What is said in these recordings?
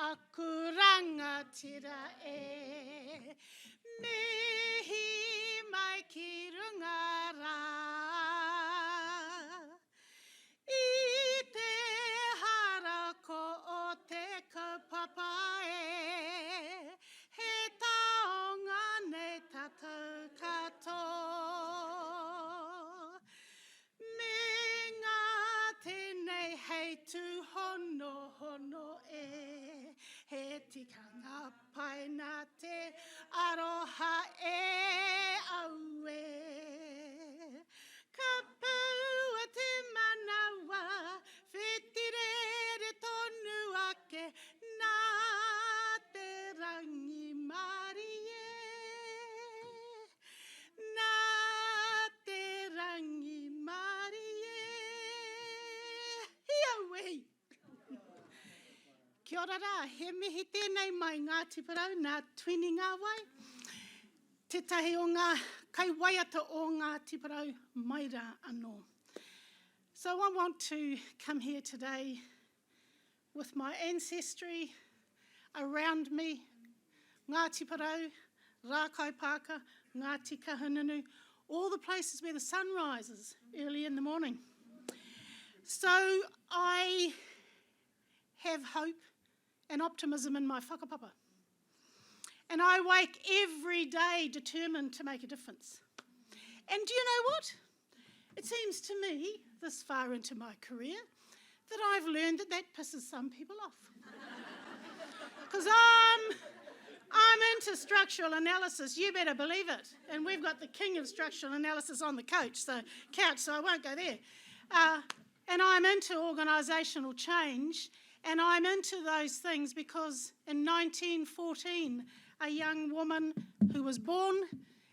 taku rangatira e. Mihi mai ki runga rā. I te hara ko o te kaupapa e. He taonga nei tātou katoa. Me ngā tēnei hei tū hono hono e. He tikanga pai nā te aroha e au e. Ka pua te manawa, whetirere tonu ake, nā te rangi Māori e. Nā te rangi Māori e. Hia wei! Kia ora rā, he mihi tēnei mai ngā tiparau, ngā tuini ngā wai. Tētahi o ngā kaiwaiata o ngā tiparau mai rā anō. So I want to come here today with my ancestry around me, Ngāti Parau, Rākai Pāka, Ngāti Kahununu, all the places where the sun rises early in the morning. So I have hope and optimism in my whakapapa. And I wake every day determined to make a difference. And do you know what? It seems to me, this far into my career, that I've learned that pisses some people off. Because I'm into structural analysis, you better believe it. And we've got the king of structural analysis on the couch, so I won't go there. And I'm into organisational change, and I'm into those things because in 1914, a young woman who was born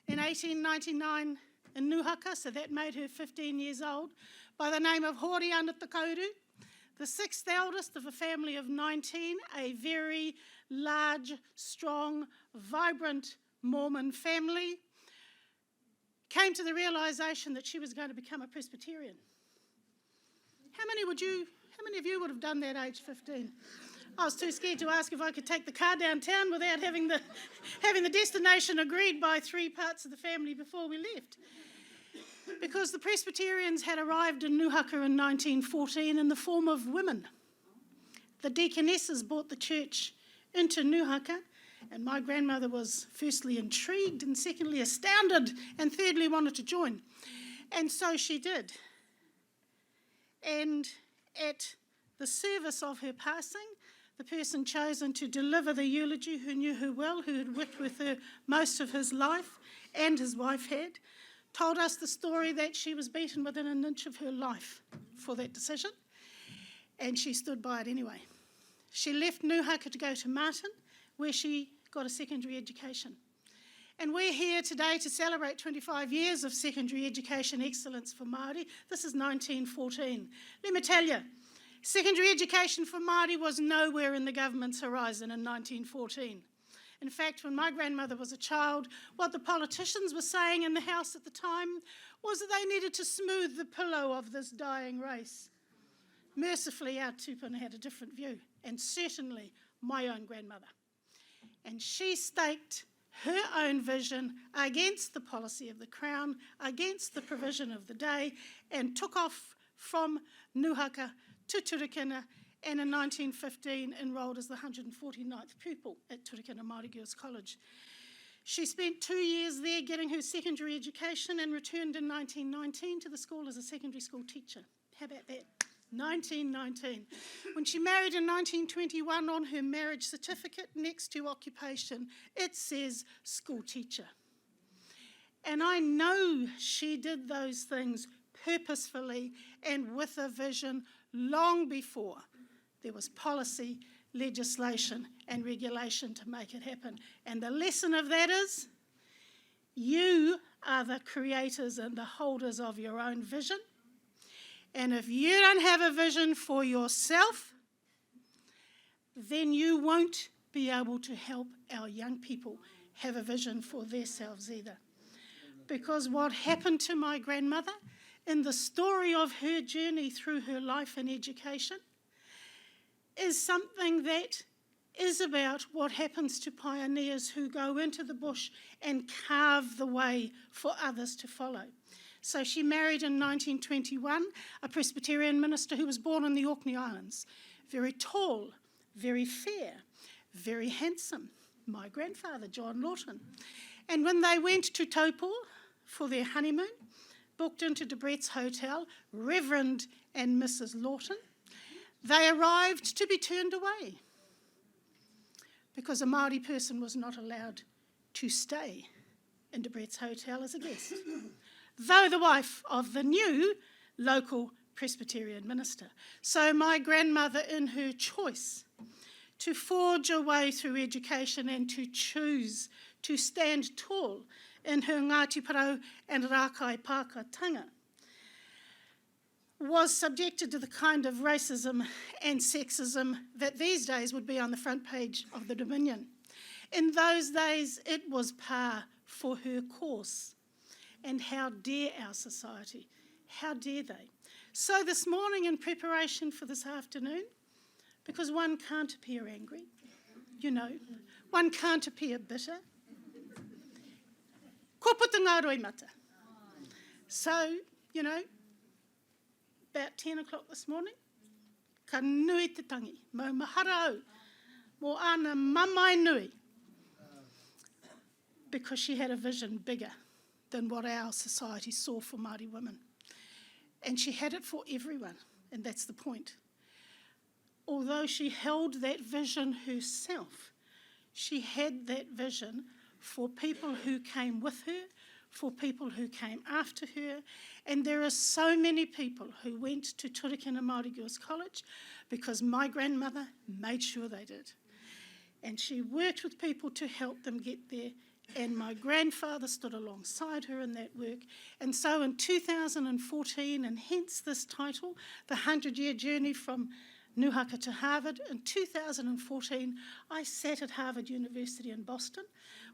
in 1899 in Nuhaka, so that made her 15 years old, by the name of Hōri Anatakauru, the sixth eldest of a family of 19, a very large, strong, vibrant Mormon family, came to the realisation that she was going to become a Presbyterian. How many of you would have done that age 15? I was too scared to ask if I could take the car downtown without having the destination agreed by three parts of the family before we left. Because the Presbyterians had arrived in Nuhaka in 1914 in the form of women. The deaconesses brought the church into Nuhaka, and my grandmother was firstly intrigued and secondly astounded and thirdly wanted to join. And so she did. And at the service of her passing, the person chosen to deliver the eulogy, who knew her well, who had worked with her most of his life, and his wife had, told us the story that she was beaten within an inch of her life for that decision, and she stood by it anyway. She left Nuhaka to go to Martin, where she got a secondary education. And we're here today to celebrate 25 years of secondary education excellence for Māori. This is 1914. Let me tell you, secondary education for Māori was nowhere in the government's horizon in 1914. In fact, when my grandmother was a child, what the politicians were saying in the house at the time was that they needed to smooth the pillow of this dying race. Mercifully, our tupuna had a different view, and certainly my own grandmother. And she staked her own vision against the policy of the Crown, against the provision of the day, and took off from Nuhaka to Turikina, and in 1915 enrolled as the 149th pupil at Turikina Māori Girls College. She spent 2 years there getting her secondary education and returned in 1919 to the school as a secondary school teacher. How about that? 1919. When she married in 1921, on her marriage certificate next to occupation, it says school teacher. And I know she did those things purposefully and with a vision long before there was policy, legislation and regulation to make it happen. And the lesson of that is, you are the creators and the holders of your own vision. And if you don't have a vision for yourself, then you won't be able to help our young people have a vision for themselves either. Because what happened to my grandmother in the story of her journey through her life and education is something that is about what happens to pioneers who go into the bush and carve the way for others to follow. So she married in 1921 a Presbyterian minister who was born in the Orkney Islands. Very tall, very fair, very handsome. My grandfather, John Lawton. And when they went to Taupo for their honeymoon, booked into Debrett's Hotel, Reverend and Mrs. Lawton, they arrived to be turned away because a Māori person was not allowed to stay in Debrett's Hotel as a guest, though the wife of the new local Presbyterian minister. So my grandmother, in her choice to forge a way through education and to choose to stand tall in her Ngāti Parau and Rakai Pākatanga, was subjected to the kind of racism and sexism that these days would be on the front page of the Dominion. In those days, it was par for her course. And how dare our society? How dare they? So this morning, in preparation for this afternoon, because one can't appear angry, one can't appear bitter, ko puta ngā roi mata. So, about 10 o'clock this morning, ka nui te tangi, mau mahara au, mō ana mamai nui, because she had a vision bigger than what our society saw for Māori women. And she had it for everyone, and that's the point. Although she held that vision herself, she had that vision for people who came with her, for people who came after her, and there are so many people who went to Turikina Māori Girls College because my grandmother made sure they did. And she worked with people to help them get there, and my grandfather stood alongside her in that work. And so in 2014, and hence this title, The 100-Year Journey from Nuhaka to Harvard, in 2014, I sat at Harvard University in Boston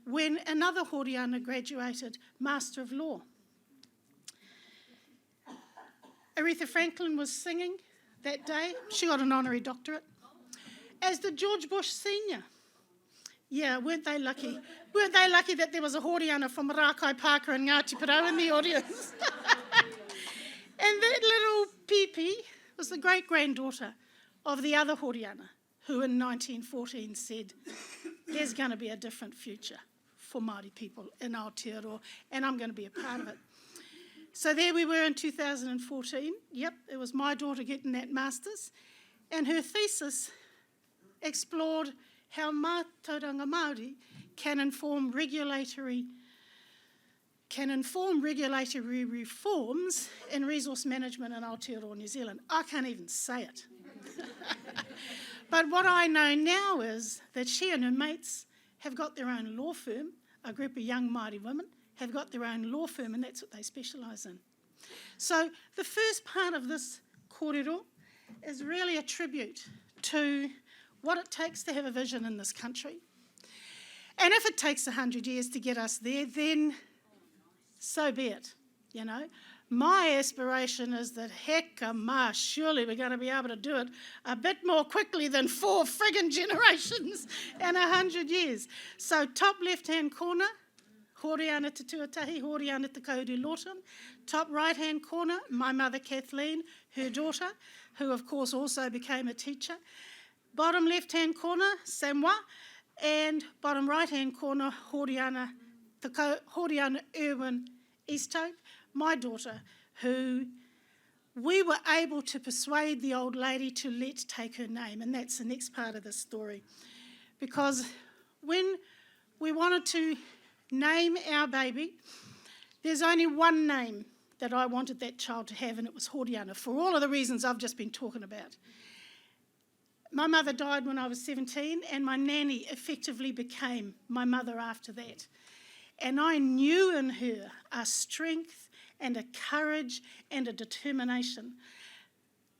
when another Hōriana graduated Master of Law. Aretha Franklin was singing that day. She got an honorary doctorate. As did George Bush Sr. Yeah, weren't they lucky? Weren't they lucky that there was a Hōriana from Rakai Pāka and Ngāti Parau in the audience? And that little Pipi was the great-granddaughter of the other Hōriana, who in 1914 said, there's going to be a different future for Māori people in Aotearoa, and I'm going to be a part of it. So there we were in 2014. Yep, it was my daughter getting that master's, and her thesis explored how mātauranga Māori can inform regulatory reforms in resource management in Aotearoa, New Zealand. I can't even say it. But what I know now is that she and her mates have got their own law firm. A group of young Māori women have got their own law firm, and that's what they specialise in. So the first part of this kōrero is really a tribute to what it takes to have a vision in this country. And if it takes 100 years to get us there, then so be it, My aspiration is that, heka ma, surely we're going to be able to do it a bit more quickly than 4 friggin' generations and 100 years. So top left-hand corner, Hōriana te Tuatahi, Hōriana te Kauru Lawton. Top right-hand corner, my mother Kathleen, her daughter, who of course also became a teacher. Bottom left-hand corner, Samoa, and bottom right-hand corner, Hōriana Irwin Easthope, my daughter, who we were able to persuade the old lady to take her name, and that's the next part of the story. Because when we wanted to name our baby, there's only one name that I wanted that child to have, and it was Hōriana, for all of the reasons I've just been talking about. My mother died when I was 17, and my nanny effectively became my mother after that. And I knew in her a strength and a courage and a determination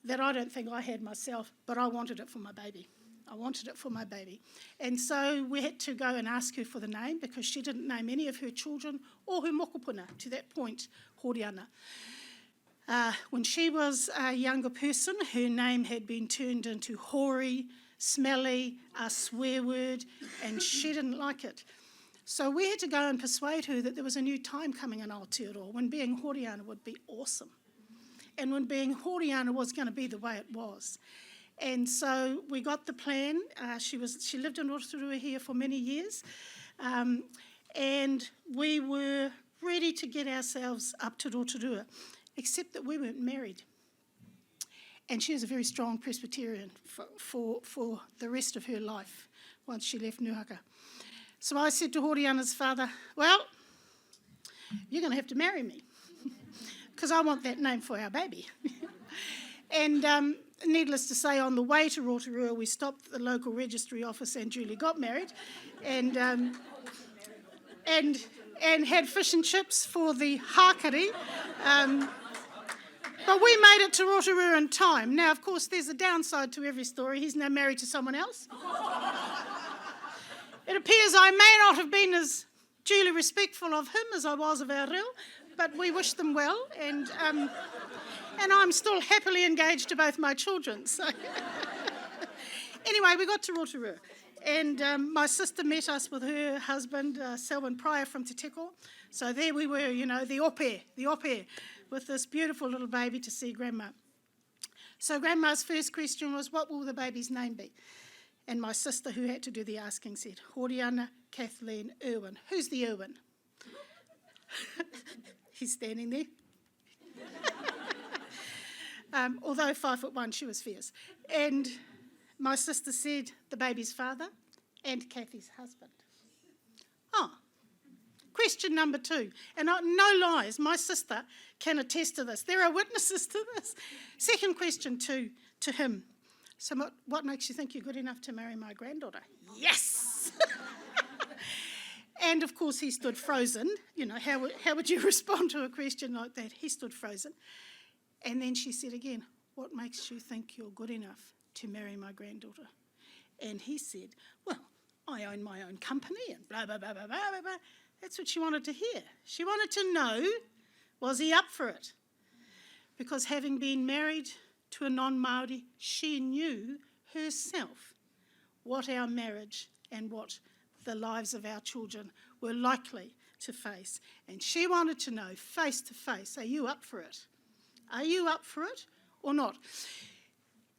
that I don't think I had myself, but I wanted it for my baby. I wanted it for my baby. And so we had to go and ask her for the name because she didn't name any of her children or her mokopuna to that point, Hōriana. When she was a younger person, her name had been turned into Hori, smelly, a swear word, and she didn't like it. So we had to go and persuade her that there was a new time coming in Aotearoa when being Horiana would be awesome, and when being Horiana was going to be the way it was. And so we got the plan. She lived in Rotorua here for many years, and we were ready to get ourselves up to Rotorua, except that we weren't married. And she was a very strong Presbyterian for the rest of her life once she left Nuhaka. So I said to Horiana's father, well, you're going to have to marry me because I want that name for our baby. And needless to say, on the way to Rotorua, we stopped at the local registry office and Julie got married and had fish and chips for the hakari. But we made it to Rotorua in time. Now, of course, there's a downside to every story. He's now married to someone else. It appears I may not have been as duly respectful of him as I was of our reo, but we wish them well, and I'm still happily engaged to both my children. So anyway, we got to Rotorua, and my sister met us with her husband, Selwyn Pryor from Te Teko. So there we were, the ope, with this beautiful little baby to see Grandma. So Grandma's first question was, what will the baby's name be? And my sister, who had to do the asking, said, Horiana Kathleen Irwin. Who's the Irwin? He's standing there. Although 5'1", she was fierce. And my sister said the baby's father and Kathy's husband. Oh. Question number 2, and no lies, my sister can attest to this. There are witnesses to this. Second question to him. So what makes you think you're good enough to marry my granddaughter? Yes! And of course he stood frozen. How would you respond to a question like that? He stood frozen. And then she said again, what makes you think you're good enough to marry my granddaughter? And he said, well, I own my own company and blah, blah, blah, blah, blah, blah, blah. That's what she wanted to hear. She wanted to know, was he up for it? Because having been married to a non-Māori, she knew herself what our marriage and what the lives of our children were likely to face. And she wanted to know, face to face, are you up for it? Are you up for it or not?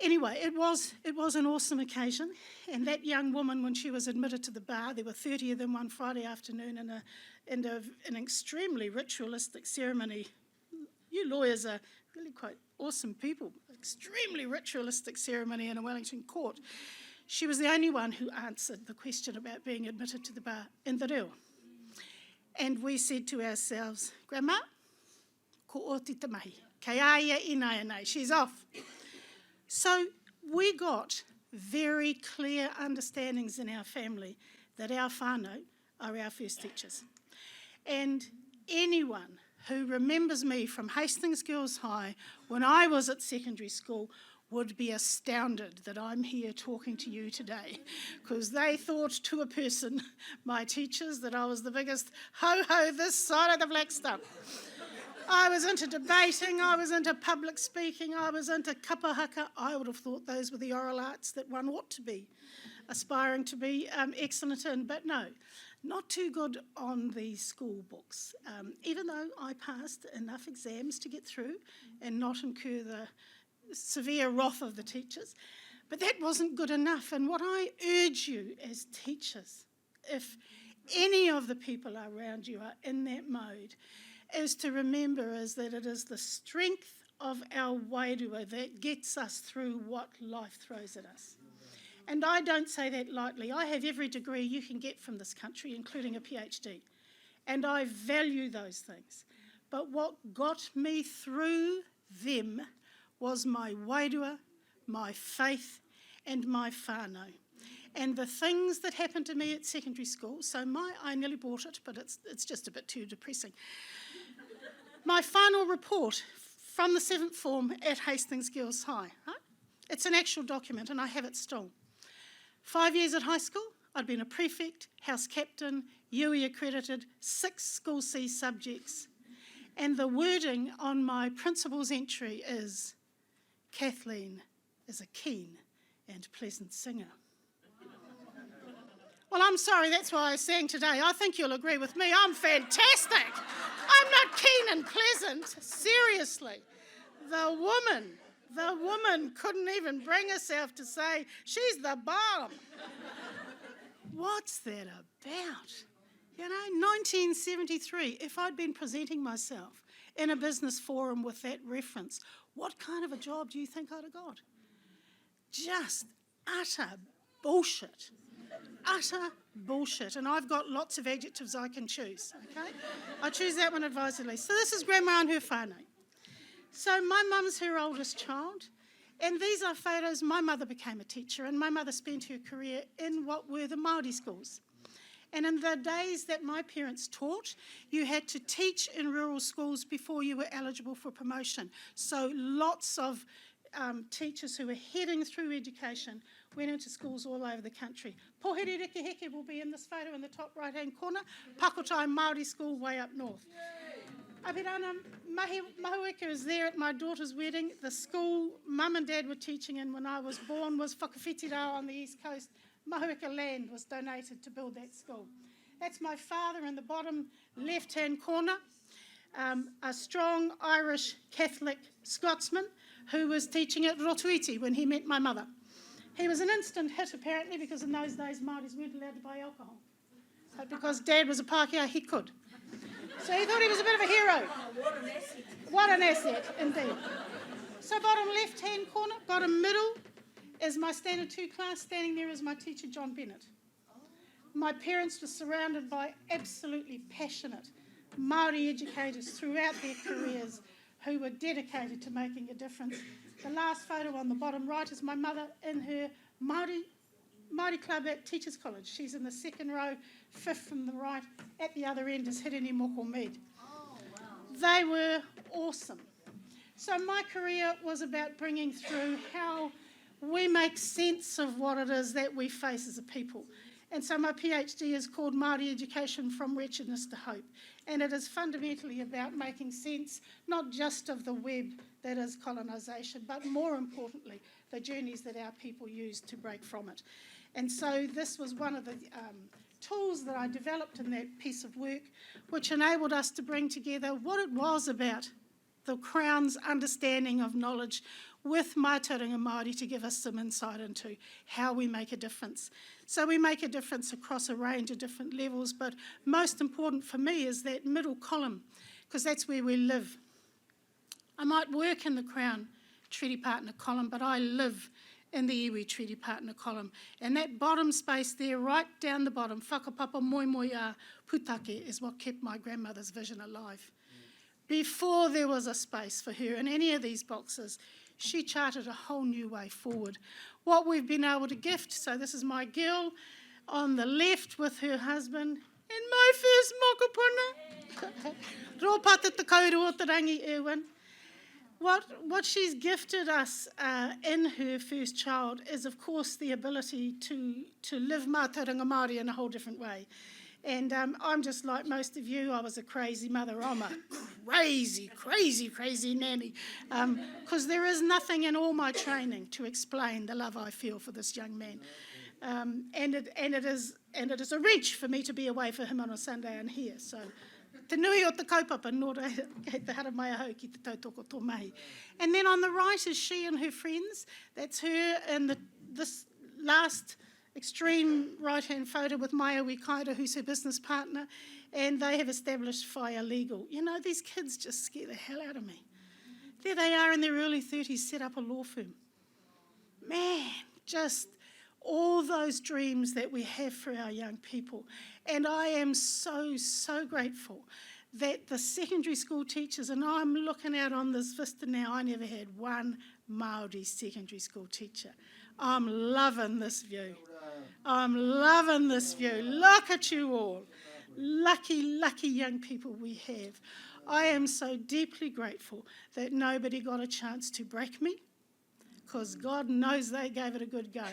Anyway, it was an awesome occasion, and that young woman, when she was admitted to the bar, there were 30 of them one Friday afternoon in an extremely ritualistic ceremony. You lawyers are really quite awesome people. Extremely ritualistic ceremony in a Wellington court. She was the only one who answered the question about being admitted to the bar in the reo. And we said to ourselves, Grandma, ko oti te mahi, kei aia ina nei, she's off. So we got very clear understandings in our family that our whānau are our first teachers. And anyone who remembers me from Hastings Girls High when I was at secondary school would be astounded that I'm here talking to you today, because they thought to a person, my teachers, that I was the biggest ho-ho this side of the black stuff. I was into debating, I was into public speaking, I was into kapahaka. I would have thought those were the oral arts that one ought to be aspiring to be excellent in, but no, not too good on the school books, even though I passed enough exams to get through and not incur the severe wrath of the teachers. But that wasn't good enough, and what I urge you as teachers, if any of the people around you are in that mode, is to remember is that it is the strength of our wairua that gets us through what life throws at us. And I don't say that lightly. I have every degree you can get from this country, including a PhD, and I value those things. But what got me through them was my wairua, my faith, and my whānau. And the things that happened to me at secondary school, I nearly bought it, but it's just a bit too depressing. My final report from the 7th form at Hastings Girls High. Right? It's an actual document and I have it still. 5 years at high school, I'd been a prefect, house captain, UE accredited, 6 School C subjects. And the wording on my principal's entry is, Kathleen is a keen and pleasant singer. Well, I'm sorry, that's why I sang today. I think you'll agree with me. I'm fantastic. I'm not keen and pleasant. Seriously. The woman couldn't even bring herself to say, she's the bomb. What's that about? 1973, if I'd been presenting myself in a business forum with that reference, what kind of a job do you think I'd have got? Just utter bullshit. Utter bullshit. And I've got lots of adjectives I can choose, okay? I choose that one advisedly. So this is Grandma and her whānau. So my mum's her oldest child, and these are photos. My mother became a teacher, and my mother spent her career in what were the Māori schools. And in the days that my parents taught, you had to teach in rural schools before you were eligible for promotion. So lots of teachers who were heading through education went into schools all over the country. Pohere Reke will be in this photo in the top right-hand corner. Pakotai Māori School way up north. Apirana, Mahuika is there at my daughter's wedding. The school Mum and Dad were teaching in when I was born was Whakawhitirao on the East Coast. Mahuika land was donated to build that school. That's my father in the bottom left-hand corner, a strong Irish Catholic Scotsman who was teaching at Rotorua when he met my mother. He was an instant hit, apparently, because in those days Māoris weren't allowed to buy alcohol. But because Dad was a Pākehā, he could. So he thought he was a bit of a hero. What an asset. What an asset, indeed. So bottom left-hand corner, bottom middle, is my Standard 2 class. Standing there is my teacher, John Bennett. My parents were surrounded by absolutely passionate Māori educators throughout their careers who were dedicated to making a difference. The last photo on the bottom right is my mother in her Māori club at Teachers College. She's in the second row, fifth from the right. At the other end is Hireni Moko Mead. Oh, wow. They were awesome. So my career was about bringing through how we make sense of what it is that we face as a people. And so my PhD is called Māori Education from Wretchedness to Hope. And it is fundamentally about making sense not just of the web that is colonisation, but more importantly, the journeys that our people use to break from it. And so this was one of the tools that I developed in that piece of work, which enabled us to bring together what it was about the Crown's understanding of knowledge with Mātauranga Māori to give us some insight into how we make a difference. So we make a difference across a range of different levels, but most important for me is that middle column, because that's where we live. I might work in the Crown Treaty Partner column, but I live in the iwi Treaty Partner column. And that bottom space there, right down the bottom, whakapapa moi moi a putake, is what kept my grandmother's vision alive. Before there was a space for her in any of these boxes, she charted a whole new way forward. What we've been able to gift, so this is my girl on the left with her husband, and my first mokopuna, Ropata te kauru o te rangi Erwin. What she's gifted us in her first child is, of course, the ability to live Mātauranga Māori in a whole different way. And I'm just like most of you. I was a crazy mother. I'm a crazy nanny. Because there is nothing in all my training to explain the love I feel for this young man. And it is a reach for me to be away for him on a Sunday and here. So, te nui o te kaupapa, nō rei te hara mai ahau ki te tautoko tō mahi. And then on the right is she and her friends. That's her in this last extreme right-hand photo with Maiawi Kaira, who's her business partner, and they have established Whaia Legal. You know, these kids just scare the hell out of me. There they are in their early 30s, set up a law firm. Man, just all those dreams that we have for our young people. And I am so grateful that the secondary school teachers, and I'm looking out on this vista now, I never had one Māori secondary school teacher. I'm loving this view. I'm loving this view. Look at you all. Lucky young people we have. I am so deeply grateful that nobody got a chance to break me, because God knows they gave it a good go.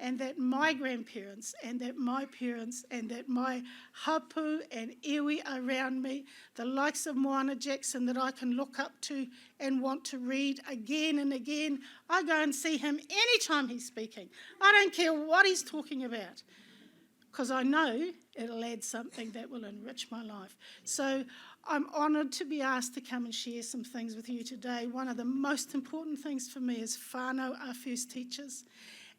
and that my grandparents and that my parents and that my hapu and iwi around me, the likes of Moana Jackson that I can look up to and want to read again and again. I go and see him anytime he's speaking. I don't care what he's talking about, because I know it'll add something that will enrich my life. So I'm honoured to be asked to come and share some things with you today. One of the most important things for me is whānau, our first teachers,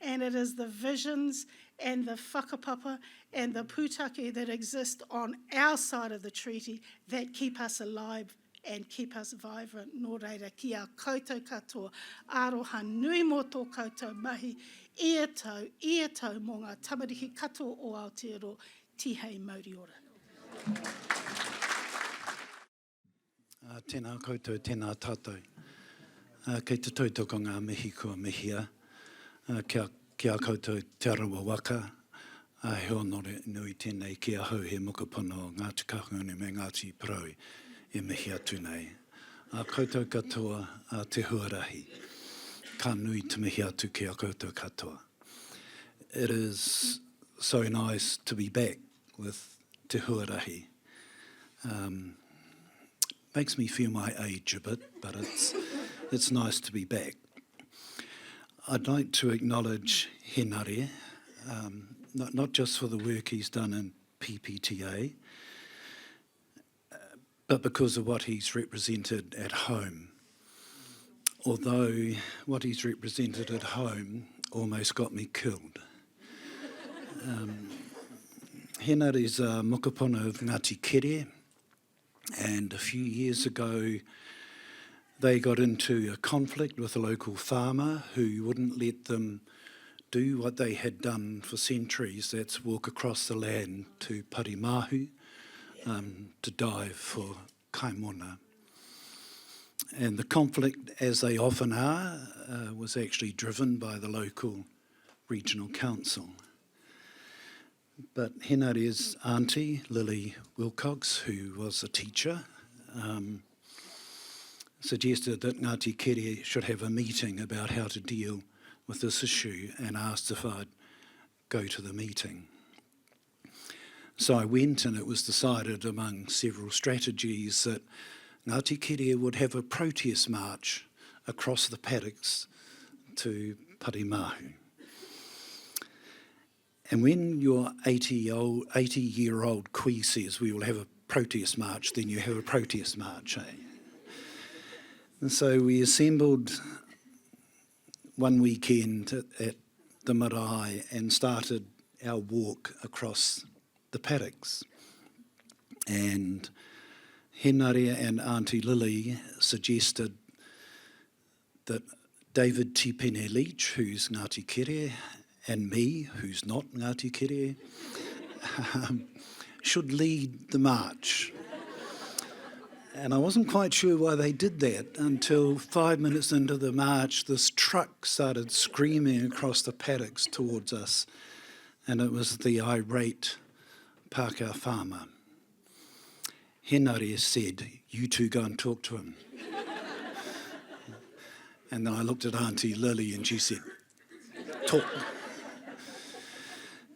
and it is the visions and the whakapapa and the pūtake that exist on our side of the treaty that keep us alive and keep us vibrant. Nō reira, ki a koutou katoa, aroha nui mō tō koutou mahi, ia tau mō ngā tamariki katoa o Aotearoa, tihei Māori ora. Tēnā koutou, tēnā tātou. Kei te tautoko ngā mihi kua mihia. Kia koutou te arawa waka. He onore nui tēnei kia hau he mokapono Ngāti Kahungunu me Ngāti Parau e mihi atu nei. Koutou katoa te huarahi. Ka nui te mihi atu kia koutou katoa. It is so nice to be back with te huarahi. Makes me feel my age a bit, but it's nice to be back. I'd like to acknowledge Henare, not just for the work he's done in PPTA, but because of what he's represented at home. Although what he's represented at home almost got me killed. Henare is a mokapono of Ngāti Kere, and a few years ago they got into a conflict with a local farmer who wouldn't let them do what they had done for centuries, that's walk across the land to Parimahu to dive for kaimona. And the conflict, as they often are, was actually driven by the local regional council. But Henare's auntie, Lily Wilcox, who was a teacher, suggested that Ngāti Kere should have a meeting about how to deal with this issue and asked if I'd go to the meeting. So I went, and it was decided among several strategies that Ngāti Kere would have a protest march across the paddocks to Parimahu. And when your 80-year-old kui says we will have a protest march, then you have a protest march, eh? And so we assembled one weekend at the marae and started our walk across the paddocks. And Henare and Auntie Lily suggested that David Tipene Leach, who's Ngāti Kere, and me, who's not Ngāti Kere, should lead the march. And I wasn't quite sure why they did that until 5 minutes into the march, this truck started screaming across the paddocks towards us, and it was the irate Pākehā farmer. Henare said, "You two go and talk to him." And then I looked at Auntie Lily and she said, "Talk."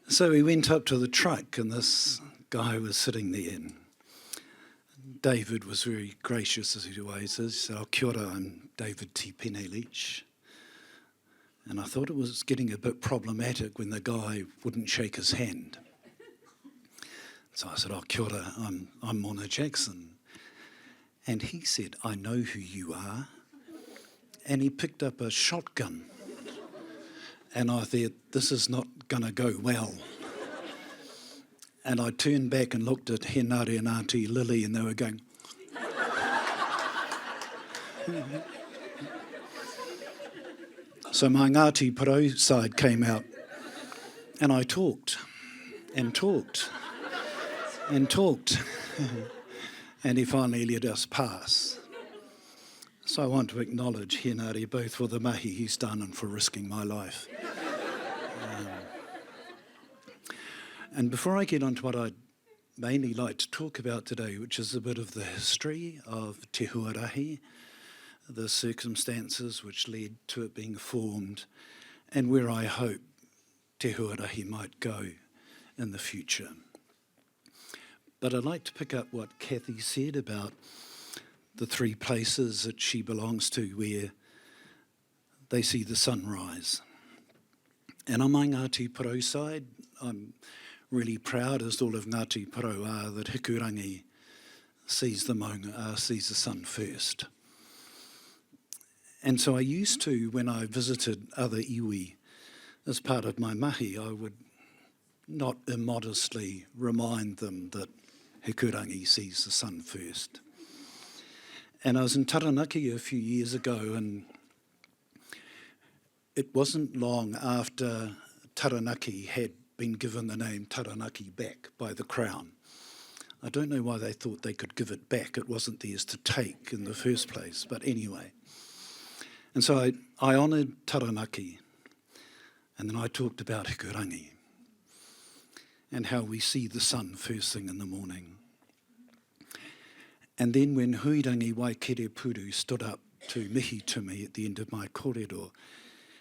So we went up to the truck and this guy was sitting there. And David was very gracious, as he always is. He said, "Oh, kia ora, I'm David Tipene Leach." And I thought it was getting a bit problematic when the guy wouldn't shake his hand. So I said, "Oh, kia ora, I'm Moana Jackson." And he said, "I know who you are." And he picked up a shotgun. And I thought, this is not going to go well. And I turned back and looked at Henare and Auntie Lily, and they were going. So my Ngāti Parau side came out, and I talked, and talked, and talked. And he finally let us pass. So I want to acknowledge Henare both for the mahi he's done and for risking my life. And before I get on to what I'd mainly like to talk about today, which is a bit of the history of Te Huarahi, the circumstances which led to it being formed, and where I hope te huarahi might go in the future. But I'd like to pick up what Kathy said about the three places that she belongs to where they see the sunrise. And on my Ngāti Porou side, I'm really proud, as all of Ngāti Porou are, that Hikurangi sees the sun first. And so I used to, when I visited other iwi, as part of my mahi, I would not immodestly remind them that Hikurangi sees the sun first. And I was in Taranaki a few years ago, and it wasn't long after Taranaki had been given the name Taranaki back by the Crown. I don't know why they thought they could give it back. It wasn't theirs to take in the first place, but anyway. And so I honoured Taranaki, and then I talked about Hikurangi and how we see the sun first thing in the morning. And then when Huirangi Waikerepuuru stood up to mihi to me at the end of my kōrero,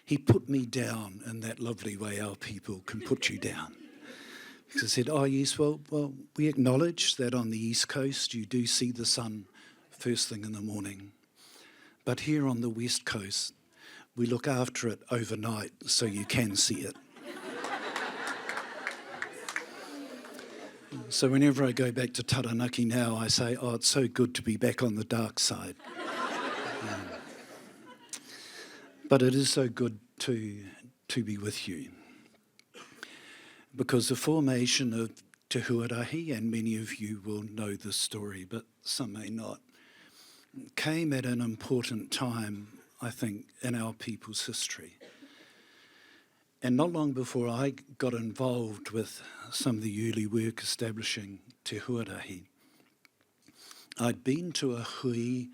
he put me down in that lovely way our people can put you down. Because I said, oh yes, well, we acknowledge that on the East Coast you do see the sun first thing in the morning. But here on the West Coast, we look after it overnight so you can see it. So whenever I go back to Taranaki now, I say, oh, it's so good to be back on the dark side. But it is so good to be with you. Because the formation of Te Huarahi, and many of you will know this story, but some may not, came at an important time, I think, in our people's history. And not long before I got involved with some of the early work establishing Te Huarahi, I'd been to a hui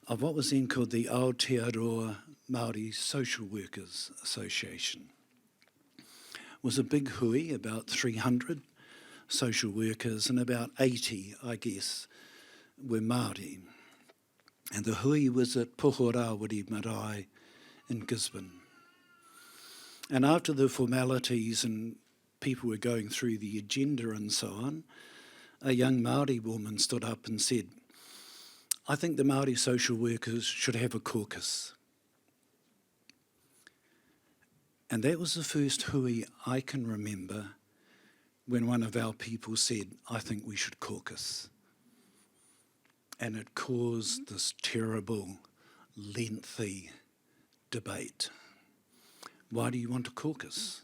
of what was then called the Aotearoa Māori Social Workers Association. It was a big hui, about 300 social workers, and about 80, I guess, were Māori. And the hui was at Pohorawiri Marae in Gisborne. And after the formalities and people were going through the agenda and so on, a young Māori woman stood up and said, I think the Māori social workers should have a caucus. And that was the first hui I can remember when one of our people said, I think we should caucus. And it caused this terrible, lengthy debate. Why do you want to caucus?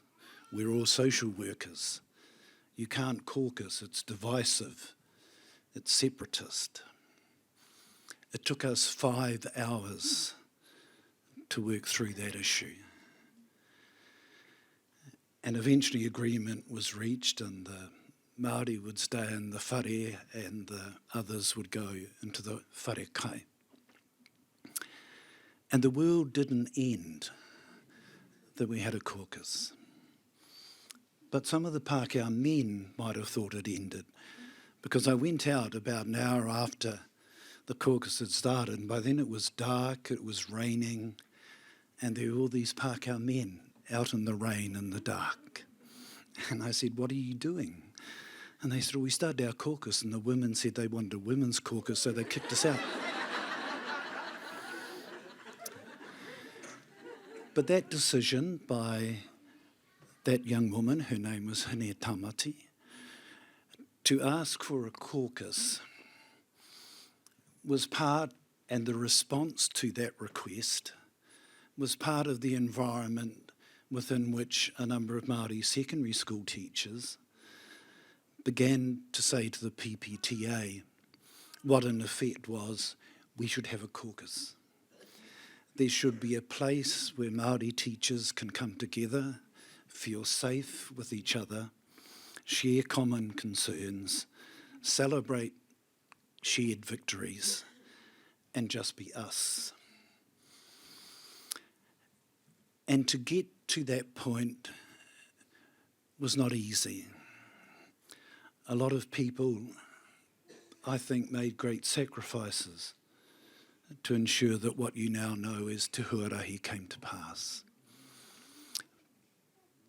We're all social workers. You can't caucus, it's divisive, it's separatist. It took us 5 hours to work through that issue. And eventually agreement was reached, and the Māori would stay in the whare and the others would go into the whare kai. And the world didn't end that we had a caucus. But some of the Pākehā men might have thought it ended, because I went out about an hour after the caucus had started, and by then it was dark, it was raining, and there were all these Pākehā men out in the rain and the dark. And I said, what are you doing? And they said, well, we started our caucus, and the women said they wanted a women's caucus, so they kicked us out. But that decision by that young woman, her name was Hine Tamati, to ask for a caucus was part, and the response to that request was part of the environment within which a number of Māori secondary school teachers began to say to the PPTA what in effect was, we should have a caucus. There should be a place where Māori teachers can come together, feel safe with each other, share common concerns, celebrate shared victories, and just be us. And to get to that point was not easy. A lot of people, I think, made great sacrifices to ensure that what you now know as Te Huarahi came to pass.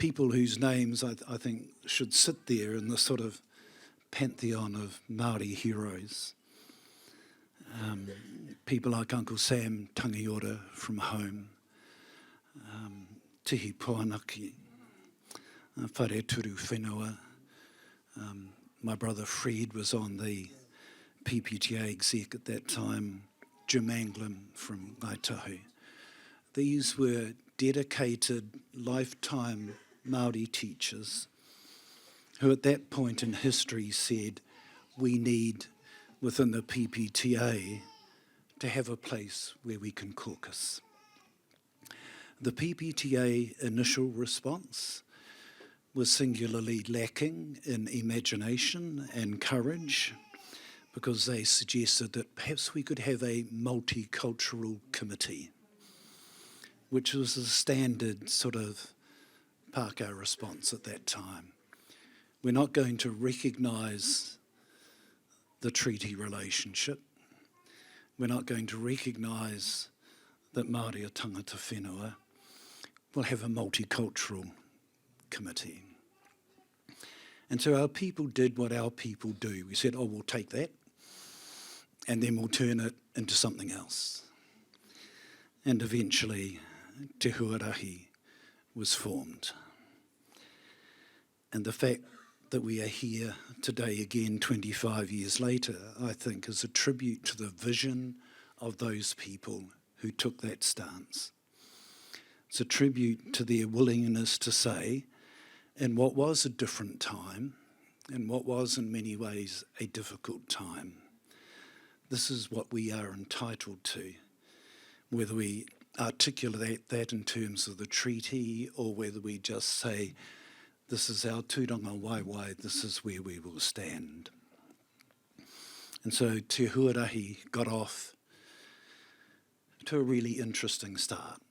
people whose names I think should sit there in the sort of pantheon of Māori heroes. People like Uncle Sam Tangiora from home, Tihi Puanaki, Whare Turu Whenua. My brother Fred was on the PPTA exec at that time, Jim Anglin from Ngaitahu. These were dedicated, lifetime Māori teachers who at that point in history said, we need, within the PPTA, to have a place where we can caucus. The PPTA initial response was singularly lacking in imagination and courage, because they suggested that perhaps we could have a multicultural committee, which was a standard sort of Pākehā response at that time. We're not going to recognise the treaty relationship. We're not going to recognise that Māori are tangata whenua. We'll have a multicultural committee. And so our people did what our people do. We said, oh, we'll take that, and then we'll turn it into something else. And eventually, Te Huarahi was formed. And the fact that we are here today again 25 years later, I think, is a tribute to the vision of those people who took that stance. It's a tribute to their willingness to say, in what was a different time, and what was in many ways a difficult time, this is what we are entitled to, whether we articulate that in terms of the treaty or whether we just say, this is our tūranga waiwai, this is where we will stand. And so Te Huarahi got off to a really interesting start.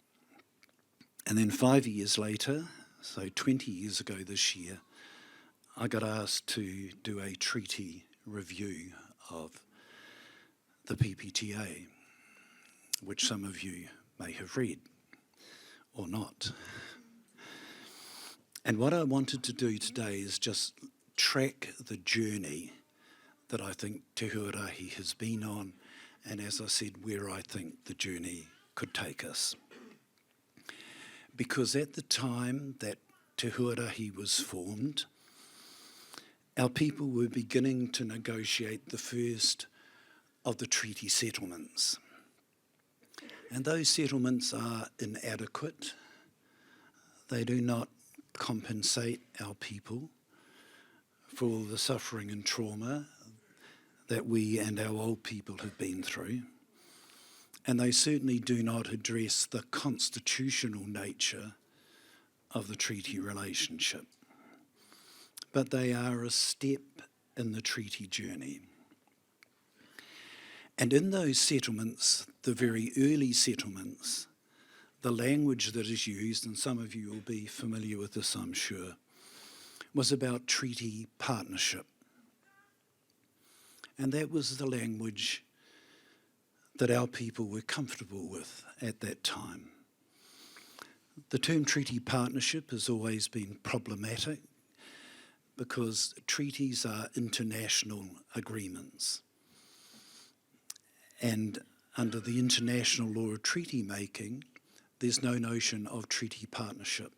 And then 5 years later, so 20 years ago this year, I got asked to do a treaty review of the PPTA, which some of you may have read or not. And what I wanted to do today is just track the journey that I think Te Huarahi has been on, and as I said, where I think the journey could take us. Because at the time that Te Huarahi was formed, our people were beginning to negotiate the first of the treaty settlements. And those settlements are inadequate. They do not compensate our people for all the suffering and trauma that we and our old people have been through. And they certainly do not address the constitutional nature of the treaty relationship. But they are a step in the treaty journey. And in those settlements, the very early settlements, the language that is used, and some of you will be familiar with this, I'm sure, was about treaty partnership. And that was the language that our people were comfortable with at that time. The term treaty partnership has always been problematic because treaties are international agreements. And under the international law of treaty making, there's no notion of treaty partnership.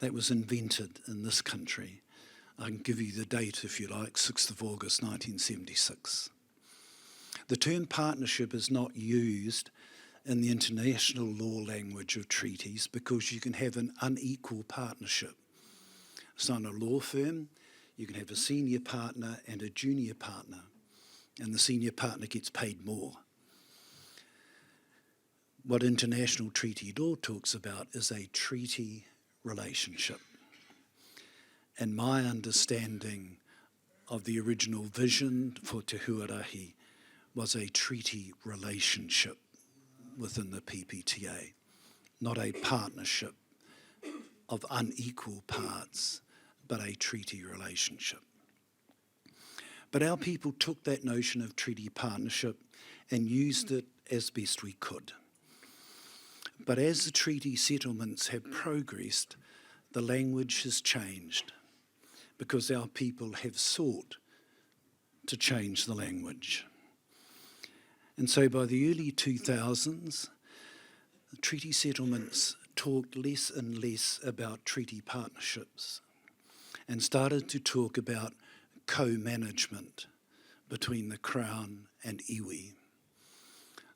That was invented in this country. I can give you the date if you like, 6th of August 1976. The term partnership is not used in the international law language of treaties because you can have an unequal partnership. So in a law firm, you can have a senior partner and a junior partner, and the senior partner gets paid more. What international treaty law talks about is a treaty relationship. And my understanding of the original vision for Te Huarahi was a treaty relationship within the PPTA, not a partnership of unequal parts, but a treaty relationship. But our people took that notion of treaty partnership and used it as best we could. But as the treaty settlements have progressed, the language has changed because our people have sought to change the language. And so by the early 2000s, treaty settlements talked less and less about treaty partnerships and started to talk about co-management between the Crown and iwi.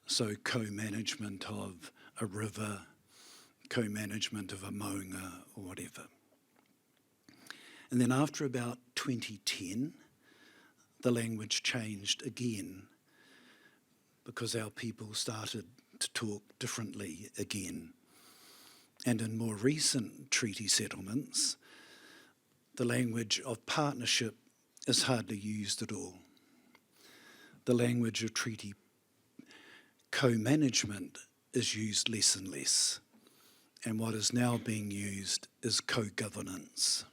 So co-management of a river, co-management of a maunga or whatever. And then after about 2010, the language changed again because our people started to talk differently again. And in more recent treaty settlements, the language of partnership is hardly used at all. The language of treaty co-management is used less and less. And what is now being used is co-governance.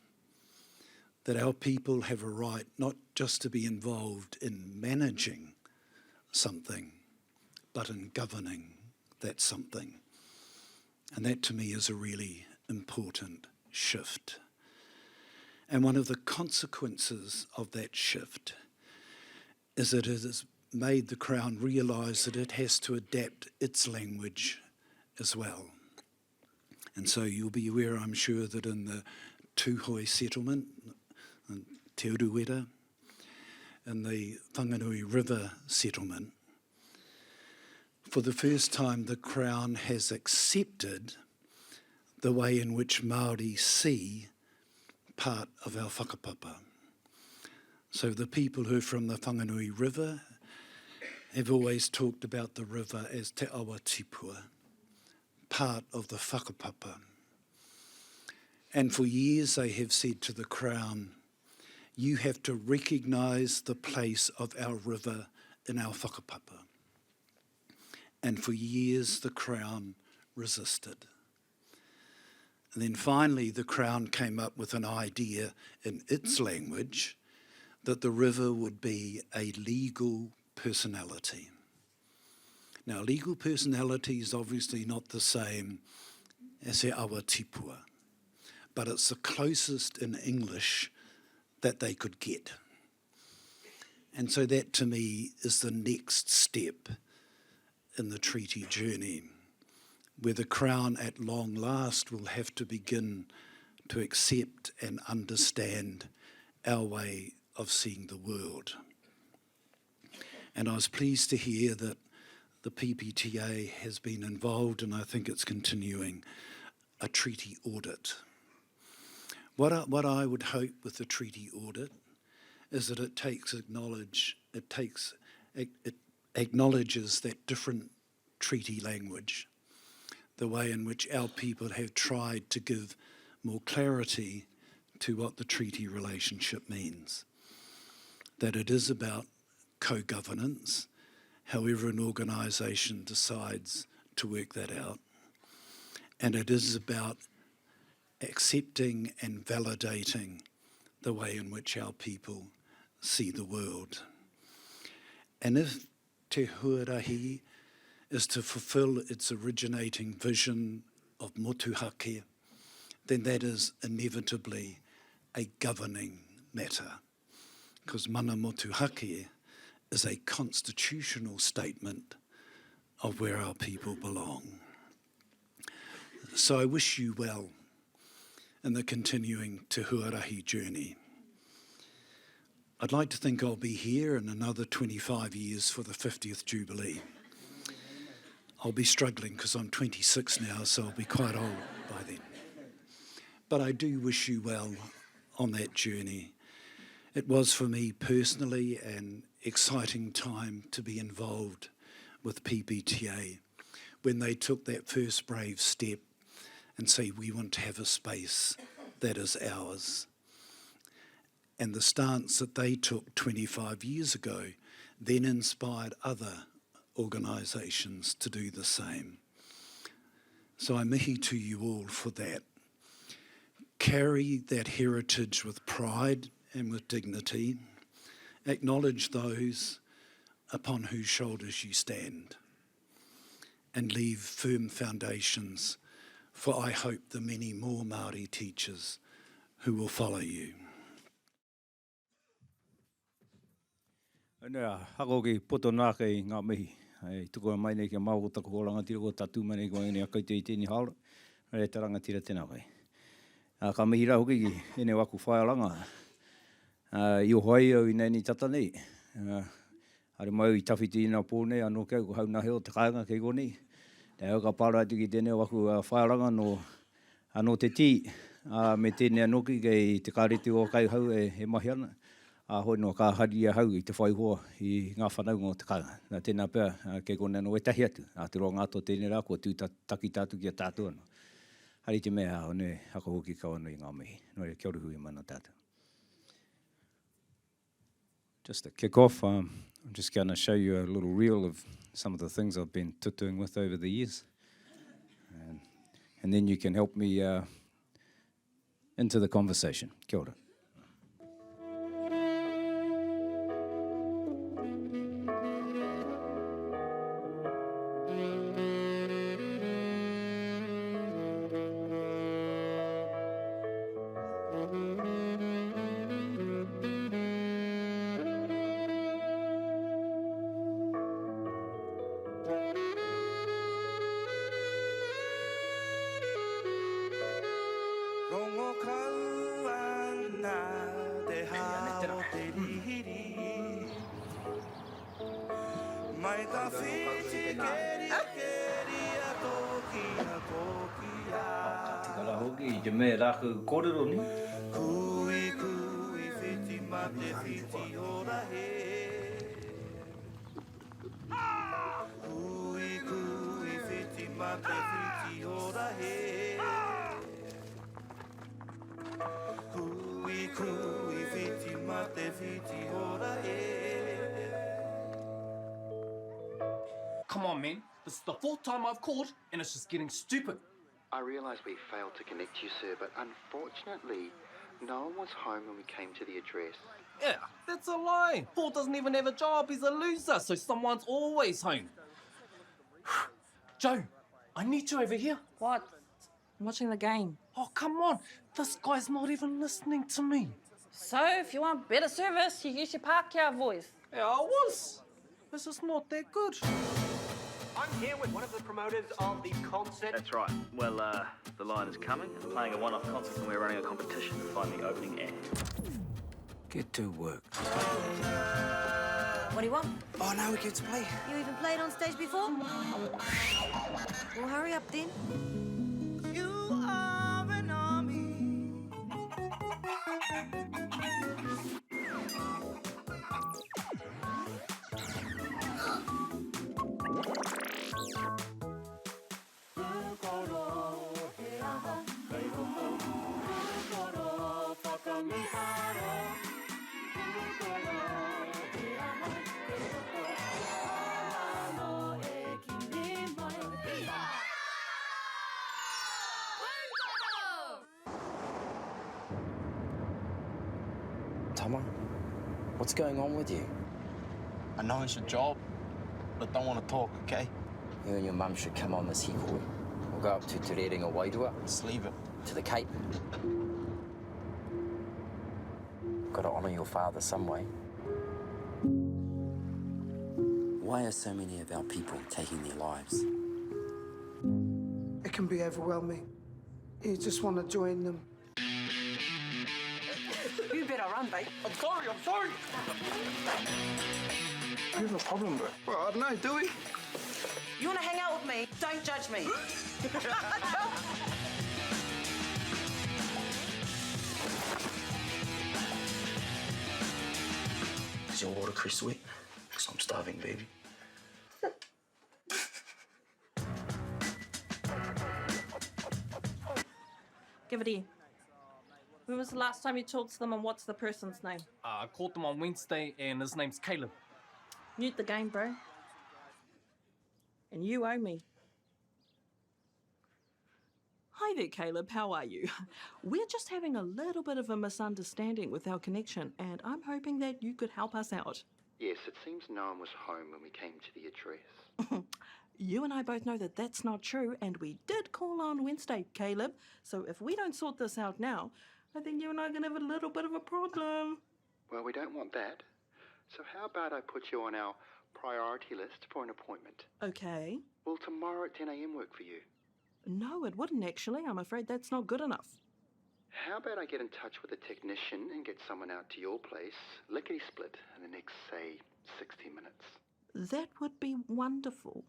That our people have a right not just to be involved in managing something, but in governing that something. And that to me is a really important shift. And one of the consequences of that shift is that it has made the Crown realise that it has to adapt its language as well. And so you'll be aware, I'm sure, that in the Tūhoi settlement, in Te Uruwera, in the Whanganui River settlement, for the first time the Crown has accepted the way in which Māori see part of our whakapapa. So the people who are from the Whanganui River have always talked about the river as te awa tipua, part of the whakapapa. And for years they have said to the Crown, you have to recognise the place of our river in our whakapapa. And for years the Crown resisted. And then finally the Crown came up with an idea in its language that the river would be a legal personality. Now, legal personality is obviously not the same as e awa tipua, but it's the closest in English that they could get. And so that to me is the next step in the treaty journey, where the Crown at long last will have to begin to accept and understand our way of seeing the world. And I was pleased to hear that the PPTA has been involved, and I think it's continuing, a treaty audit. What I would hope with the treaty audit is that it acknowledges that different treaty language, the way in which our people have tried to give more clarity to what the treaty relationship means. That it is about co-governance, however an organisation decides to work that out. And it is about accepting and validating the way in which our people see the world. And if Te Huarahi is to fulfil its originating vision of motuhake, then that is inevitably a governing matter, because mana motuhake is a constitutional statement of where our people belong. So I wish you well in the continuing Te Huarahi journey. I'd like to think I'll be here in another 25 years for the 50th Jubilee. I'll be struggling because I'm 26 now, so I'll be quite old by then. But I do wish you well on that journey. It was for me personally an exciting time to be involved with PPTA when they took that first brave step and say, we want to have a space that is ours. And the stance that they took 25 years ago then inspired other organisations to do the same. So I mihi to you all for that. Carry that heritage with pride and with dignity. Acknowledge those upon whose shoulders you stand, and leave firm foundations for I hope the many more Māori teachers who will follow you. Nea, hako ki poto nā kei ngā mihi. Hei, tuko mai nei kia mau taku koranga tira ko tatu mai nei koe ngā kaitei tēni haora. Rei taranga tira tēnā koe. Ka mihi rā hoki ki ene waku whaiaranga. I o hoai au i nei ni tata nei. Are mai i tawhiti ina pō nei, anō keu ko hauna heo te kāinga kei ko nei. Te au ka pāra atu ki tēne waku whaiaranga no anō te tī. Me tēne anō ki kei te kāreti o kai hau e mahi ana. Hoi no ka haria hau i te whaihoa i ngā whanau ngō te kāinga. Nā tēnā pēr, kei kone no e tahi atu. Te roa ngāto tēne rā, kua tū taki tātu ki a tātua no. Hari te mea, one hako hoki kawa no i ngā mihi. No e kia ora hui mana tātou. Just to kick off, I'm just going to show you a little reel of some of the things I've been tutuing with over the years. And then you can help me into the conversation. Kia ora. Kala hoki i te mea rāku kōrero ni. Kui kui whiti ma te whiti ora he. Kui kui whiti ma te whiti ora he. Kui kui whiti ma te whiti ora he. Come on, man. This is the fourth time I've called, and it's just getting stupid. I realise we failed to connect you, sir, but unfortunately, no one was home when we came to the address. Yeah, that's a lie. Paul doesn't even have a job. He's a loser, so someone's always home. Joe, I need you over here. What? I'm watching the game. Oh, come on. This guy's not even listening to me. So, if you want better service, you use your Pākehā voice. Yeah, I was. This is not that good. I'm here with one of the promoters of the concert. That's right. Well, the line is coming. We're playing a one-off concert and we're running a competition to find the opening act. Get to work. What do you want? Oh, now we get to play. You even played on stage before? Well, hurry up then. You are an army. Tama, what's going on with you? I know it's your job, but don't want to talk, okay? You and your mum should come on this hikoi. We'll go up to Te Rerenga Wairua. Just leave it. To the Cape. Got to honour your father some way. Why are so many of our people taking their lives? It can be overwhelming. You just want to join them. You better run, babe. I'm sorry. You have a problem, bro? Well, I don't know, do we? You want to hang out with me? Don't judge me. Is your watercress wet? Because I'm starving, baby. Give it here. When was the last time you talked to them and what's the person's name? I called them on Wednesday, and his name's Caleb. Mute the game, bro. And you owe me. Hi there, Caleb. How are you? We're just having a little bit of a misunderstanding with our connection, and I'm hoping that you could help us out. Yes, it seems no one was home when we came to the address. You and I both know that that's not true, and we did call on Wednesday, Caleb. So if we don't sort this out now, I think you and I are going to have a little bit of a problem. Well, we don't want that. So how about I put you on our priority list for an appointment? Okay. Will tomorrow at 10 a.m. work for you? No, it wouldn't actually. I'm afraid that's not good enough. How about I get in touch with a technician and get someone out to your place, lickety-split, in the next, say, 60 minutes? That would be wonderful.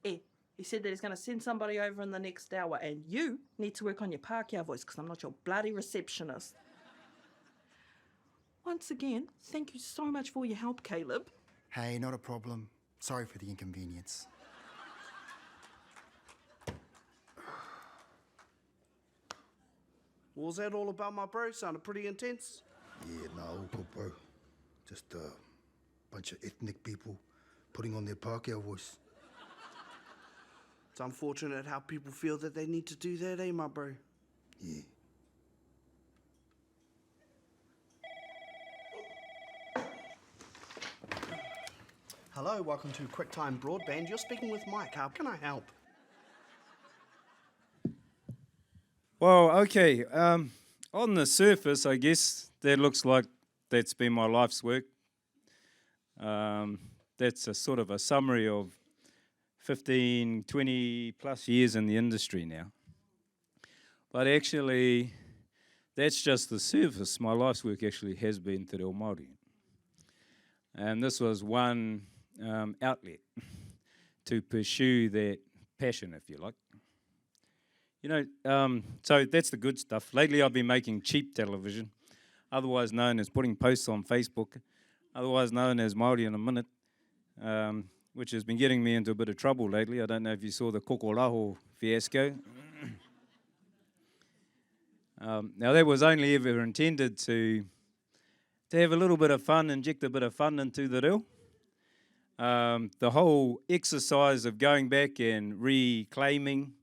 He said that he's going to send somebody over in the next hour, and you need to work on your Pākehā voice because I'm not your bloody receptionist. Once again, thank you so much for your help, Caleb. Hey, not a problem. Sorry for the inconvenience. What was that all about, my bro? Sounded pretty intense. Yeah, no, all good, bro. Just a bunch of ethnic people putting on their Pākehā voice. It's unfortunate how people feel that they need to do that, eh, my bro? Yeah. Hello, welcome to QuickTime Broadband. You're speaking with Mike. How can I help? Well, okay. On the surface, I guess that looks like that's been my life's work. That's a sort of a summary of 15, 20 plus years in the industry now. But actually, that's just the surface. My life's work actually has been Te Reo Māori. And this was one outlet to pursue that passion, if you like. You know, so that's the good stuff. Lately I've been making cheap television, otherwise known as putting posts on Facebook, otherwise known as Māori in a Minute, which has been getting me into a bit of trouble lately. I don't know if you saw the kokoraho fiasco. Now that was only ever intended to have a little bit of fun, inject a bit of fun into the reo. The whole exercise of going back and reclaiming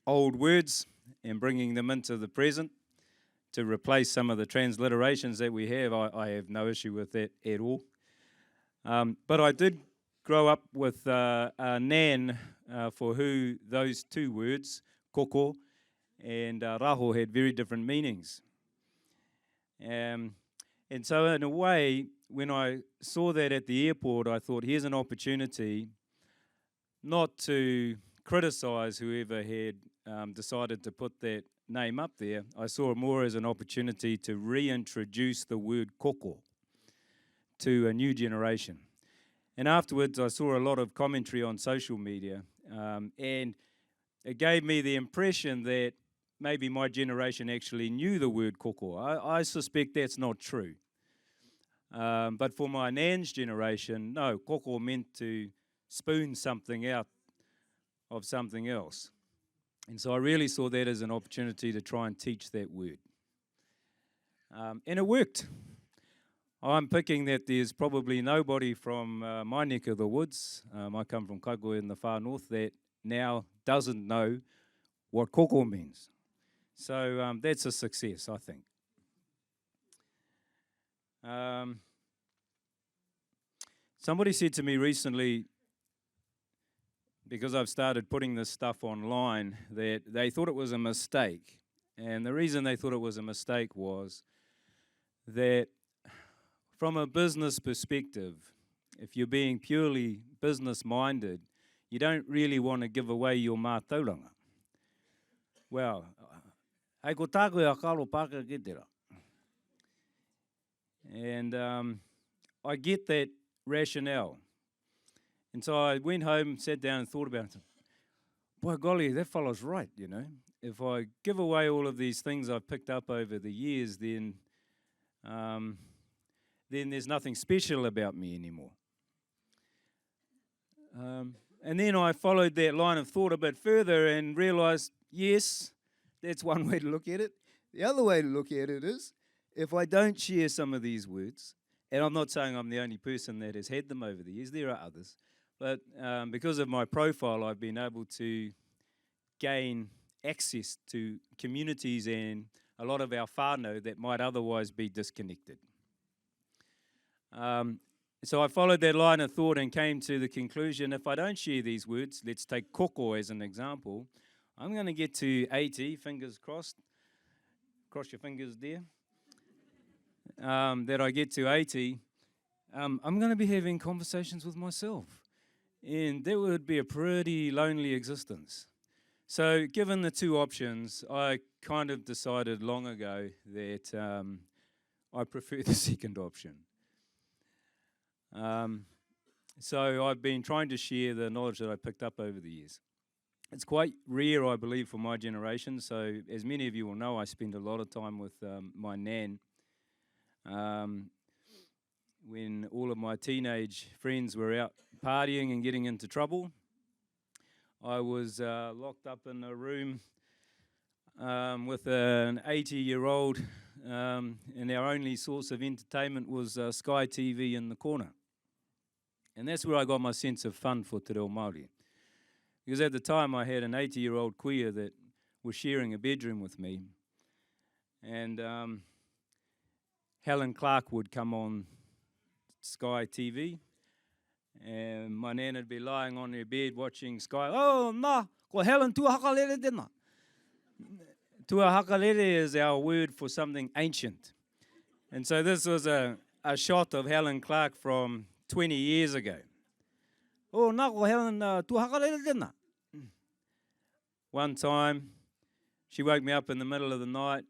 old words and bringing them into the present to replace some of the transliterations that we have, I have no issue with that at all. But I did grow up with a nan for who those two words, koko and raho, had very different meanings. And so in a way, when I saw that at the airport, I thought, here's an opportunity not to criticise whoever had decided to put that name up there. I saw it more as an opportunity to reintroduce the word koko to a new generation. And afterwards, I saw a lot of commentary on social media, and it gave me the impression that maybe my generation actually knew the word koko. I suspect that's not true. But for my nan's generation, no, koko meant to spoon something out of something else. And so I really saw that as an opportunity to try and teach that word. And it worked. I'm picking that there's probably nobody from my neck of the woods, I come from Kaikoura in the far north, that now doesn't know what koko means. So that's a success, I think. Somebody said to me recently, because I've started putting this stuff online, that they thought it was a mistake. And the reason they thought it was a mistake was that from a business perspective, if you're being purely business-minded, you don't really want to give away your mātauranga. Well, hei ko tāku e a karo Pākehā ki te rā. And I get that rationale. And so I went home, sat down and thought about it. By golly, that fellow's right, you know. If I give away all of these things I've picked up over the years, then there's nothing special about me anymore. And then I followed that line of thought a bit further and realised, yes, that's one way to look at it. The other way to look at it is, if I don't share some of these words, and I'm not saying I'm the only person that has had them over the years, there are others, but because of my profile, I've been able to gain access to communities and a lot of our whānau that might otherwise be disconnected. So I followed that line of thought and came to the conclusion, if I don't share these words, let's take koko as an example, I'm going to get to 80, fingers crossed, cross your fingers there, that I get to 80, I'm going to be having conversations with myself. And that would be a pretty lonely existence. So given the two options, I kind of decided long ago that I prefer the second option. So I've been trying to share the knowledge that I picked up over the years. It's quite rare, I believe, for my generation. So as many of you will know, I spend a lot of time with my nan. When all of my teenage friends were out partying and getting into trouble, I was locked up in a room with an 80-year-old, and our only source of entertainment was Sky TV in the corner. And that's where I got my sense of fun for Te Reo Māori. Because at the time I had an 80-year-old queer that was sharing a bedroom with me, and Helen Clark would come on Sky TV, and my nan would be lying on her bed watching Sky. Oh, ma, ko Helen tua hakalere tēnā. Tua hakalere is our word for something ancient. And so this was a shot of Helen Clark from 20 years ago. Oh, nā ko Helen tua hakalere tēnā. One time, she woke me up in the middle of the night.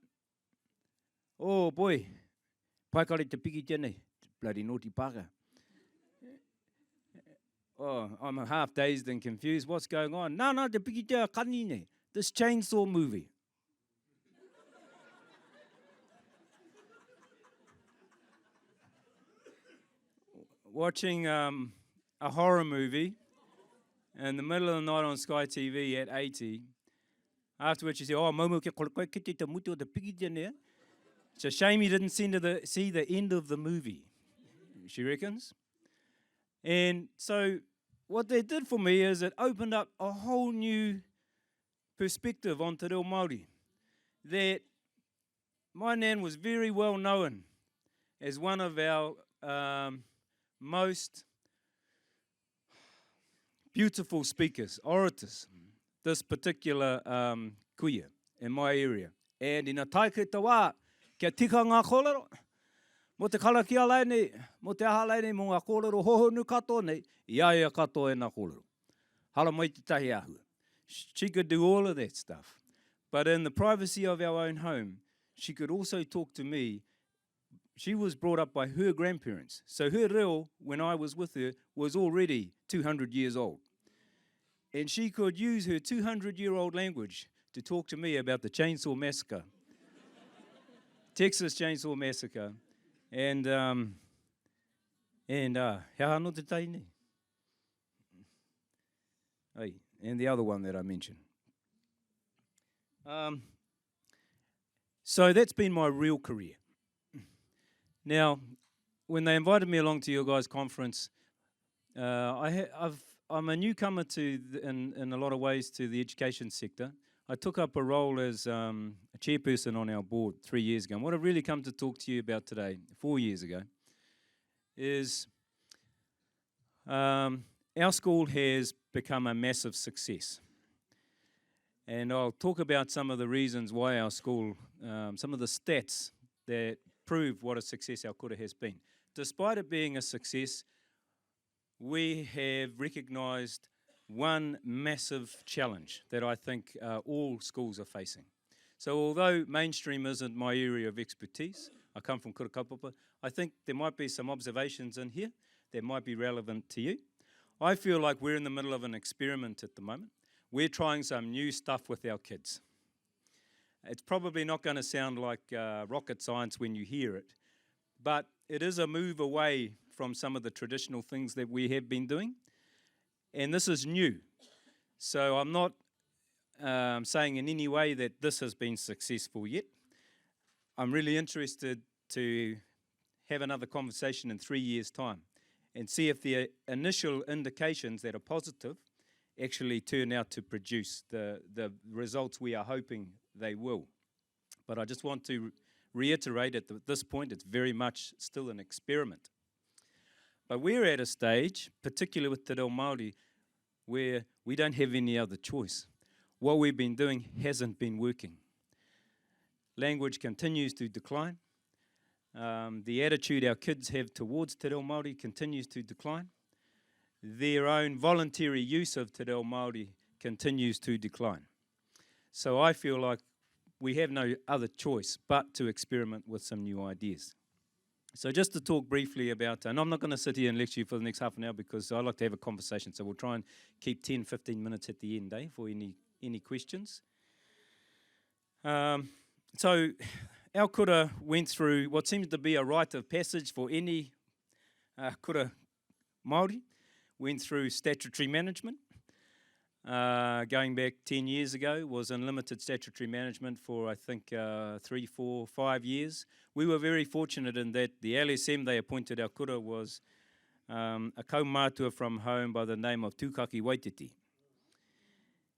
Oh, boy, paikare te piki tēnei, bloody naughty pāka. Oh, I'm half dazed and confused. What's going on? No, te piki te kani nei. This chainsaw movie. Watching a horror movie in the middle of the night on Sky TV at 80. After which she said, oh, Momo ke koe kite te mutu o te piki tēnei. It's a shame you didn't see the end of the movie, she reckons. And so what that did for me is it opened up a whole new perspective on Te Reo Māori. That my nan was very well known as one of our most beautiful speakers, orators, this particular kuia in my area. And in a taike te wā, kia tika ngā kōrero, mo te karakia lai nei, mo te aha lai nei, mo ngā kōrero hohonu katoa nei, iaia katoa e ngā kōrero. Hala mai te tahi ahua. She could do all of that stuff. But in the privacy of our own home, she could also talk to me. She was brought up by her grandparents. So her reo, when I was with her, was already 200 years old. And she could use her 200-year-old language to talk to me about the Chainsaw Massacre. Texas Chainsaw Massacre. And he ano te tai nei. Hey, and the other one that I mentioned. So that's been my real career. Now, when they invited me along to your guys' conference, I'm a newcomer in a lot of ways to the education sector. I took up a role as a chairperson on our board 3 years ago. And what I've really come to talk to you about today, 4 years ago, is our school has become a massive success. And I'll talk about some of the reasons why our school, some of the stats that prove what a success our kura has been. Despite it being a success, we have recognised one massive challenge that I think all schools are facing. So although mainstream isn't my area of expertise, I come from kura kaupapa, I think there might be some observations in here that might be relevant to you. I feel like we're in the middle of an experiment at the moment. We're trying some new stuff with our kids. It's probably not going to sound like rocket science when you hear it, but it is a move away from some of the traditional things that we have been doing, and this is new. So I'm not saying in any way that this has been successful yet. I'm really interested to have another conversation in 3 years' time and see if the initial indications that are positive actually turn out to produce the results we are hoping they will. But I just want to reiterate at this point, it's very much still an experiment. But we're at a stage, particularly with Te Reo Māori, where we don't have any other choice. What we've been doing hasn't been working. Language continues to decline. The attitude our kids have towards Te Reo Māori continues to decline. Their own voluntary use of Te Reo Māori continues to decline. So I feel like we have no other choice but to experiment with some new ideas. So just to talk briefly about, and I'm not going to sit here and lecture you for the next half an hour because I like to have a conversation, so we'll try and keep 10, 15 minutes at the end, for any questions. So our kura went through what seems to be a rite of passage for any kura Māori, went through statutory management. Going back 10 years ago, was unlimited statutory management for, I think, 3, 4, 5 years. We were very fortunate in that the LSM they appointed our kura was a kaumātua from home by the name of Tūkaki Waititi.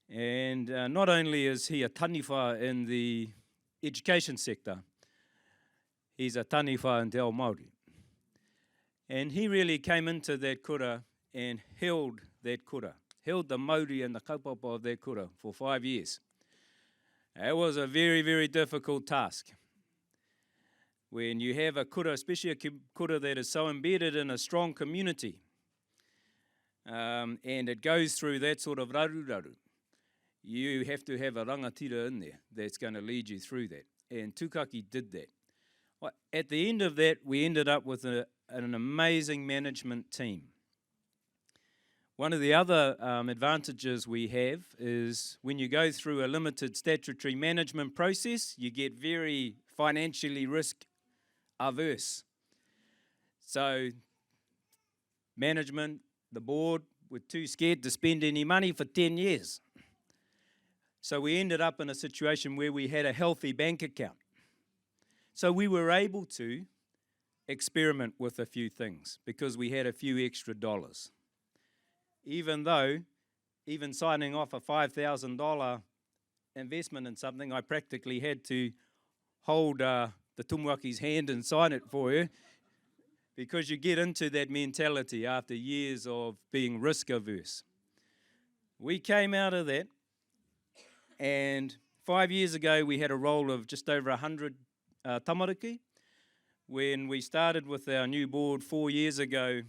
And not only is he a taniwha in the education sector, he's a taniwha in Te Ao Māori. And he really came into that kura and held that kura, held the Māori and the kaupapa of that kura for 5 years. It was a very, very difficult task. When you have a kura, especially a kura that is so embedded in a strong community, and it goes through that sort of raru, you have to have a rangatira in there that's going to lead you through that. And Tūkaki did that. At the end of that, we ended up with an amazing management team. One of the other advantages we have is when you go through a limited statutory management process, you get very financially risk averse. So management, the board, were too scared to spend any money for 10 years. So we ended up in a situation where we had a healthy bank account. So we were able to experiment with a few things because we had a few extra dollars. Even signing off a $5,000 investment in something, I practically had to hold the tumuaki's hand and sign it for her because you get into that mentality after years of being risk averse. We came out of that, and 5 years ago we had a roll of just over 100 tamariki. When we started with our new board 4 years ago,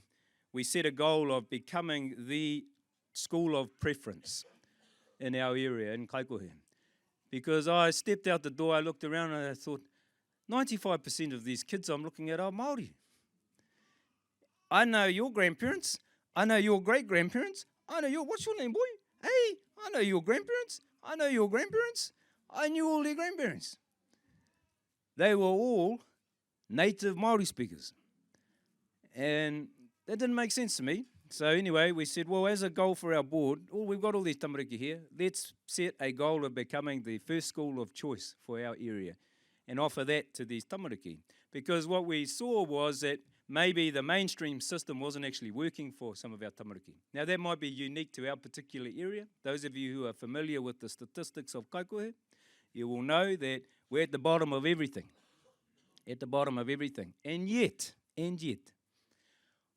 we set a goal of becoming the school of preference in our area, in Kaikohe. Because I stepped out the door, I looked around and I thought, 95% of these kids I'm looking at are Māori. I know your grandparents, I know your great-grandparents, I know what's your name, boy? Hey, I know your grandparents, I know your grandparents, I knew all their grandparents. They were all native Māori speakers. And that didn't make sense to me. So anyway, we said, well, as a goal for our board, we've got all these tamariki here, let's set a goal of becoming the first school of choice for our area and offer that to these tamariki. Because what we saw was that maybe the mainstream system wasn't actually working for some of our tamariki. Now that might be unique to our particular area. Those of you who are familiar with the statistics of Kaikohe, you will know that we're at the bottom of everything. At the bottom of everything. And yet,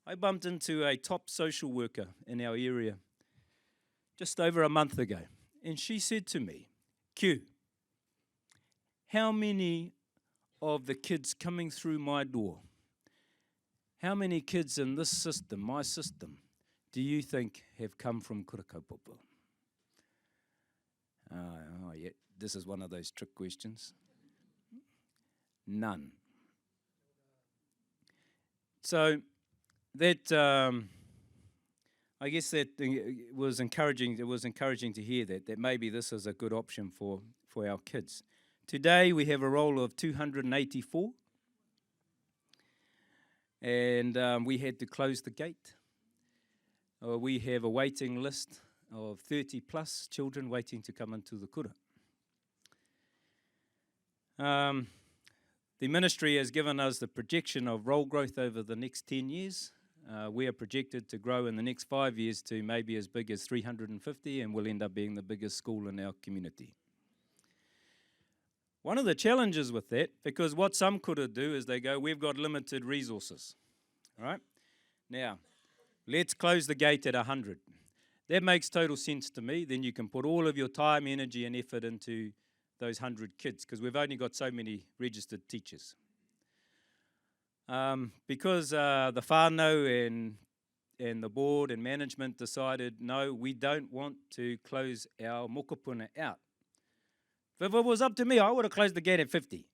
I bumped into a top social worker in our area just over a month ago. And she said to me, Q, how many of the kids coming through my door, how many kids in this system, my system, do you think have come from kura kaupapa? Yeah, this is one of those trick questions. None. So that, I guess that was encouraging. It was encouraging to hear that maybe this is a good option for our kids. Today we have a roll of 284, and we had to close the gate. We have a waiting list of 30 plus children waiting to come into the kura. The ministry has given us the projection of roll growth over the next 10 years. We are projected to grow in the next 5 years to maybe as big as 350, and we'll end up being the biggest school in our community. One of the challenges with that, because what some kura do is they go, we've got limited resources, right? Now, let's close the gate at 100. That makes total sense to me. Then you can put all of your time, energy, and effort into those 100 kids, because we've only got so many registered teachers. Because the whānau and the board and management decided, no, we don't want to close our mokopuna out. If it was up to me, I would have closed the gate at 50.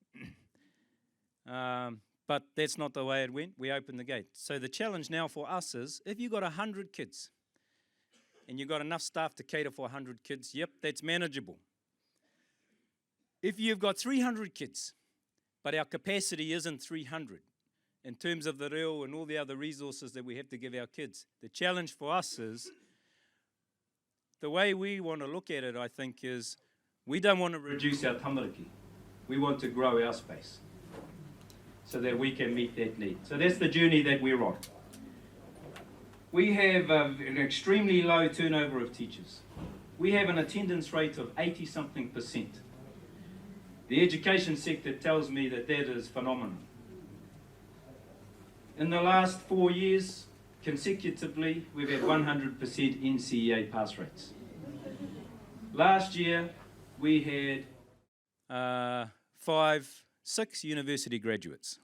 But that's not the way it went. We opened the gate. So the challenge now for us is, if you've got 100 kids and you've got enough staff to cater for 100 kids, yep, that's manageable. If you've got 300 kids, but our capacity isn't 300, in terms of the reo and all the other resources that we have to give our kids, the challenge for us is, the way we want to look at it, I think, is we don't want to reduce our tamariki. We want to grow our space so that we can meet that need. So that's the journey that we're on. We have an extremely low turnover of teachers. We have an attendance rate of 80-something%. The education sector tells me that that is phenomenal. In the last 4 years, consecutively, we've had 100% NCEA pass rates. Last year, we had 6 university graduates.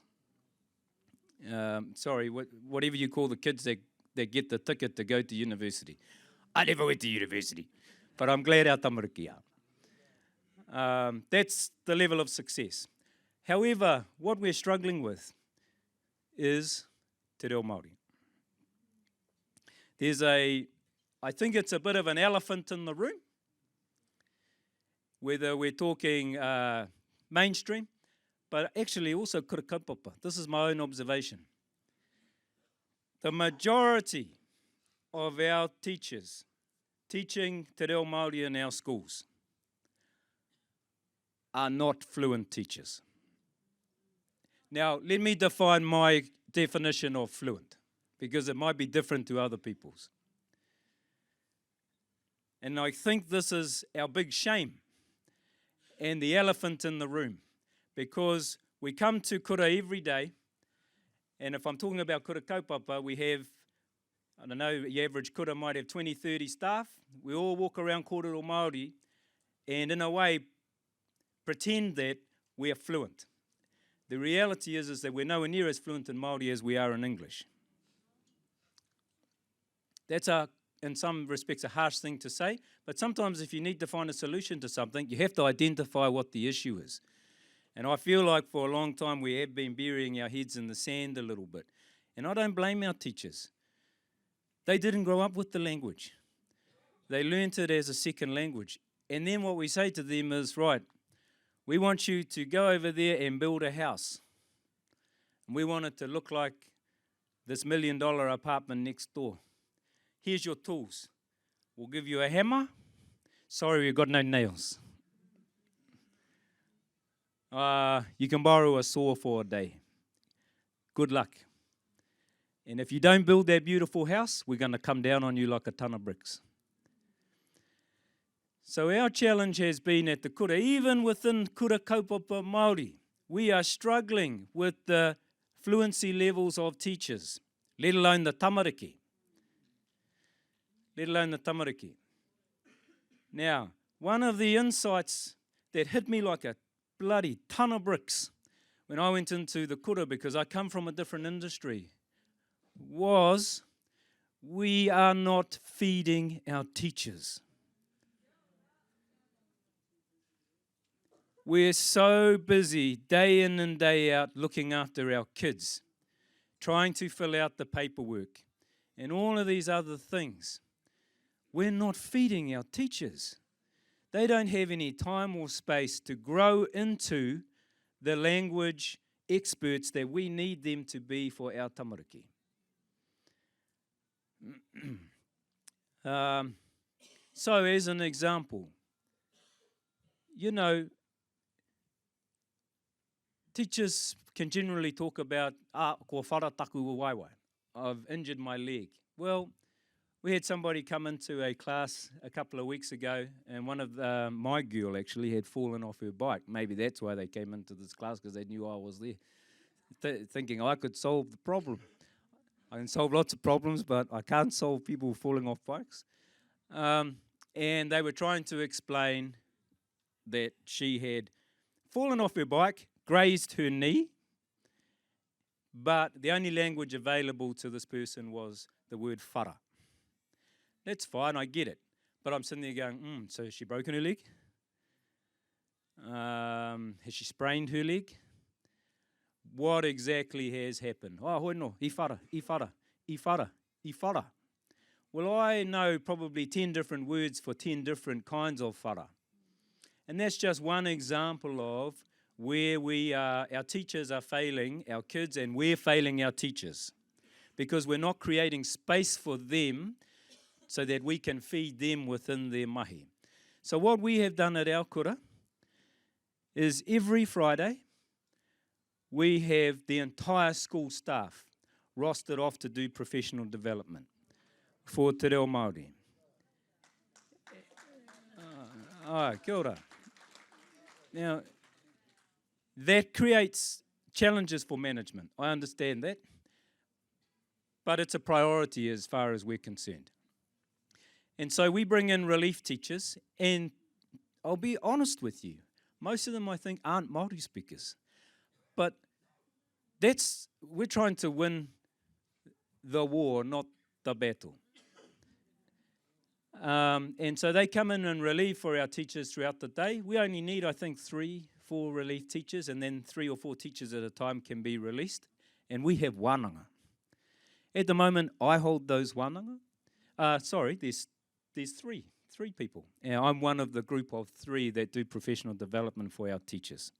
Whatever you call the kids that get the ticket to go to university. I never went to university, but I'm glad our tamariki are. That's the level of success. However, what we're struggling with is te reo Māori. I think it's a bit of an elephant in the room, whether we're talking mainstream, but actually also kura kaupapa. This is my own observation. The majority of our teachers teaching te reo Māori in our schools are not fluent teachers. Now, let me define my definition of fluent, because it might be different to other people's. And I think this is our big shame and the elephant in the room, because we come to kura every day, and if I'm talking about kura kaupapa, we have, I don't know, the average kura might have 20, 30 staff. We all walk around kōrero Māori and in a way pretend that we are fluent. The reality is that we're nowhere near as fluent in Māori as we are in English. That's in some respects a harsh thing to say, but sometimes if you need to find a solution to something, you have to identify what the issue is. And I feel like for a long time we have been burying our heads in the sand a little bit. And I don't blame our teachers. They didn't grow up with the language. They learnt it as a second language. And then what we say to them is, right, we want you to go over there and build a house. And we want it to look like this $1 million apartment next door. Here's your tools. We'll give you a hammer. Sorry, we've got no nails. You can borrow a saw for a day. Good luck. And if you don't build that beautiful house, we're going to come down on you like a ton of bricks. So our challenge has been at the kura, even within kura kaupapa Māori, we are struggling with the fluency levels of teachers, let alone the tamariki. Now, one of the insights that hit me like a bloody ton of bricks when I went into the kura, because I come from a different industry, was we are not feeding our teachers. We're so busy day in and day out looking after our kids, trying to fill out the paperwork and all of these other things. We're not feeding our teachers. They don't have any time or space to grow into the language experts that we need them to be for our tamariki. So as an example, you know, teachers can generally talk about, ko whara taku o waiwai, I've injured my leg. Well, we had somebody come into a class a couple of weeks ago, and one of my girl actually had fallen off her bike. Maybe that's why they came into this class, because they knew I was there, thinking I could solve the problem. I can solve lots of problems, but I can't solve people falling off bikes. And they were trying to explain that she had fallen off her bike, grazed her knee, but the only language available to this person was the word whara. That's fine, I get it. But I'm sitting there going, so has she broken her leg? Has she sprained her leg? What exactly has happened? Oh, hoi no, I whara. Well, I know probably 10 different words for 10 different kinds of whara. And that's just one example of where our teachers are failing our kids and we're failing our teachers because we're not creating space for them so that we can feed them within their mahi. So what we have done at our kura is every Friday we have the entire school staff rostered off to do professional development for te reo Māori. Kia ora. Now, that creates challenges for management. I understand that. But it's a priority as far as we're concerned. And so we bring in relief teachers, and I'll be honest with you, most of them I think aren't Māori speakers. But we're trying to win the war, not the battle. And so they come in and relieve for our teachers throughout the day. We only need, I think, 3-4 relief teachers, and then 3 or 4 teachers at a time can be released. And we have wānanga. At the moment, I hold those wānanga. There's 3 people. Now, I'm one of the group of 3 that do professional development for our teachers.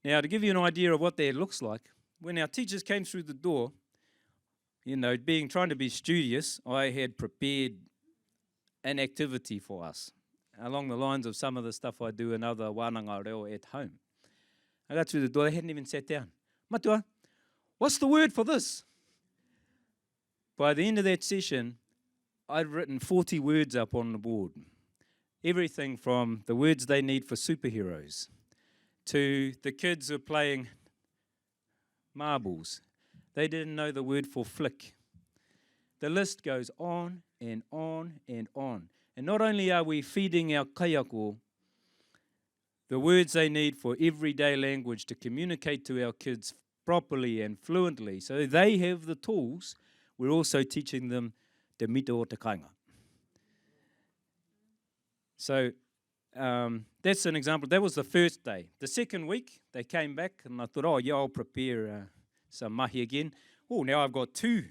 Now, to give you an idea of what that looks like, when our teachers came through the door, trying to be studious, I had prepared an activity for us, along the lines of some of the stuff I do in other wānanga reo at home. I got through the door, they hadn't even sat down. Matua, what's the word for this? By the end of that session, I'd written 40 words up on the board. Everything from the words they need for superheroes, to the kids who are playing marbles. They didn't know the word for flick. The list goes on and on and on. And not only are we feeding our kaiako the words they need for everyday language to communicate to our kids properly and fluently, so they have the tools, we're also teaching them te mita o te kainga. So that's an example. That was the first day. The second week, they came back and I thought, I'll prepare some mahi again. Oh, now I've got 2.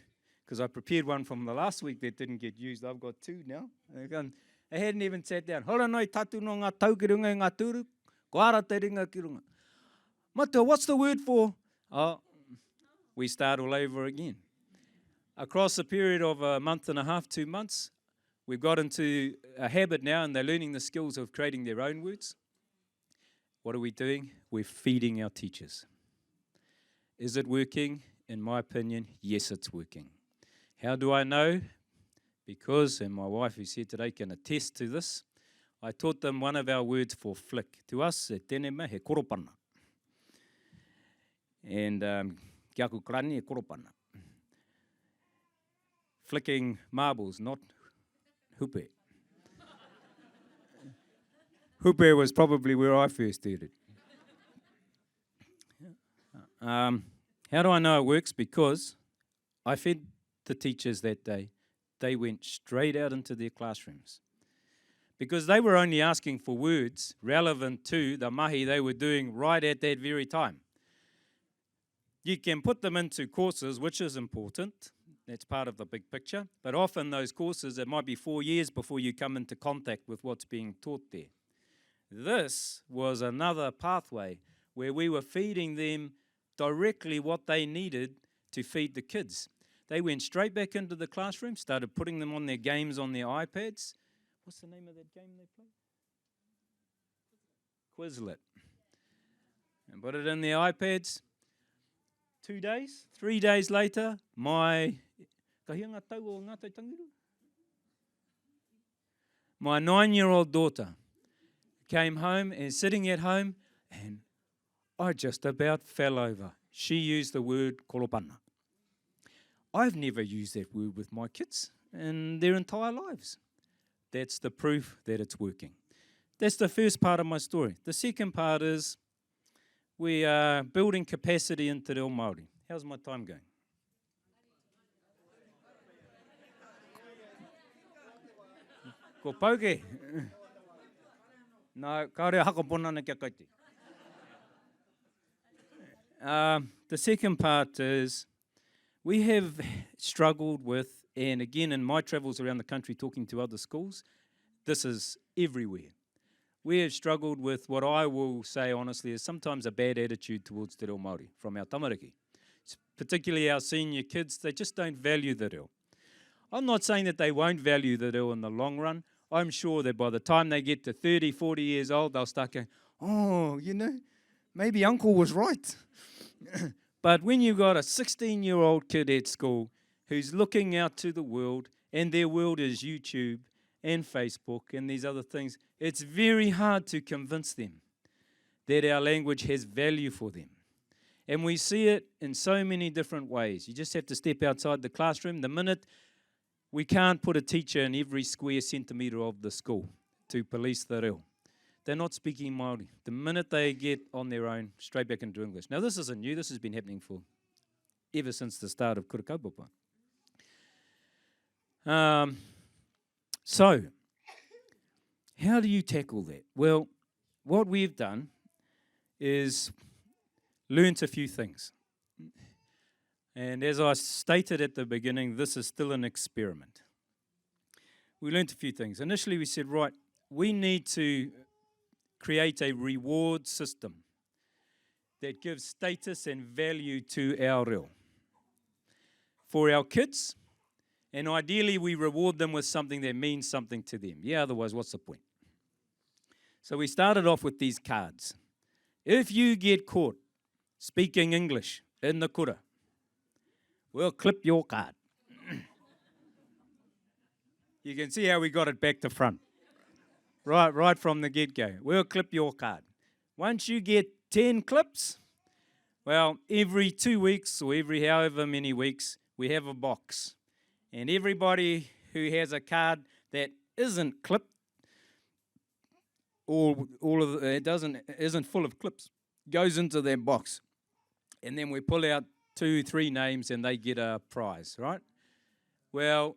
Because I prepared one from the last week that didn't get used. I've got 2 now. They hadn't even sat down. Hora noi tatu no ngā tau ki runga ngā tūru, ko ara te ringa ki runga. Matua, what's the word for? We start all over again. Across a period of a month and a half, 2 months, we've got into a habit now and they're learning the skills of creating their own words. What are we doing? We're feeding our teachers. Is it working? In my opinion, yes, it's working. How do I know? Because, and my wife who's here today can attest to this, I taught them one of our words for flick. To us, e tenema he koropana. And ki aku krani e koropana. Flicking marbles, not hupe. Hupe was probably where I first did it. How do I know it works? Because I fed the teachers that day. They went straight out into their classrooms. Because they were only asking for words relevant to the mahi they were doing right at that very time. You can put them into courses, which is important. That's part of the big picture. But often those courses, it might be 4 years before you come into contact with what's being taught there. This was another pathway where we were feeding them directly what they needed to feed the kids. They went straight back into the classroom, started putting them on their games on their iPads. What's the name of that game they play? Quizlet. And put it in their iPads. 2 days, 3 days later, my 9-year-old daughter came home and sitting at home, and I just about fell over. She used the word koropana. I've never used that word with my kids in their entire lives. That's the proof that it's working. That's the first part of my story. The second part is we are building capacity in Te Reo Māori. How's my time going? Ko pauke? No, kaore hakapona na kia kaiti. The second part is we have struggled with, and again in my travels around the country talking to other schools, this is everywhere. We have struggled with what I will say honestly is sometimes a bad attitude towards Te Reo Māori from our tamariki. Particularly our senior kids, they just don't value the reo. I'm not saying that they won't value the reo in the long run. I'm sure that by the time they get to 30, 40 years old, they'll start going, oh, you know, maybe uncle was right. But when you've got a 16-year-old kid at school who's looking out to the world, and their world is YouTube and Facebook and these other things, it's very hard to convince them that our language has value for them. And we see it in so many different ways. You just have to step outside the classroom. The minute we can't put a teacher in every square centimetre of the school to police the reo. They're not speaking Māori. The minute they get on their own, straight back into English. Now, this isn't new. This has been happening for ever since the start of Kura Kaupapa. So, how do you tackle that? Well, what we've done is learnt a few things. And as I stated at the beginning, this is still an experiment. We learnt a few things. Initially, we said, right, we need to create a reward system that gives status and value to our reo. For our kids, and ideally we reward them with something that means something to them. Yeah, otherwise, what's the point? So we started off with these cards. If you get caught speaking English in the kura, we'll clip your card. You can see how we got it back to front. Right from the get-go. We'll clip your card. Once you get 10 clips, well, every 2 weeks or every however many weeks, we have a box. And everybody who has a card that isn't clipped, or isn't full of clips, goes into that box. And then we pull out 2, 3 names and they get a prize, right? Well,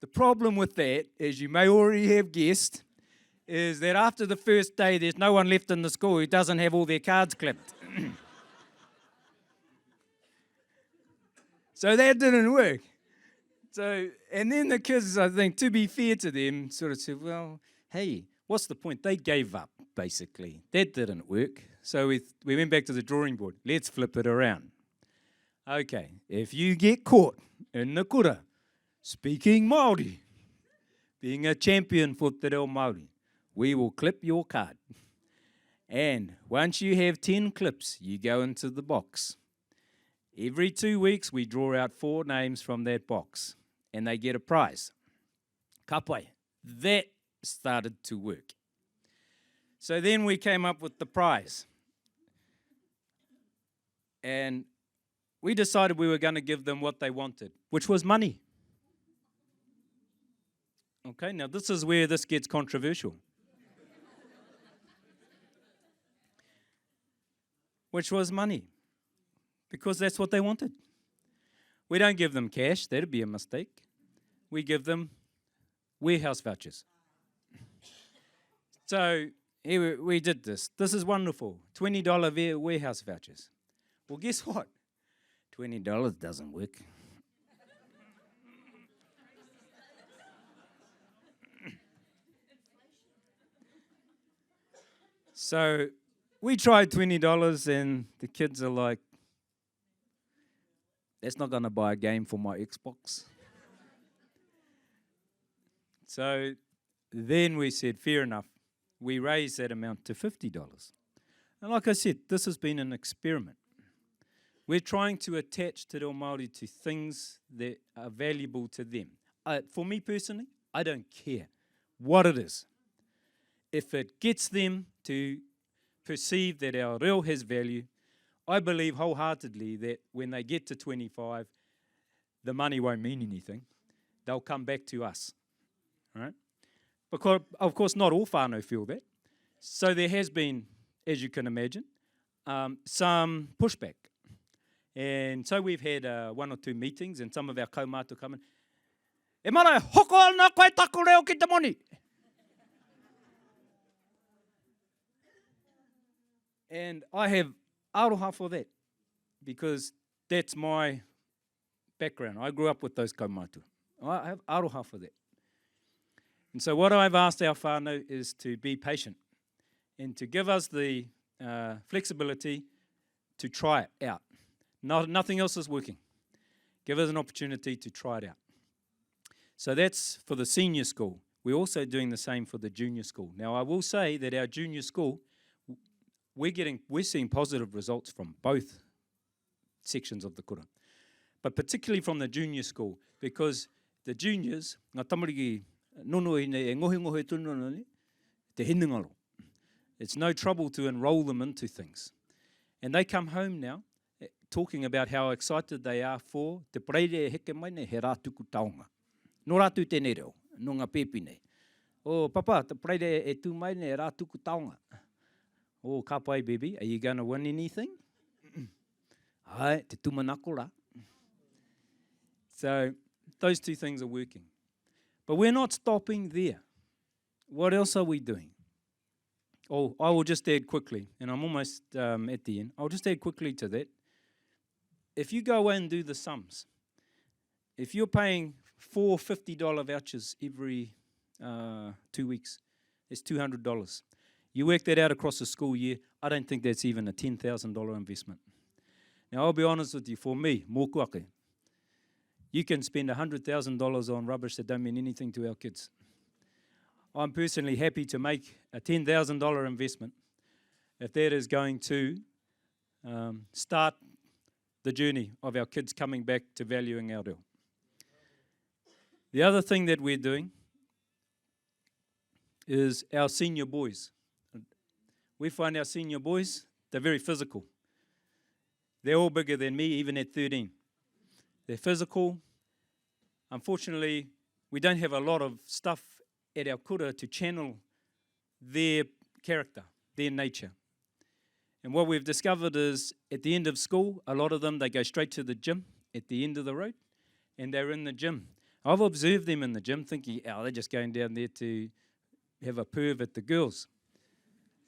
the problem with that, as you may already have guessed, is that after the first day, there's no one left in the school who doesn't have all their cards clipped. So that didn't work. So, and then the kids, I think, to be fair to them, sort of said, well, hey, what's the point? They gave up, basically. That didn't work. So we went back to the drawing board. Let's flip it around. Okay, if you get caught in the kura, speaking Māori, being a champion for Te Reo Māori, we will clip your card. And once you have 10 clips, you go into the box. Every 2 weeks, we draw out 4 names from that box, and they get a prize. Kapai. That started to work. So then we came up with the prize. And we decided we were going to give them what they wanted, which was money. Okay, now this is where this gets controversial. Which was money, because that's what they wanted. We don't give them cash, that'd be a mistake. We give them warehouse vouchers. So here we did this. This is wonderful, $20 warehouse vouchers. Well, guess what? $20 doesn't work. So we tried $20 and the kids are like, that's not going to buy a game for my Xbox. So then we said, fair enough. We raised that amount to $50. And like I said, this has been an experiment. We're trying to attach Te Reo Māori to things that are valuable to them. For me personally, I don't care what it is. If it gets them to perceive that our reo has value, I believe wholeheartedly that when they get to 25, the money won't mean anything. They'll come back to us, right? Because, of course, not all whānau feel that. So there has been, as you can imagine, some pushback. And so we've had 1 or 2 meetings, and some of our kaumātua come in. E mara, hoko ana koe taku reo ki te moni. And I have aroha for that, because that's my background. I grew up with those kaumātua. I have aroha for that. And so what I've asked our whānau is to be patient and to give us the flexibility to try it out. Nothing else is working. Give us an opportunity to try it out. So that's for the senior school. We're also doing the same for the junior school. Now, I will say that our junior school, we're seeing positive results from both sections of the kura, but particularly from the junior school, because the juniors, ngā tamariki nono i nei e ngohe tunu nei, te hinungaro. It's no trouble to enroll them into things. And they come home now talking about how excited they are for te pareire e heke mai nei he rā tuku taonga. No rātu tēnei reo, no ngā pēpine. Oh, papa, te pareire e tū mai nei rā tuku taonga. Oh, ka pai, baby, are you going to win anything? Ai, te tūmanako rā. So, those two things are working. But we're not stopping there. What else are we doing? Oh, I will just add quickly, and I'm almost at the end. I'll just add quickly to that. If you go away and do the sums, if you're paying 4 $50 vouchers every 2 weeks, it's $200. You work that out across the school year, I don't think that's even a $10,000 investment. Now, I'll be honest with you, for me, mōku ake, you can spend $100,000 on rubbish that don't mean anything to our kids. I'm personally happy to make a $10,000 investment if that is going to start the journey of our kids coming back to valuing our reo. The other thing that we're doing is our senior boys. We find our senior boys, they're very physical. They're all bigger than me, even at 13. They're physical. Unfortunately, we don't have a lot of stuff at our kura to channel their character, their nature. And what we've discovered is, at the end of school, a lot of them, they go straight to the gym at the end of the road, and they're in the gym. I've observed them in the gym thinking, oh, they're just going down there to have a perv at the girls.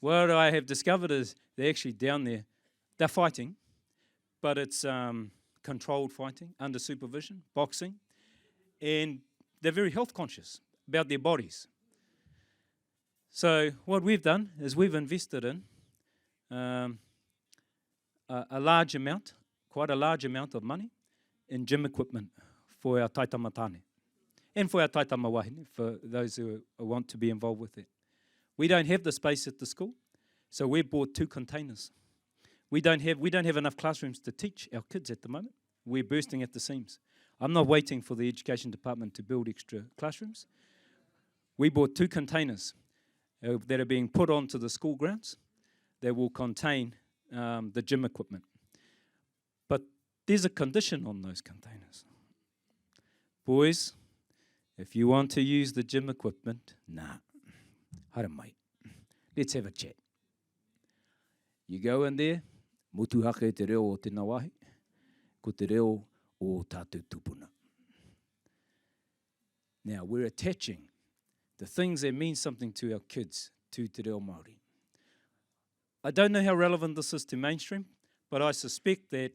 What I have discovered is they're actually down there, they're fighting, but it's controlled fighting, under supervision, boxing, and they're very health conscious about their bodies. So what we've done is we've invested in a large amount, quite a large amount of money in gym equipment for our taitamatane and for our taitamawahine, for those who want to be involved with it. We don't have the space at the school, so we've bought 2 containers. We don't have enough classrooms to teach our kids at the moment. We're bursting at the seams. I'm not waiting for the education department to build extra classrooms. We bought 2 containers that are being put onto the school grounds that will contain the gym equipment. But there's a condition on those containers. Boys, if you want to use the gym equipment, nah, haere mai. Let's have a chat. You go in there, motuhake te reo o tēnā wahi, ko te reo o tātou tupuna. Now, we're attaching the things that mean something to our kids to te reo Māori. I don't know how relevant this is to mainstream, but I suspect that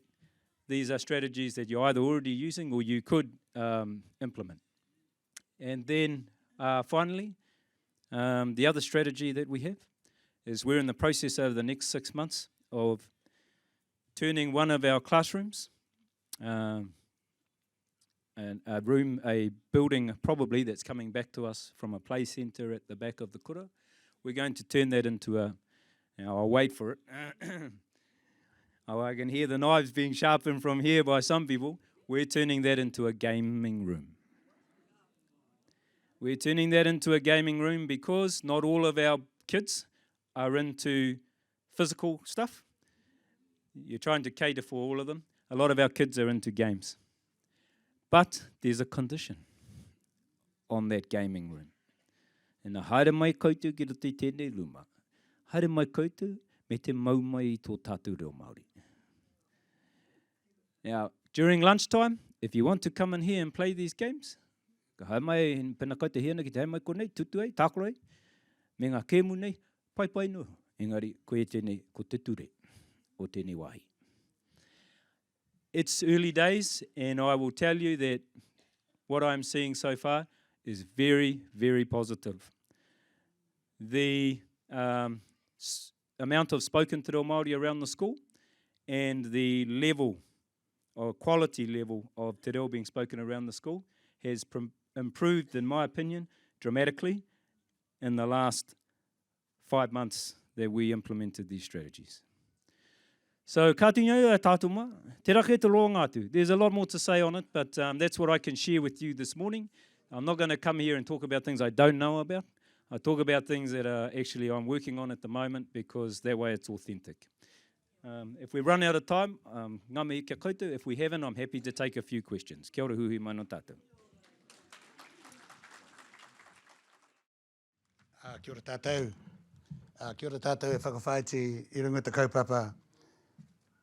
these are strategies that you're either already using or you could implement. And then finally, the other strategy that we have is we're in the process over the next 6 months of turning one of our classrooms, and a building probably that's coming back to us from a play centre at the back of the kura. We're going to turn that into a, now I'll wait for it. Oh, I can hear the knives being sharpened from here by some people. We're turning that into a gaming room. We're turning that into a gaming room because not all of our kids are into physical stuff. You're trying to cater for all of them. A lot of our kids are into games. But there's a condition on that gaming room. And haere mai koutou ki roto I tēnei luma. Haere mai koutou me te mau mai I tō tātou reo Māori. Now, during lunchtime, if you want to come in here and play these games, ka hae mai pena koutou hiana ki te hae mai konei, tutu ei, tākoro ei, me ngā kēmu nei, pai no. Engari, koe tēnei, ko te ture o tēnei wāhi. It's early days, and I will tell you that what I'm seeing so far is very, very positive. The amount of spoken te reo Māori around the school and the level or quality level of te reo being spoken around the school has improved, in my opinion, dramatically in the last 5 months that we implemented these strategies. So, ka tinga e tātou mā, te rake te roa ngātu. There's a lot more to say on it, but that's what I can share with you this morning. I'm not going to come here and talk about things I don't know about. I talk about things that are actually I'm working on at the moment because that way it's authentic. If we run out of time, ngā mihi kia koutou. If we haven't, I'm happy to take a few questions. Kia ora huhi mai no tātou. Kia ora tātou. Kia ora tātou e whakawhaiti I runga te kaupapa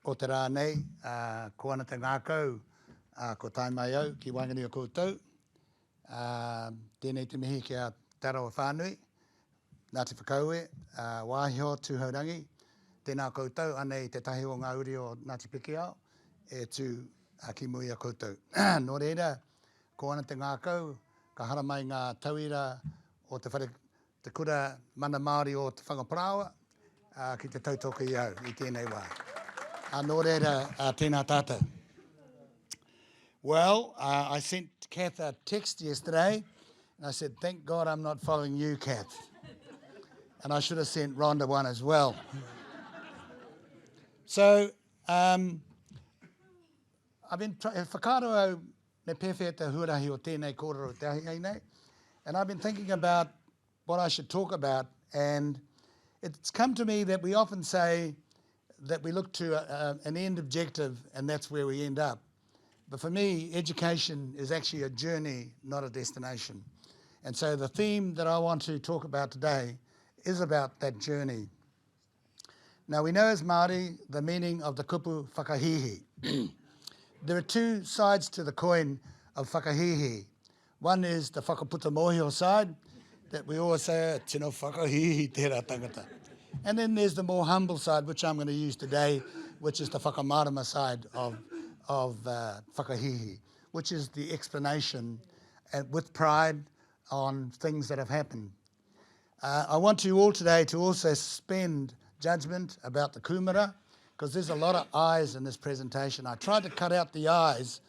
o te rā nei. Ko ana te ngākau, ko tai mai au, ki wangani o koutou. Tēnei te mihi kia tarawa whānui, nā te whakaue, wāhio tūhaurangi, tēnā koutou, anei te tahi o ngā uri o Ngāti Pēkeao, e tū ki mui a koutou. Nō reira, ko ana te ngākau, ka hara mai ngā tauira o te kura mana Māori o te whangapraoa, ki te tautoka I au, I tēnei wā. Nō reira, tēnā tātou. Well, I sent Kath a text yesterday, and I said, thank God I'm not following you, Kath. And I should have sent Rhonda one as well. So, I've been whakaaro me pewhia te huarahi o tēnei kōrero te ahi nei, and I've been thinking about what I should talk about, and it's come to me that we often say that we look to an end objective, and that's where we end up. But for me, education is actually a journey, not a destination. And so the theme that I want to talk about today is about that journey. Now, we know as Māori the meaning of the kupu whakahihi. There are two sides to the coin of whakahihi. One is the whakaputa mohio side, that we always say, tino whakahihi tērā tangata. And then there's the more humble side, which I'm going to use today, which is the whakamarama side of whakahihi, which is the explanation with pride on things that have happened. I want you all today to also suspend judgment about the kumara, because there's a lot of I's in this presentation. I tried to cut out the I's,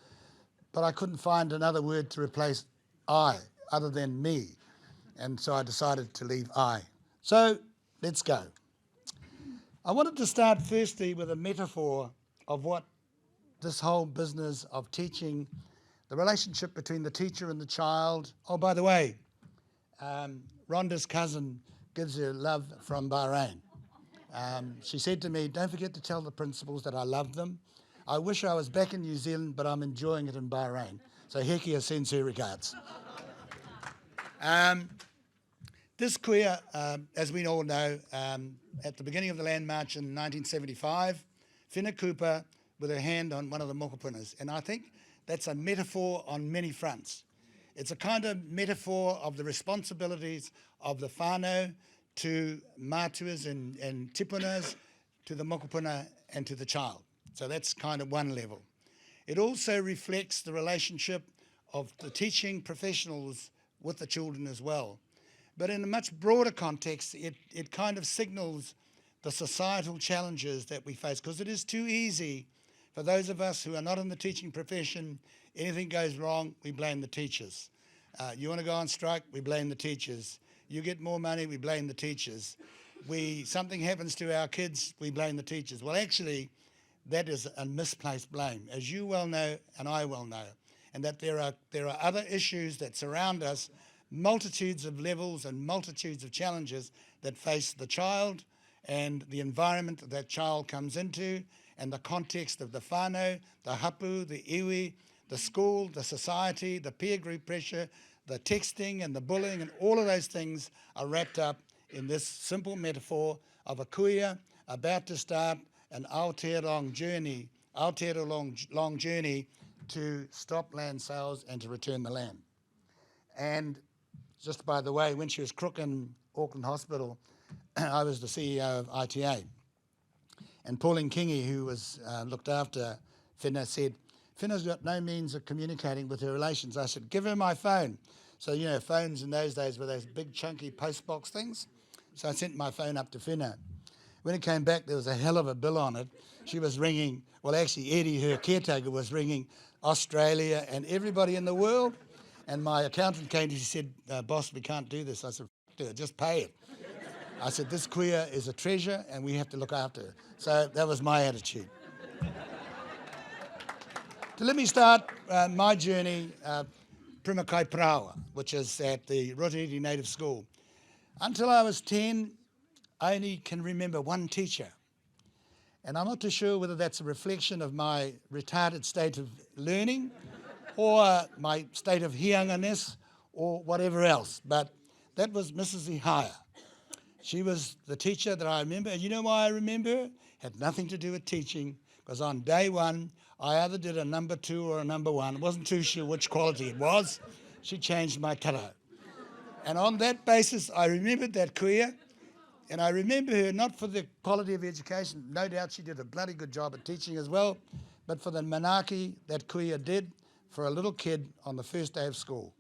but I couldn't find another word to replace I, other than me. And so I decided to leave I. So let's go. I wanted to start firstly with a metaphor of what this whole business of teaching, the relationship between the teacher and the child. Oh, by the way, Rhonda's cousin gives her love from Bahrain. She said to me, don't forget to tell the principals that I love them. I wish I was back in New Zealand, but I'm enjoying it in Bahrain. So Hekia sends her regards. This queer, as we all know, at the beginning of the Land March in 1975, Whina Cooper with her hand on one of the mokopunas. And I think that's a metaphor on many fronts. It's a kind of metaphor of the responsibilities of the whānau to mātuas and tipunas, to the mokopuna and to the child. So that's kind of one level. It also reflects the relationship of the teaching professionals with the children as well. But in a much broader context, it kind of signals the societal challenges that we face, because it is too easy for those of us who are not in the teaching profession. Anything goes wrong, we blame the teachers. You want to go on strike, we blame the teachers. You get more money, we blame the teachers. Something happens to our kids, we blame the teachers. Well, actually, that is a misplaced blame, as you well know and I well know, and that there are other issues that surround us, multitudes of levels and multitudes of challenges that face the child and the environment that child comes into, and the context of the whānau, the hapu, the iwi, the school, the society, the peer group pressure, the texting and the bullying and all of those things are wrapped up in this simple metaphor of a kuia about to start an Aotearoa long journey to stop land sales and to return the land. And just by the way, when she was crook in Auckland Hospital, I was the CEO of ITA. And Pauline Kingi, who was looked after Whina, said, Whina's got no means of communicating with her relations. I said, give her my phone. So, you know, phones in those days were those big chunky postbox things. So I sent my phone up to Whina. When it came back, there was a hell of a bill on it. She was ringing, well, actually, Eddie, her caretaker, was ringing Australia and everybody in the world. And my accountant came to me, she said, boss, we can't do this. I said, do it, just pay it. I said, this kuia is a treasure and we have to look after her. So that was my attitude. So let me start my journey, Primakai Prawa, which is at the Rotorua Native School. Until I was 10, I only can remember one teacher. And I'm not too sure whether that's a reflection of my retarded state of learning or my state of hianganess or whatever else. But that was Mrs. Ihaya. She was the teacher that I remember. And you know why I remember her? Had nothing to do with teaching, because on day one, I either did a number 2 or a number 1. I wasn't too sure which quality it was. She changed my taro. And on that basis, I remembered that kuia. And I remember her not for the quality of education. No doubt she did a bloody good job at teaching as well, but for the manaki that kuia did for a little kid on the first day of school.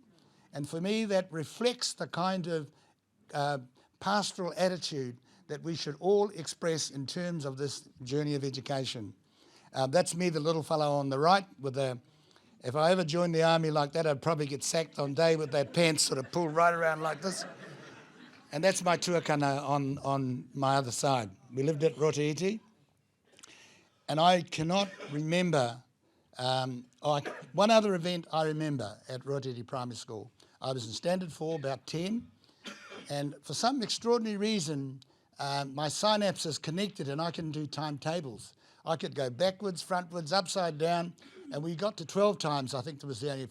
And for me, that reflects the kind of pastoral attitude that we should all express in terms of this journey of education. That's me, the little fellow on the right. If I ever joined the army like that, I'd probably get sacked on day with that pants sort of pulled right around like this. And that's my tuakana on my other side. We lived at Rotorua, and I cannot remember, one other event I remember at Rotorua Primary School. I was in Standard 4, about 10, and for some extraordinary reason, my synapses connected and I can do timetables. I could go backwards, frontwards, upside down, and we got to 12 times. I think there was the only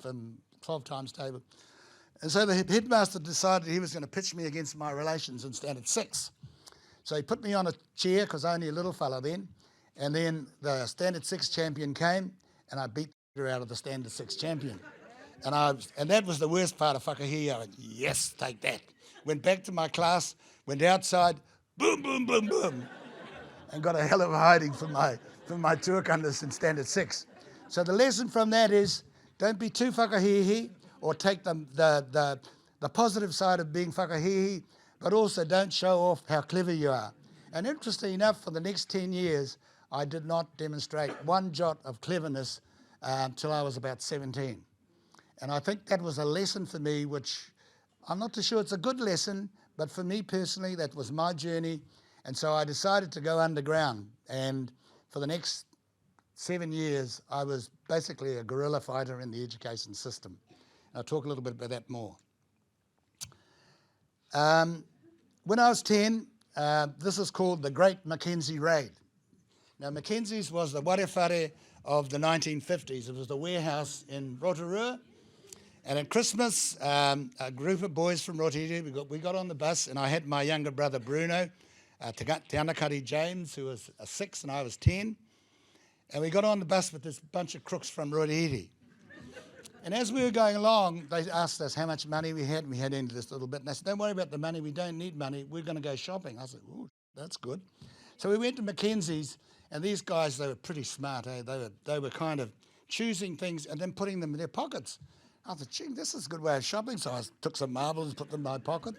12 times table. And so the headmaster decided he was going to pitch me against my relations in Standard 6. So he put me on a chair, because I was only a little fella then, and then the Standard 6 champion came, and I beat her out of the Standard 6 champion. And that was the worst part of whakahihi. I went, yes, take that. Went back to my class, went outside, boom, boom, boom, boom, and got a hell of a hiding from my tuakandas in Standard 6. So the lesson from that is, don't be too whakahihi, or take the positive side of being whakahihi, but also don't show off how clever you are. And interestingly enough, for the next 10 years, I did not demonstrate one jot of cleverness until I was about 17. And I think that was a lesson for me, which I'm not too sure it's a good lesson, but for me personally, that was my journey. And so I decided to go underground. And for the next 7 years, I was basically a guerrilla fighter in the education system. I'll talk a little bit about that more. When I was 10, this is called the Great Mckenzie Raid. Now, Mckenzie's was the warewhare of the 1950s. It was the warehouse in Rotorua. And at Christmas, a group of boys from Rotorua, we got on the bus, and I had my younger brother Bruno, Te Anakari James, who was 6 and I was 10. And we got on the bus with this bunch of crooks from Rotorua. And as we were going along, they asked us how much money we had, and we had into this little bit. And they said, don't worry about the money, we don't need money, we're going to go shopping. I said, ooh, that's good. So we went to Mckenzie's, and these guys, they were pretty smart, eh? They were kind of choosing things and then putting them in their pockets. I thought, gee, this is a good way of shopping. So I took some marbles, put them in my pocket.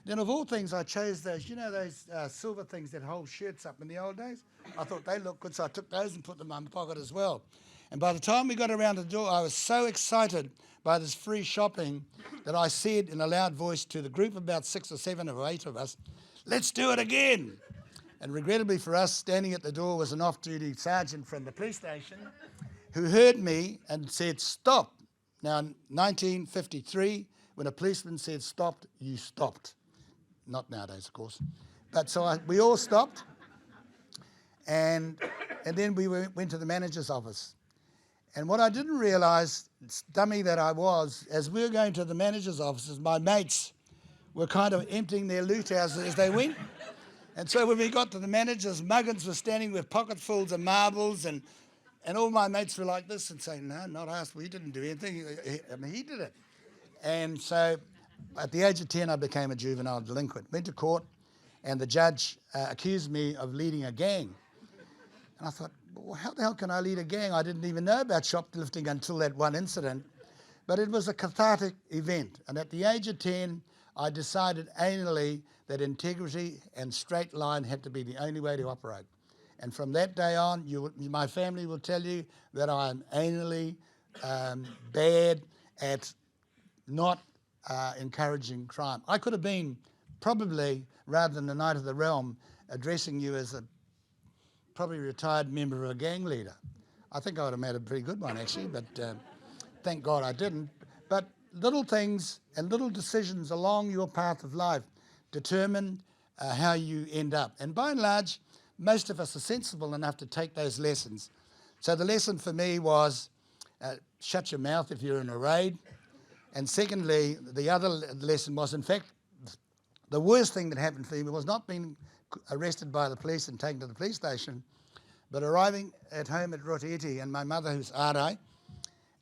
Then of all things, I chose those, you know, those silver things that hold shirts up in the old days? I thought they looked good, so I took those and put them in my pocket as well. And by the time we got around the door, I was so excited by this free shopping that I said in a loud voice to the group of about 6 or 7 or 8 of us, let's do it again. And regrettably for us, standing at the door was an off-duty sergeant from the police station who heard me and said, stop. Now, in 1953, when a policeman said stop, you stopped. Not nowadays, of course. But so we all stopped, and then we went to the manager's office. And what I didn't realise, dummy that I was, as we were going to the manager's offices, my mates were kind of emptying their loot as they went. And so when we got to the manager's, Muggins was standing with pocketfuls of marbles, and all my mates were like this and saying, no, not us, we didn't do anything. I mean, he did it. And so at the age of 10, I became a juvenile delinquent. Went to court, and the judge accused me of leading a gang. And I thought, well, how the hell can I lead a gang? I didn't even know about shoplifting until that one incident. But it was a cathartic event. And at the age of 10, I decided anally that integrity and straight line had to be the only way to operate. And from that day on, my family will tell you that I am anally bad at not encouraging crime. I could have been probably, rather than the Knight of the Realm, addressing you as a probably retired member of a gang leader. I think I would have made a pretty good one, actually, but thank God I didn't. But little things and little decisions along your path of life determine how you end up. And by and large, most of us are sensible enough to take those lessons. So the lesson for me was shut your mouth if you're in a raid. And secondly, the other lesson was, in fact, the worst thing that happened for me was not being arrested by the police and taken to the police station, but arriving at home at Rotorua, and my mother, who's Ārai,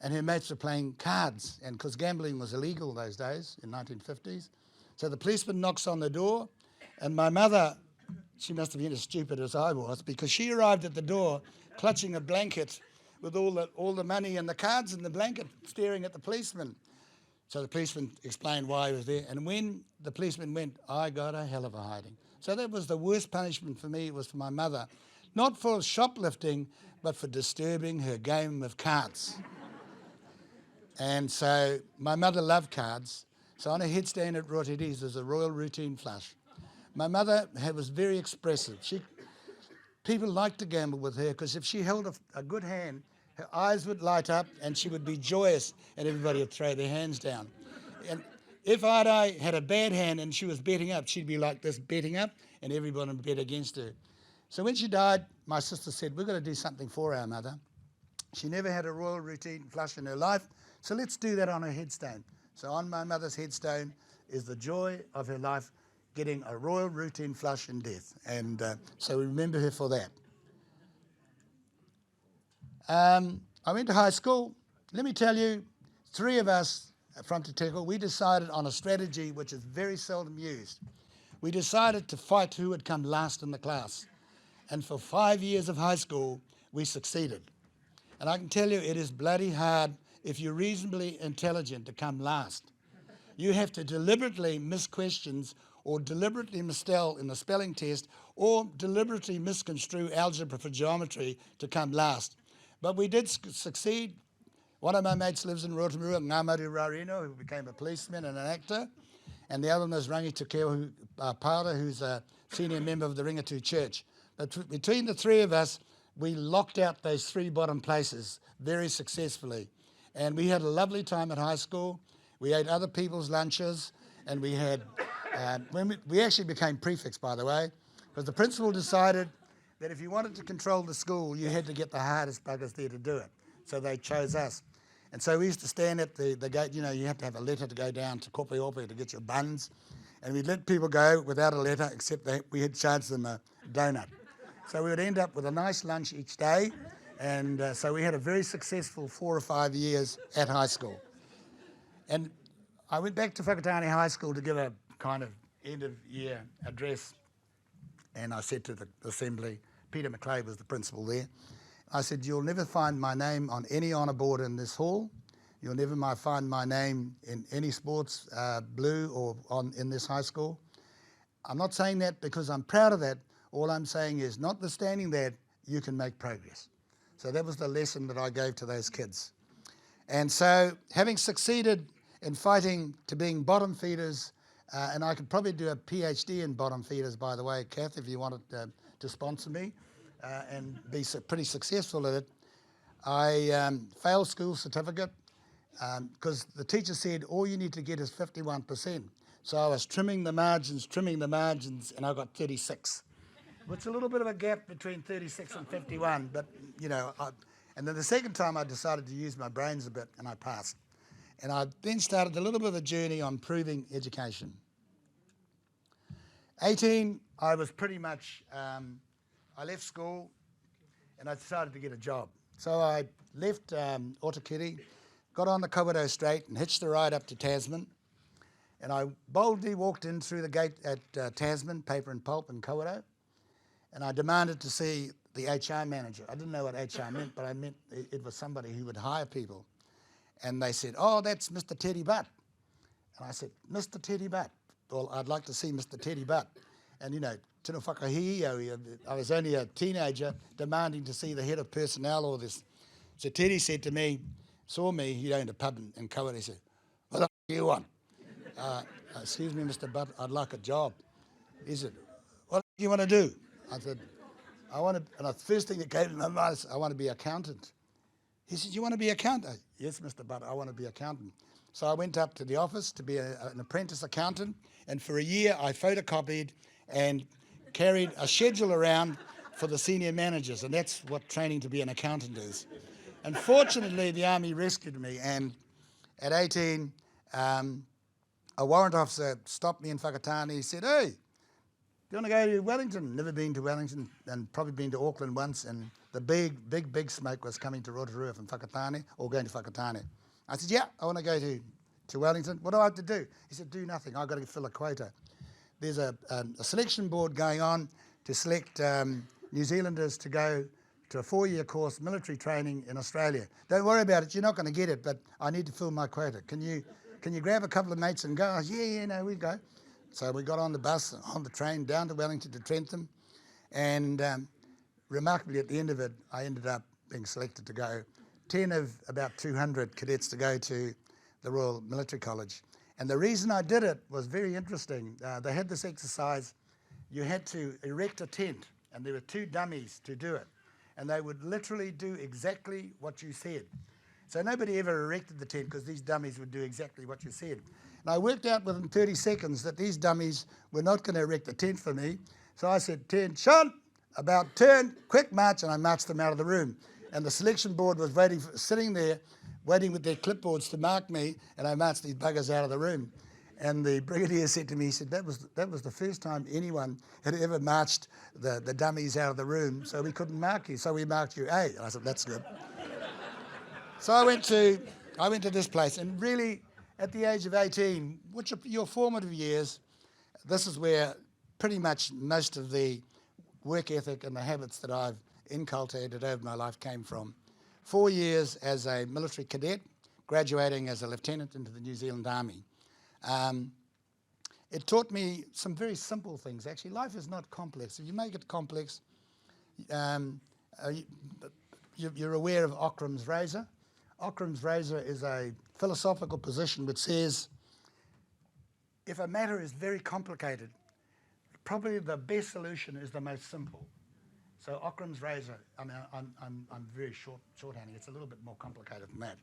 and her mates were playing cards, and because gambling was illegal those days in 1950s. So the policeman knocks on the door, and my mother, she must have been as stupid as I was, because she arrived at the door clutching a blanket with all the money and the cards in the blanket, staring at the policeman. So the policeman explained why he was there, and when the policeman went, I got a hell of a hiding. So that was the worst punishment for me. It was for my mother, not for shoplifting, but for disturbing her game of cards. And so my mother loved cards. So on a headstand at Rotorua, there's a royal routine flush. My mother was very expressive. People liked to gamble with her because if she held a good hand, her eyes would light up and she would be joyous and everybody would throw their hands down. And if Ārai had a bad hand and she was betting up, she'd be like this, betting up, and everyone would bet against her. So when she died, my sister said, we've got to do something for our mother. She never had a royal routine flush in her life, so let's do that on her headstone. So on my mother's headstone is the joy of her life, getting a royal routine flush in death. And so we remember her for that. I went to high school. Let me tell you, 3 of us from Te Teko, we decided on a strategy which is very seldom used. We decided to fight who would come last in the class. And for 5 years of high school, we succeeded. And I can tell you, it is bloody hard if you're reasonably intelligent to come last. You have to deliberately miss questions or deliberately misspell in the spelling test or deliberately misconstrue algebra for geometry to come last. But we did succeed. One of my mates lives in Rotorua, Ngāmaru Rarino, who became a policeman and an actor. And the other one was Rangi Tukeo Paura, who's a senior member of the Ringatu Church. But between the 3 of us, we locked out those 3 bottom places very successfully. And we had a lovely time at high school. We ate other people's lunches, and we had, we actually became prefects, by the way, because the principal decided that if you wanted to control the school, you had to get the hardest buggers there to do it. So they chose us. And so we used to stand at the gate. You know, you have to have a letter to go down to Kopeope to get your buns. And we'd let people go without a letter, except that we had charged them a donut. So we would end up with a nice lunch each day. And so we had a very successful 4 or 5 years at high school. And I went back to Whakatane High School to give a kind of end-of-year address. And I said to the assembly, Peter McClay was the principal there, I said, you'll never find my name on any honour board in this hall. You'll never find my name in any sports blue or in this high school. I'm not saying that because I'm proud of that. All I'm saying is, notwithstanding that, you can make progress. So that was the lesson that I gave to those kids. And so having succeeded in fighting to being bottom feeders, and I could probably do a PhD in bottom feeders, by the way, Kath, if you wanted to sponsor me and be pretty successful at it. I failed school certificate because the teacher said all you need to get is 51%. So I was trimming the margins, and I got 36. It's a little bit of a gap between 36 and 51, but, you know, And then the second time I decided to use my brains a bit and I passed. And I then started a little bit of a journey on improving education. 18, I was pretty much, I left school and I decided to get a job. So I left Otakiri, got on the Kawerau Strait and hitched a ride up to Tasman. And I boldly walked in through the gate at Tasman, Paper and Pulp in Kawerau. And I demanded to see the HR manager. I didn't know what HR meant, but I meant it was somebody who would hire people. And they said, oh, that's Mr. Teddy Butt. And I said, Mr. Teddy Butt. Well, I'd like to see Mr. Teddy Butt. And, you know, tino whakahihio, I was only a teenager demanding to see the head of personnel or this. So Teddy said to me, saw me, he owned a pub in Kawerau, he said, what the do you want? Excuse me, Mr. Butt, I'd like a job. He said, what do you want to do? I said, I want to, and the first thing that came to my mind is, I want to be accountant. He said, you want to be accountant? Yes, Mr. Butt, I want to be accountant. So I went up to the office to be an apprentice accountant, and for a year I photocopied and carried a schedule around for the senior managers, and that's what training to be an accountant is. Unfortunately, the Army rescued me, and at 18, a warrant officer stopped me in Whakatane. He said, hey, do you want to go to Wellington? Never been to Wellington, and probably been to Auckland once, and the big smoke was coming to Rotorua from Whakatane, or going to Whakatane. I said, yeah, I want to go to Wellington. What do I have to do? He said, do nothing. I've got to fill a quota. There's a selection board going on to select New Zealanders to go to a 4-year course, military training in Australia. Don't worry about it. You're not going to get it, but I need to fill my quota. Can you grab a couple of mates and go? I said, yeah, no, we go. So we got on the bus, on the train, down to Wellington to Trentham. And remarkably, at the end of it, I ended up being selected to go 10 of about 200 cadets to go to the Royal Military College. And the reason I did it was very interesting. They had this exercise. You had to erect a tent, and there were 2 dummies to do it. And they would literally do exactly what you said. So nobody ever erected the tent because these dummies would do exactly what you said. And I worked out within 30 seconds that these dummies were not going to erect the tent for me. So I said, "Attention, about turn, quick march," and I marched them out of the room. And the selection board was sitting there, waiting with their clipboards to mark me, and I marched these buggers out of the room. And the brigadier said to me, he said, that was the first time anyone had ever marched the dummies out of the room, so we couldn't mark you, so we marked you A. And I said, that's good. So I went to this place, and really, at the age of 18, which are your formative years, this is where pretty much most of the work ethic and the habits that I've inculcated over my life came from. 4 years as a military cadet, graduating as a lieutenant into the New Zealand Army. It taught me some very simple things, actually. Life is not complex. If you make it complex, you're aware of Occam's razor. Occam's razor is a philosophical position which says if a matter is very complicated, probably the best solution is the most simple. So Occam's razor, I mean, I'm very shorthanding. It's a little bit more complicated than that.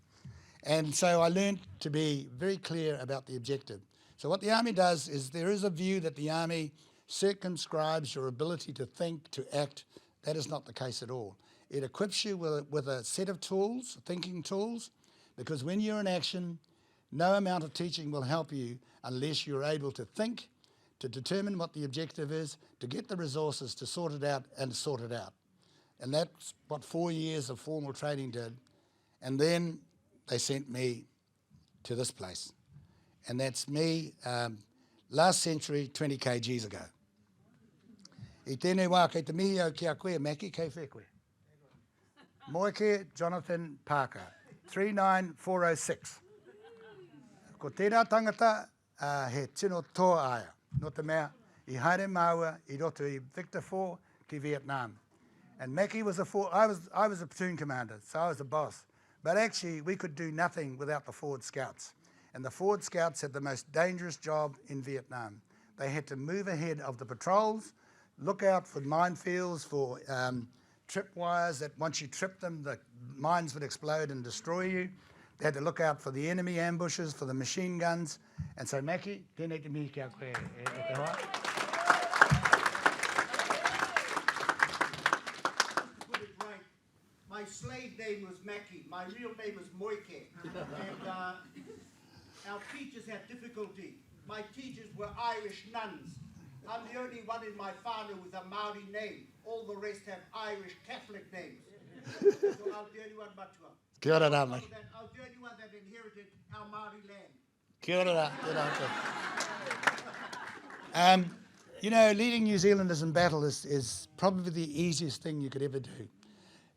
And so I learned to be very clear about the objective. So what the Army does is there is a view that the Army circumscribes your ability to think, to act. That is not the case at all. It equips you with a set of tools, thinking tools, because when you're in action, no amount of teaching will help you unless you're able to think, to determine what the objective is, to get the resources to sort it out and sort it out. And that's what 4 years of formal training did. And then they sent me to this place. And that's me last century, 20 kgs ago. I tēnei wā kei te mihi au ki a koe, Mackie, kei whē koe. Moeke Jonathan Parker, 39406. Ko tēnā tangata he tino toa aia. No te mea, I haere maua, I roto I Victor 4 ki Vietnam. And Mackie was I was a platoon commander, so I was a boss. But actually, we could do nothing without the forward scouts. And the forward scouts had the most dangerous job in Vietnam. They had to move ahead of the patrols, look out for minefields, for tripwires that once you tripped them, the mines would explode and destroy you. They had to look out for the enemy ambushes, for the machine guns. And so, Mackie, tēnei te mihi kia koe e te hoa. My slave name was Mackie. My real name is Moike. And our teachers had difficulty. My teachers were Irish nuns. I'm the only one in my family with a Māori name. All the rest have Irish Catholic names. So I'm the only one matua. Kia ora rā, mate. I'm the only one that inherited our Māori land. Kia ora rā. You know, leading New Zealanders in battle is probably the easiest thing you could ever do.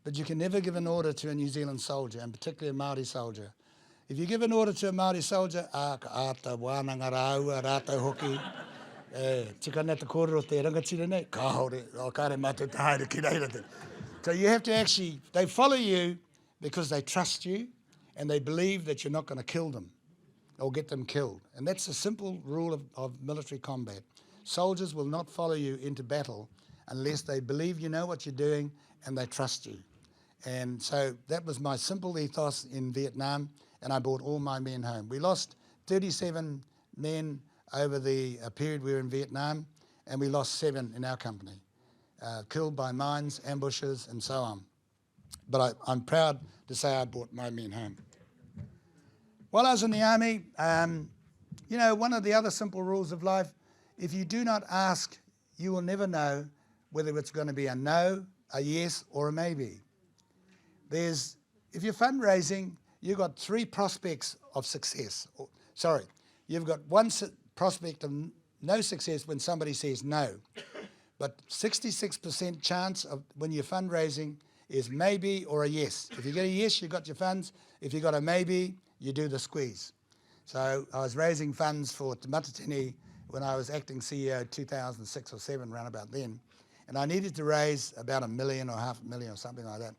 But you can never give an order to a New Zealand soldier, and particularly a Māori soldier. If you give an order to a Māori soldier, ka ata wānanga rāua, rātou hoki, tika neta kōrero te rangatira nei, ka haore, o kāre mātou te haere ki reira te. So you have to actually, they follow you because they trust you and they believe that you're not going to kill them or get them killed. And that's a simple rule of military combat. Soldiers will not follow you into battle unless they believe you know what you're doing and they trust you. And so that was my simple ethos in Vietnam, and I brought all my men home. We lost 37 men over the period we were in Vietnam, and we lost 7 in our company, killed by mines, ambushes, and so on. But I'm proud to say I brought my men home. While I was in the army, you know, one of the other simple rules of life, if you do not ask, you will never know whether it's going to be a no, a yes, or a maybe. If you're fundraising, you've got 3 prospects of success. You've got 1 prospect of no success when somebody says no. But 66% chance of when you're fundraising is maybe or a yes. If you get a yes, you got your funds. If you got a maybe, you do the squeeze. So I was raising funds for Te Matatini when I was acting CEO 2006 or 7, around about then. And I needed to raise about $1 million or $500,000 or something like that.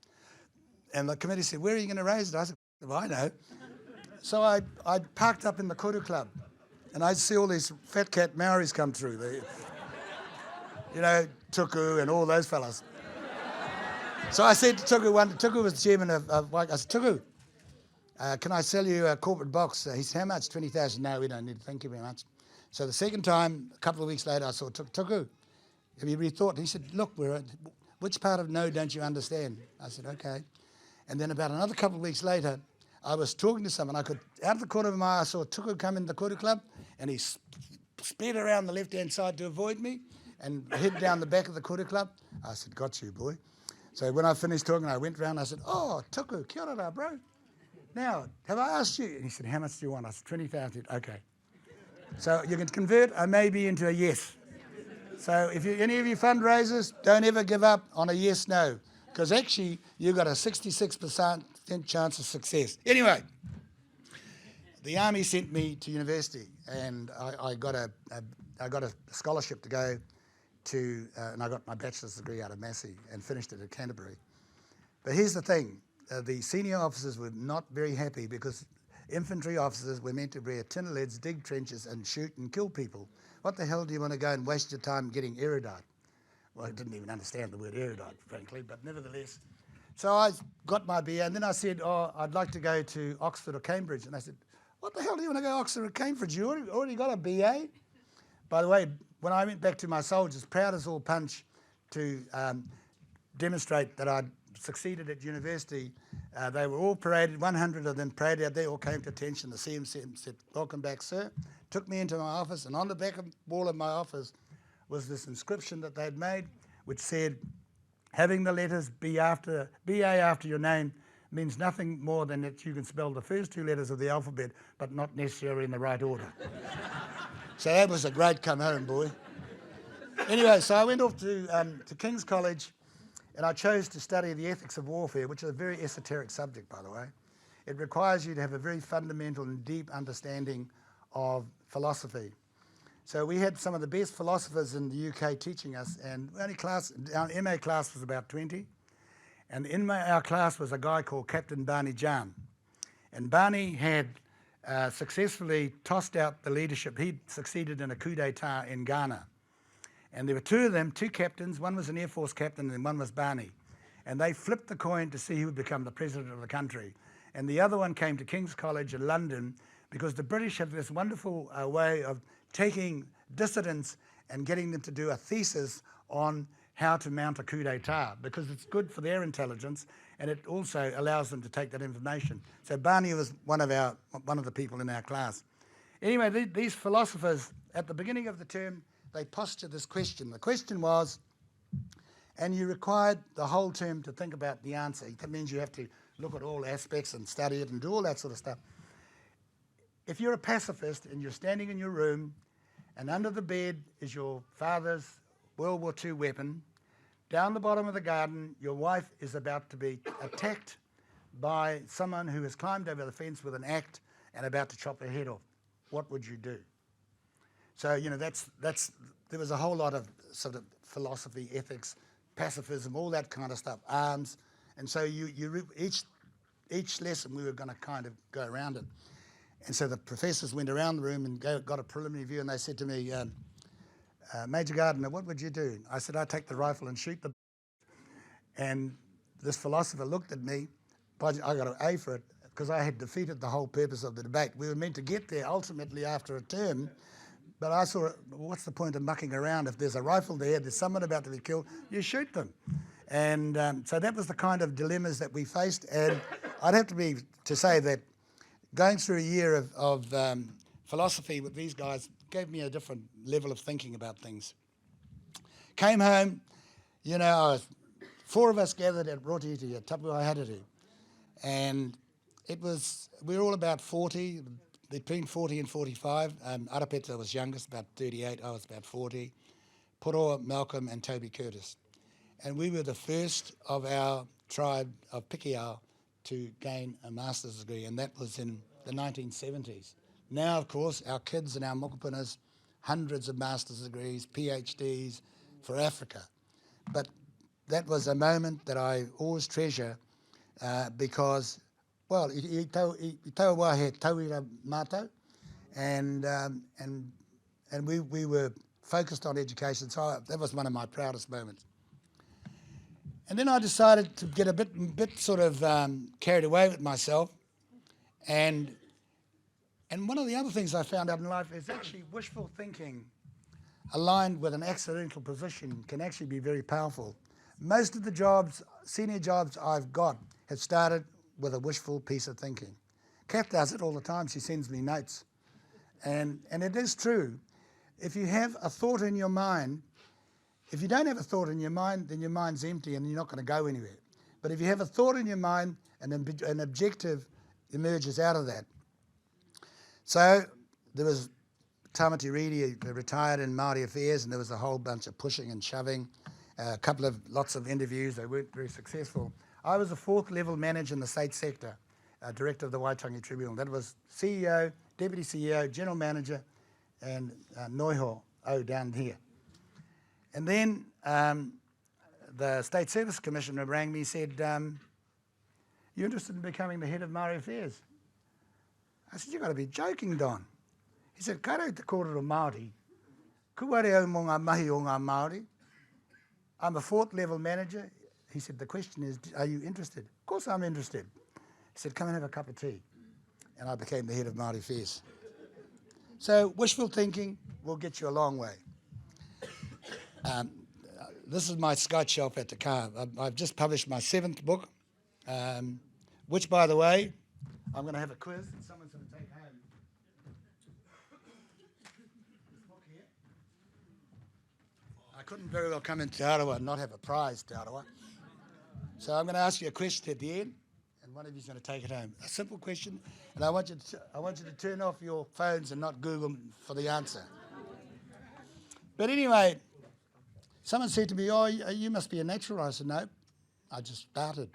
And the committee said, where are you going to raise it? I said, well, I know. So I parked up in the Kuru Club, and I'd see all these fat cat Maoris come through. You know, Tuku and all those fellas. So I said to Tuku, Tuku was the chairman of I said, Tuku, can I sell you a corporate box? He said, how much? 20,000. No, we don't need it. Thank you very much. So the second time, a couple of weeks later, I saw Tuku, have you really thought? And he said, look, which part of no don't you understand? I said, okay. And then about another couple of weeks later, I was talking to someone. Out of the corner of my eye, I saw Tuku come in the Kuru Club, and he sped around the left-hand side to avoid me and head down the back of the Kuru Club. I said, got you, boy. So when I finished talking, I went round, I said, oh, Tuku, kia ora, bro. Now, have I asked you? And he said, how much do you want? I said, 20,000. Okay. So you can convert a maybe into a yes. So if any of you fundraisers, don't ever give up on a yes-no, because actually you've got a 66% chance of success. Anyway, the army sent me to university, and I got a scholarship to go to, and I got my bachelor's degree out of Massey and finished it at Canterbury. But here's the thing, the senior officers were not very happy because infantry officers were meant to wear tin lids, dig trenches and shoot and kill people. What the hell do you want to go and waste your time getting erudite? Well, I didn't even understand the word erudite, frankly, but nevertheless. So I got my BA, and then I said, oh, I'd like to go to Oxford or Cambridge. And they said, what the hell do you want to go to Oxford or Cambridge? You already got a BA? By the way, when I went back to my soldiers, proud as all punch, to demonstrate that I'd succeeded at university, they were all paraded, 100 of them paraded out. They all came to attention. The CM said, welcome back, sir. Took me into my office, and on the back of the wall of my office was this inscription that they'd made, which said, having the letters BA after your name means nothing more than that you can spell the first 2 letters of the alphabet, but not necessarily in the right order. So that was a great come home, boy. Anyway, so I went off to King's College, and I chose to study the ethics of warfare, which is a very esoteric subject, by the way. It requires you to have a very fundamental and deep understanding of philosophy. So we had some of the best philosophers in the UK teaching us, and our MA class was about 20, and in our class was a guy called Captain Barney Jan. And Barney had successfully tossed out the leadership. He'd succeeded in a coup d'etat in Ghana. And there were 2 of them, 2 captains. One was an Air Force captain and one was Barney. And they flipped the coin to see who would become the president of the country. And the other one came to King's College in London because the British have this wonderful way of taking dissidents and getting them to do a thesis on how to mount a coup d'etat, because it's good for their intelligence and it also allows them to take that information. So Barney was one of the people in our class. Anyway, these philosophers, at the beginning of the term, they postured this question. The question was, and you required the whole term to think about the answer. That means you have to look at all aspects and study it and do all that sort of stuff. If you're a pacifist and you're standing in your room and under the bed is your father's World War II weapon, down the bottom of the garden, your wife is about to be attacked by someone who has climbed over the fence with an axe and about to chop her head off, what would you do? So, you know, there was a whole lot of sort of philosophy, ethics, pacifism, all that kind of stuff, arms. And so each lesson we were going to kind of go around it. And so the professors went around the room and got a preliminary view, and they said to me, Major Gardiner, what would you do? I said, I'd take the rifle and shoot the... And this philosopher looked at me, but I got an A for it, because I had defeated the whole purpose of the debate. We were meant to get there ultimately after a term, but I saw, what's the point of mucking around? If there's a rifle there, there's someone about to be killed, you shoot them. And so that was the kind of dilemmas that we faced. And I'd have to say that going through a year of philosophy with these guys gave me a different level of thinking about things. Came home, you know, 4 of us gathered at Rotorua at Tapu Haiharuru, and we were all about 40, between 40 and 45. Arapeta was youngest, about 38, I was about 40. Poroa, Malcolm and Toby Curtis. And we were the first of our tribe of Pikiao to gain a master's degree, and that was in the 1970s. Now, of course, our kids and our mokupunas, hundreds of master's degrees, PhDs for Africa. But that was a moment that I always treasure because, well, I tau wahe tauira mātou, and we were focused on education, so that was one of my proudest moments. And then I decided to get a bit sort of carried away with myself, and one of the other things I found out in life is actually wishful thinking aligned with an accidental position can actually be very powerful. Most of the jobs, senior jobs I've got have started with a wishful piece of thinking. Kath does it all the time. She sends me notes. And it is true. If you have a thought in your mind, if you don't have a thought in your mind, then your mind's empty and you're not going to go anywhere. But if you have a thought in your mind, an objective emerges out of that. So there was Tamati Reedy, retired in Māori Affairs, and there was a whole bunch of pushing and shoving, lots of interviews. They weren't very successful. I was a 4th level manager in the state sector, director of the Waitangi Tribunal. That was CEO, deputy CEO, general manager, and Noiho down here. And then the State Service Commissioner rang me and said, you interested in becoming the head of Māori Affairs? I said, you've got to be joking, Don. He said, kairau te kōrero Māori, kuare au mō ngā mahi o ngā Māori. I'm a 4th level manager. He said, the question is, are you interested? Of course I'm interested. He said, come and have a cup of tea. And I became the head of Māori Affairs. So wishful thinking will get you a long way. This is my scout shelf at the car. I've just published my 7th book, which, by the way, I'm going to have a quiz that someone's going to take home. This book here. I couldn't very well come into Aotearoa and not have a prize to Aotearoa. So I'm going to ask you a question at the end, and one of you's going to take it home. A simple question, and I want you to turn off your phones and not Google for the answer. But anyway, someone said to me, oh, you must be a natural. I said, no, I just started.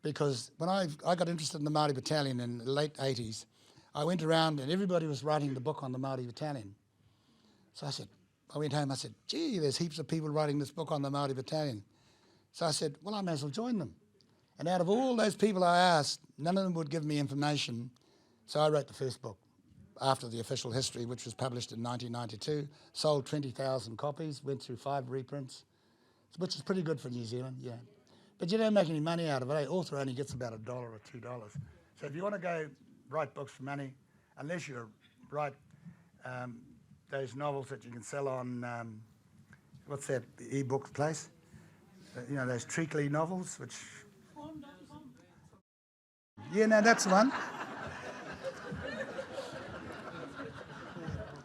Because when I got interested in the Māori Battalion in the late 80s, I went around and everybody was writing the book on the Māori Battalion. So I went home, I said, gee, there's heaps of people writing this book on the Māori Battalion. So I said, well, I may as well join them. And out of all those people I asked, none of them would give me information. So I wrote the first book after the official history, which was published in 1992, sold 20,000 copies, went through 5 reprints, which is pretty good for New Zealand, yeah. But you don't make any money out of it. Author only gets about $1 or $2. So if you want to go write books for money, unless you write those novels that you can sell on, what's that e-book place? You know, those treacly novels, which... Yeah, no, that's the one.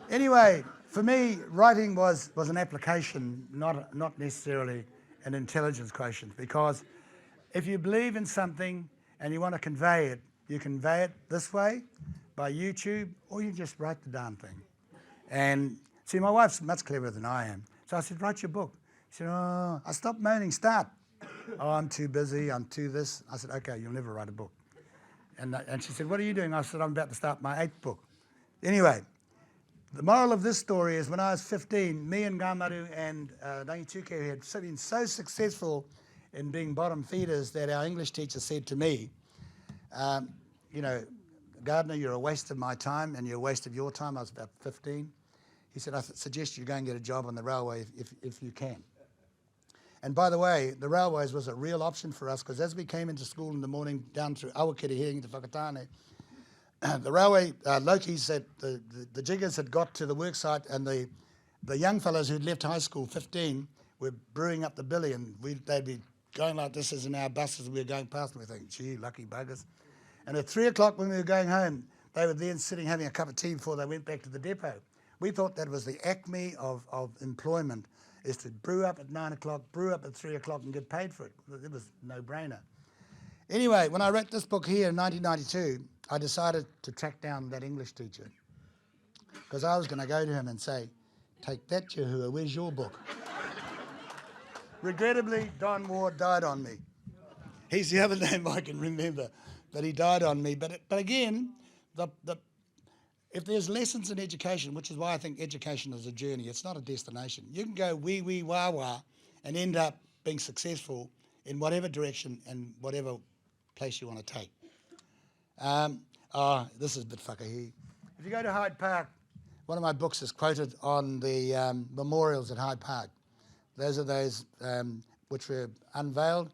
Anyway, for me, writing was an application, not necessarily an intelligence quotient, because if you believe in something and you want to convey it, you convey it this way, by YouTube, or you just write the darn thing. And see, my wife's much cleverer than I am. So I said, write your book. She said, oh, I stopped moaning, start. Oh, I'm too busy, I'm too this. I said, okay, you'll never write a book. And she said, what are you doing? I said, I'm about to start my 8th book. Anyway, the moral of this story is when I was 15, me and Ngāmaru and Angitu had been so successful in being bottom feeders that our English teacher said to me, you know, Gardner, you're a waste of my time and you're a waste of your time. I was about 15. He said, I suggest you go and get a job on the railway if you can. And by the way, the railways was a real option for us because as we came into school in the morning down through Awakiri heading to Whakatane, the railway, Lokis said the jiggers had got to the worksite and the young fellows who'd left high school, 15, were brewing up the billy and they'd be going like this as in our buses we were going past and we think, gee, lucky buggers. And at 3 o'clock when we were going home, they were then sitting having a cup of tea before they went back to the depot. We thought that was the acme of employment, is to brew up at 9 o'clock, brew up at 3 o'clock and get paid for it. It was no brainer. Anyway, when I wrote this book here in 1992, I decided to track down that English teacher because I was going to go to him and say, take that, Yahuwah, where's your book? Regrettably, Don Ward died on me. He's the other name I can remember, but he died on me. But again, if there's lessons in education, which is why I think education is a journey, it's not a destination. You can go wee, wah, wah, and end up being successful in whatever direction and whatever place you want to take. This is a bit whakahi. If you go to Hyde Park, one of my books is quoted on the memorials at Hyde Park. Those are those which were unveiled.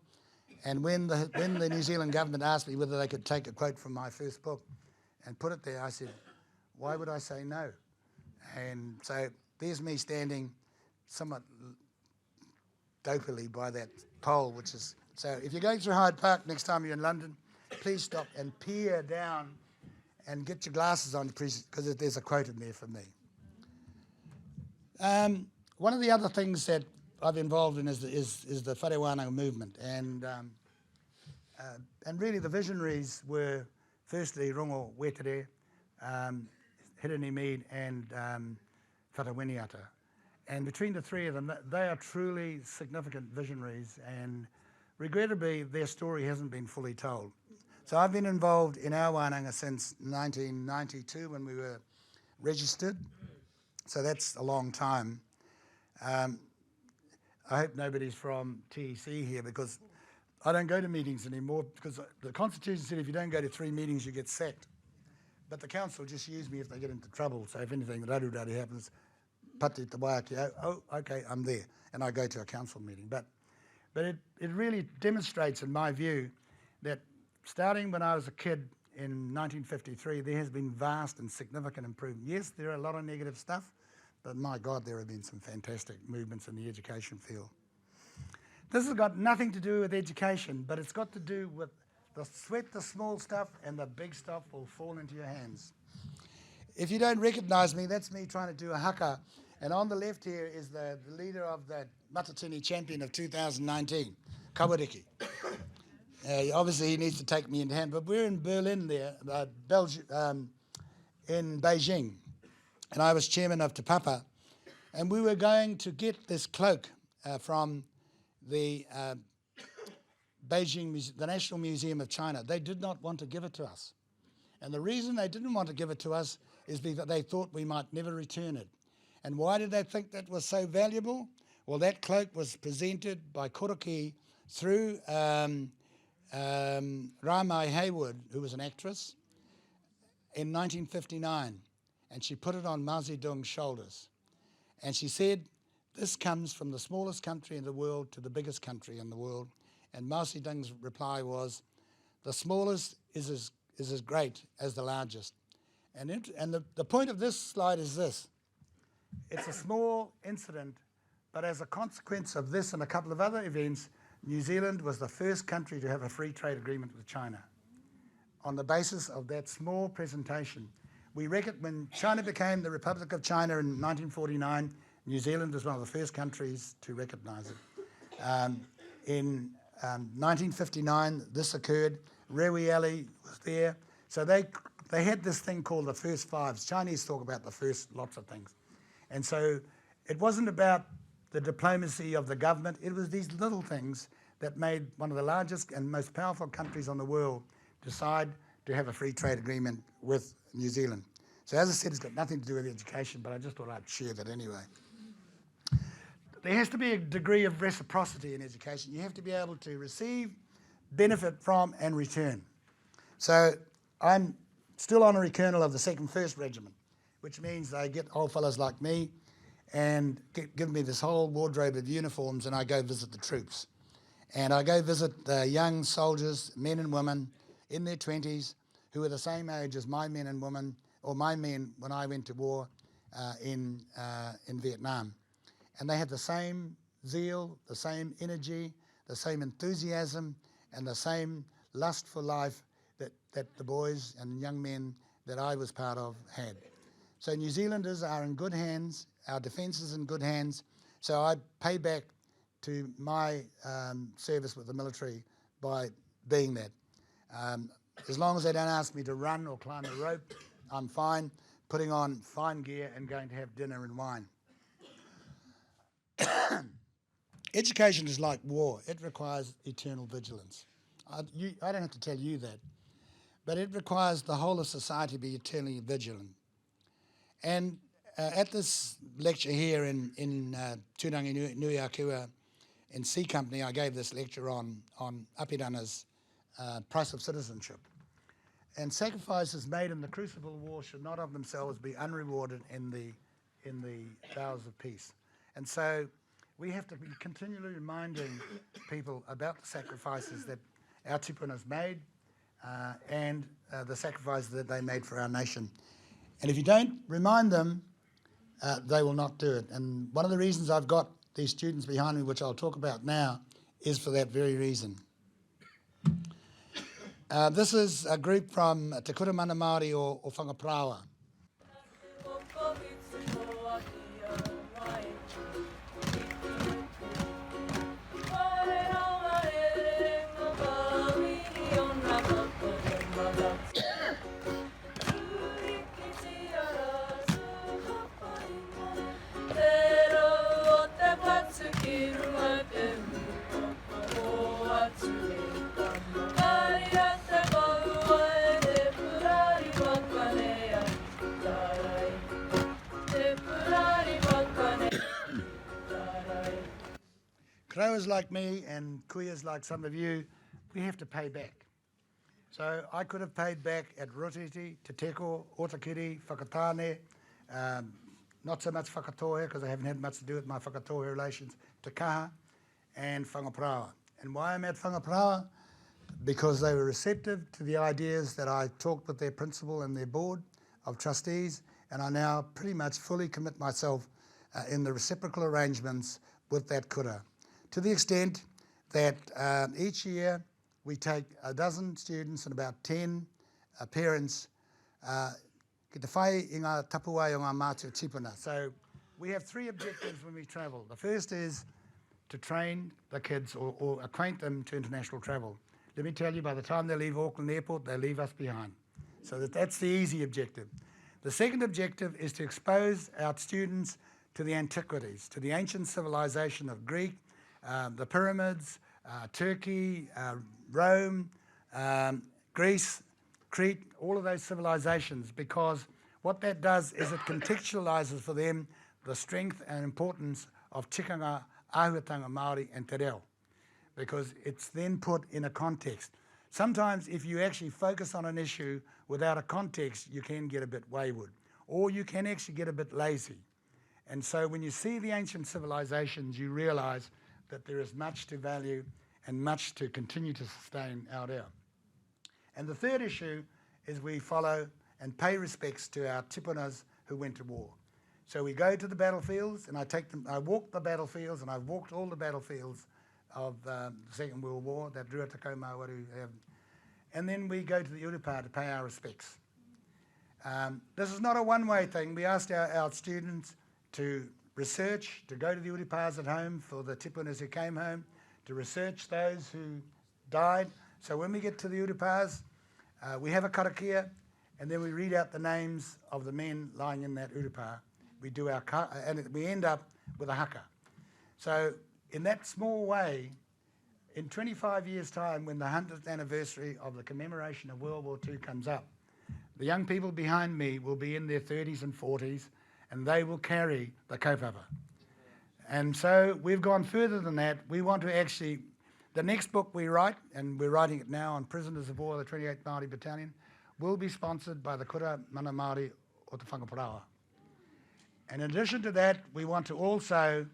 And when the New Zealand government asked me whether they could take a quote from my first book and put it there, I said, why would I say no? And so there's me standing somewhat dopily by that pole, which is... So if you're going through Hyde Park next time you're in London, please stop and peer down and get your glasses on, because there's a quote in there from me. One of the other things that I've been involved in is the Whare Wānanga movement. And really the visionaries were firstly Rongo Wetere, Hirani Mead and Whatawiniata. And between the three of them, they are truly significant visionaries, and regrettably their story hasn't been fully told. So I've been involved in our wānanga since 1992 when we were registered, so that's a long time. I hope nobody's from TEC here because I don't go to meetings anymore because the Constitution said if you don't go to 3 meetings you get sacked. But the council just use me if they get into trouble. So if anything rarurari happens, pati te waiaki, oh, okay, I'm there. And I go to a council meeting. But it really demonstrates, in my view, that starting when I was a kid in 1953, there has been vast and significant improvement. Yes, there are a lot of negative stuff, but my God, there have been some fantastic movements in the education field. This has got nothing to do with education, but it's got to do with the sweat, the small stuff, and the big stuff will fall into your hands. If you don't recognise me, that's me trying to do a haka. And on the left here is the leader of the Matatini champion of 2019, Kawariki. Obviously, he needs to take me in hand, but we're in Berlin there, in Beijing. And I was chairman of Te Papa. And we were going to get this cloak from the Beijing, the National Museum of China. They did not want to give it to us. And the reason they didn't want to give it to us is because they thought we might never return it. And why did they think that was so valuable? Well, that cloak was presented by Koroki through Ramai Haywood, who was an actress, in 1959. And she put it on Mao Zedong's shoulders. And she said, this comes from the smallest country in the world to the biggest country in the world. And Mao Zedong's reply was, the smallest is as great as the largest. And the point of this slide is this. It's a small incident, but as a consequence of this and a couple of other events, New Zealand was the first country to have a free trade agreement with China. on the basis of that small presentation. When China became the Republic of China in 1949, New Zealand was one of the first countries to recognise it. In 1959, this occurred. Rewi Ali was there. So they had this thing called the first fives. Chinese talk about the first lots of things. And so it wasn't about the diplomacy of the government. It was these little things that made one of the largest and most powerful countries on the world decide to have a free trade agreement with New Zealand. So as I said, it's got nothing to do with education, but I just thought I'd share that anyway. There has to be a degree of reciprocity in education. You have to be able to receive, benefit from, and return. So I'm still honorary colonel of the 2nd 1st Regiment, which means they get old fellows like me and give me this whole wardrobe of uniforms, and I go visit the troops. And I go visit the young soldiers, men and women in their 20s, who are the same age as my men and women, or my men when I went to war in Vietnam. And they have the same zeal, the same energy, the same enthusiasm, and the same lust for life that the boys and young men that I was part of had. So New Zealanders are in good hands, our defence is in good hands, so I pay back to my service with the military by being that. As long as they don't ask me to run or climb a rope, I'm fine, putting on fine gear and going to have dinner and wine. Education is like war. It requires eternal vigilance. I don't have to tell you that, but it requires the whole of society to be eternally vigilant. And at this lecture here in Tūrangi Nui Akua in C Company, I gave this lecture on Apirana's price of citizenship. And sacrifices made in the crucible of war should not of themselves be unrewarded in the bowels of peace. And so we have to be continually reminding people about the sacrifices that our tipunas made and the sacrifices that they made for our nation. And if you don't remind them, they will not do it. And one of the reasons I've got these students behind me, which I'll talk about now, is for that very reason. This is a group from Te Kuramana Māori o Whangaprawa. Crows like me and kuias like some of you, we have to pay back. So I could have paid back at Rotiti, Te Teko, Otakiri, Whakatane, not so much Whakatohe because I haven't had much to do with my Whakatohe relations, Te Kaha and Whangaprawa. And why I'm at Whangaprawa? Because they were receptive to the ideas that I talked with their principal and their board of trustees, and I now pretty much fully commit myself in the reciprocal arrangements with that kura. To the extent that each year we take a dozen students and about 10 parents ki te whai I ngā tapuai o ngā mātua tipuna. So we have 3 objectives when we travel. The first is to train the kids or acquaint them to international travel. Let me tell you, by the time they leave Auckland Airport, they leave us behind. So that's the easy objective. The second objective is to expose our students to the antiquities, to the ancient civilization of Greek, the pyramids, Turkey, Rome, Greece, Crete, all of those civilizations, because what that does is it contextualizes for them the strength and importance of tikanga, āhuatanga Māori and te reo, because it's then put in a context. Sometimes if you actually focus on an issue without a context, you can get a bit wayward, or you can actually get a bit lazy. And so when you see the ancient civilizations, you realize that there is much to value and much to continue to sustain out there. And the third issue is we follow and pay respects to our tipunas who went to war. So we go to the battlefields, and I walk the battlefields, and I've walked all the battlefields of the Second World War that Ruatako Māwaru have. and then we go to the urupā to pay our respects. This is not a one-way thing. We asked our students to research, to go to the urupās at home for the tipunas who came home, to research those who died. So when we get to the urupās, we have a karakia, and then we read out the names of the men lying in that urupā. We do our and we end up with a haka. So in that small way, in 25 years' time, when the 100th anniversary of the commemoration of World War II comes up, the young people behind me will be in their 30s and 40s, and they will carry the kaupapa. And so we've gone further than that. We want to actually, the next book we write, and we're writing it now on prisoners of war, the 28th Māori Battalion, will be sponsored by the Kura Mana Māori o Te Whangaparaoa. And in addition to that, we want to also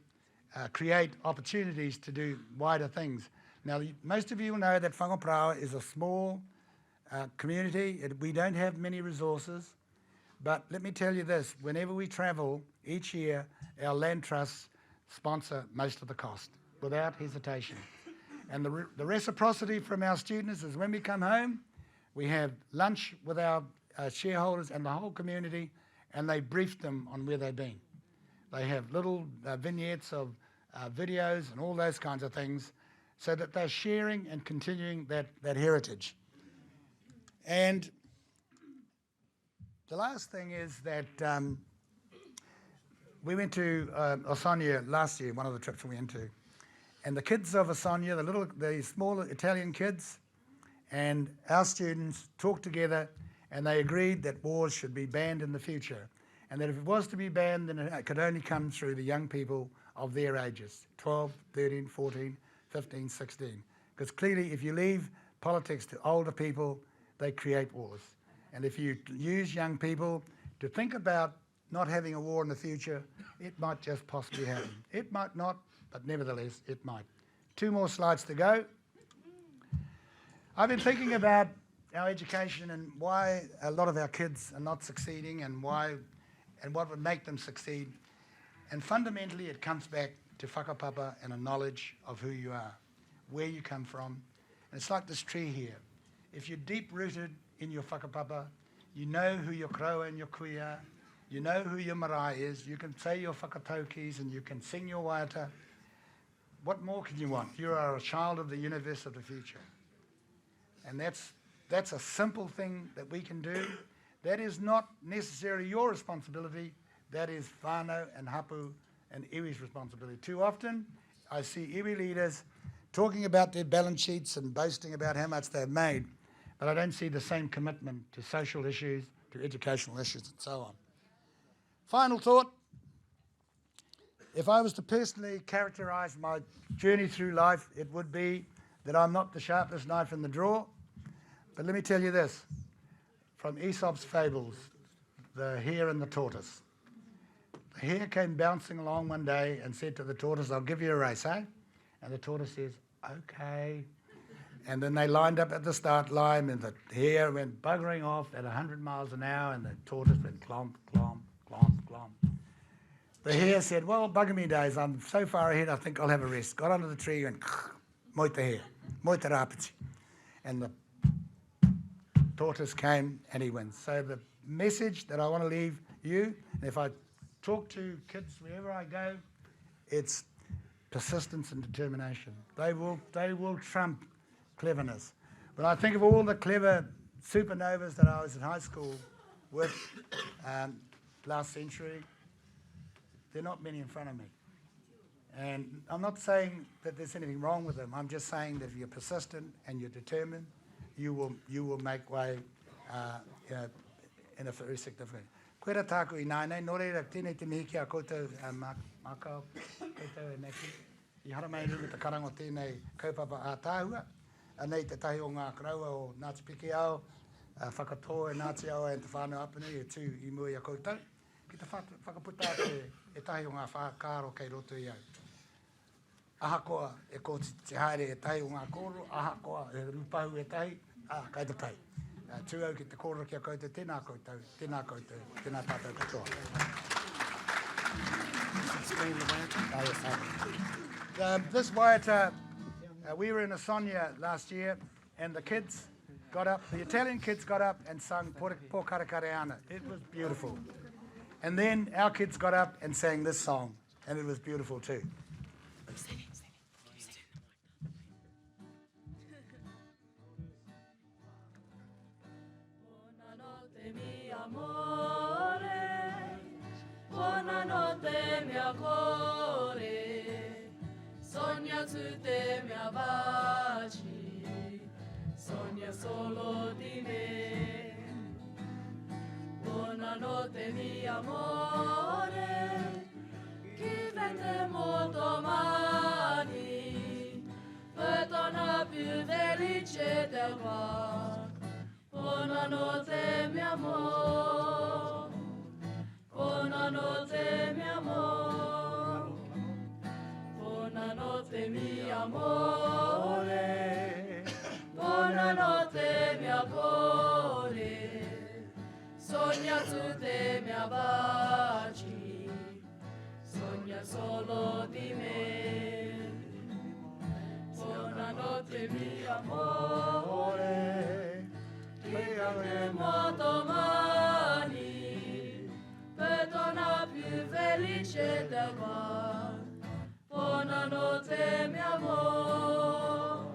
create opportunities to do wider things. Now, most of you will know that Whangaparaoa is a small community. We don't have many resources, but let me tell you this, whenever we travel each year, our land trusts sponsor most of the cost without hesitation. And the reciprocity from our students is when we come home, we have lunch with our shareholders and the whole community, and they brief them on where they've been. They have little vignettes of videos and all those kinds of things so that they're sharing and continuing that heritage. And the last thing is that we went to Ossagna last year, one of the trips we went to, and the kids of Ossagna, the small Italian kids, and our students talked together, and they agreed that wars should be banned in the future, and that if it was to be banned, then it could only come through the young people of their ages, 12, 13, 14, 15, 16. Because clearly, if you leave politics to older people, they create wars. And if you use young people to think about not having a war in the future, it might just possibly happen. It might not, but nevertheless, it might. 2 more slides to go. I've been thinking about our education and why a lot of our kids are not succeeding and what would make them succeed. And fundamentally, it comes back to whakapapa and a knowledge of who you are, where you come from. And it's like this tree here. If you're deep-rooted in your whakapapa, you know who your kroa and your kui are, you know who your marae is, you can say your whakataukis and you can sing your waiata. What more can you want? You are a child of the universe of the future. And that's a simple thing that we can do. That is not necessarily your responsibility. That is whānau and hapu and iwi's responsibility. Too often, I see iwi leaders talking about their balance sheets and boasting about how much they've made, but I don't see the same commitment to social issues, to educational issues, and so on. Final thought. If I was to personally characterise my journey through life, it would be that I'm not the sharpest knife in the drawer. But let me tell you this, from Aesop's fables, the hare and the tortoise. The hare came bouncing along one day and said to the tortoise, "I'll give you a race, eh?" And the tortoise says, "Okay." And then they lined up at the start line, and the hare went buggering off at 100 miles an hour, and the tortoise went clomp, clomp, clomp, clomp. The hare said, "Well, bugger me days, I'm so far ahead, I think I'll have a rest." Got under the tree and moit the hare, moit the rapiti. And the tortoise came and he wins. So the message that I want to leave you, and if I talk to kids wherever I go, it's persistence and determination. They will trump cleverness. When I think of all the clever supernovas that I was in high school with last century, there are not many in front of me. And I'm not saying that there's anything wrong with them. I'm just saying that if you're persistent and you're determined, you will make way in a very significant. Koe ra tāku I nānei, nō reira tēnei te mihi ki a koutou mākau, koutou e neki. I haramai runga te karango tēnei kaupapa a tāhua, anei te tahi o ngā kraua o Ngāti Piki ao, whakatō e Ngāti ao e te whānau apene, e tū I mua I a koutou. Ki te whakaputa e tahi o ngā whakaro kei roto I au. Ahakoa e kōti te haere e tahi o ngā kōro, ahakoa e rupahu e tahi, kai te pai. Tūau ki te kōro ki a koutou, tēnā koutou, tēnā koutou, tēnā tātou katoa. This waiata, we were in Ossagna last year, and the kids got up, the Italian kids got up and sung Po Karakareana. It was beautiful. And then our kids got up and sang this song, and it was beautiful too. Buonanotte mia cuore, sogna su te mia baci, sogna solo di me. Buonanotte mio amore, che vedremo domani, per tornare più felice del qua. Buonanotte mio amore, buonanotte mio amore, buonanotte mio amore, buonanotte mio cuore, sogna su te mia baci, sogna solo di me. Buonanotte mio amore, che avremo domani, per tornare più felice del qua. Buonanotte mio amore,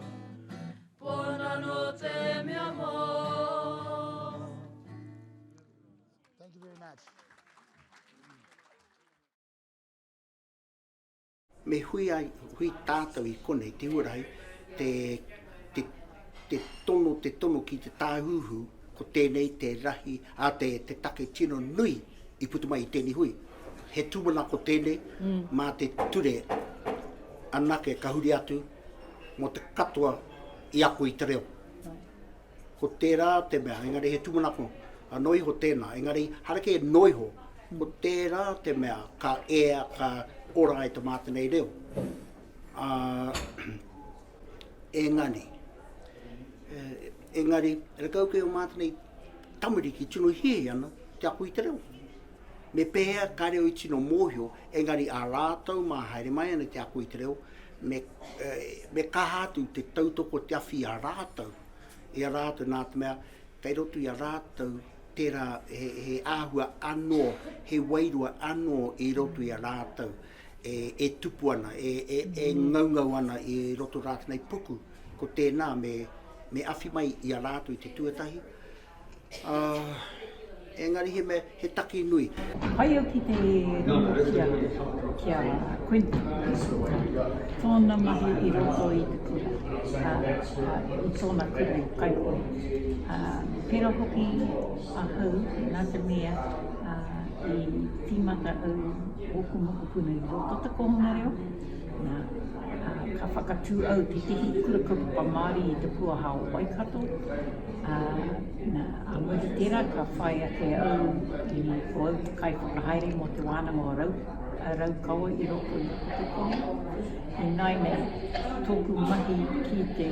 buonanotte mio amore. Thank you very much. Me hui tātou I konei te huarahi, te tono ki te tāhuhu, ko tēnei te rahi, te take tino nui I putu mai I tēnei hui. He tūmana ko tēnei, mā te ture anake ka huri atu, mo te katoa I ako I te reo. Ko tērā te mea, engari he tūmana ko, a noiho tēnā, engari harake e noiho, ko tērā te mea, ka ea, ka ora ai te mātenei reo. Engari, e kaukei o mātenei tamariki tino hie ana, te ako I te reo. Me pēhea ka reo I tino mōhio, engari a rātou mā haere mai ana te ako I te reo, me kahātu te tautoko te awhi a rātou. E a rātou nā te mea, kei rotu I a rātou, tērā he āhua anō, he wairua anō I rotu I a rātou. E tupu ana, e ngaungau ana I roto rātanei puku. Ko tēnā me awhi mai I a rātou I te tuatahi. Engari he taki nui. Hai au ki te kia Quentin. Tōna mahi I roto I te kura. I tōna kura I kaikoe. Pera hoki a hau, nā te mea, I tīmata au okumuku puna I roto te kohonga reo. Ka whakatū au te tihi kura kaupapa Māori I te puahao Waikato. A muri tērā ka whai a te au I ko au te kai whakahaere mo te wānanga o rau kaua I roto I te kono. I nai mea, tōku mahi ki te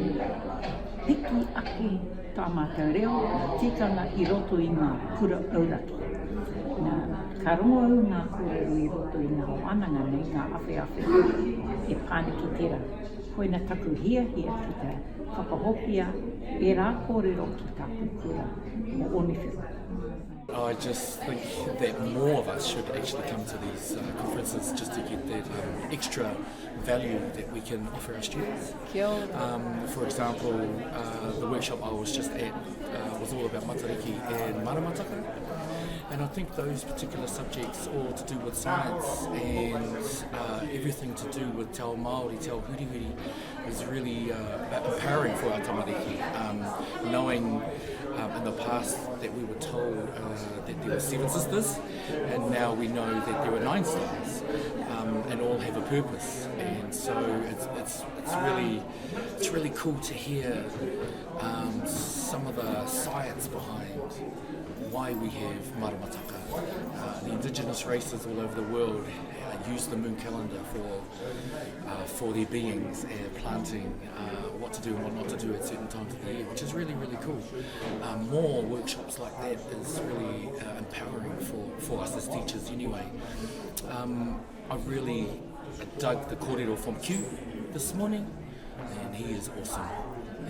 hiki ake tāmata reo, tikanga I roto I ngā kura auraki. Ka rongo au ngā kōrero I roto I ngā wānanga nei, ngā awhi e pāne ki tērā. Koina taku hia ki te whakahopia e rā kōrero ki taku kura mo onewhiru. I just think that more of us should actually come to these conferences just to get that extra value that we can offer our students. Kia ora. For example, the workshop I was just at was all about matariki and maramataka. And I think those particular subjects, all to do with science and everything to do with Te Ao Māori, Te Ao Hurihuri, is really empowering for our tamariki. Knowing in the past that we were told that there were 7 sisters, and now we know that there are 9 sisters, and all have a purpose. And so it's really cool to hear some of the science behind why we have maramataka. The indigenous races all over the world use the moon calendar for their beings and planting, what to do and what not to do at certain times of the year, which is really, really cool. More workshops like that is really empowering for us as teachers anyway. I really dug the kōrero from Q this morning. and he is awesome.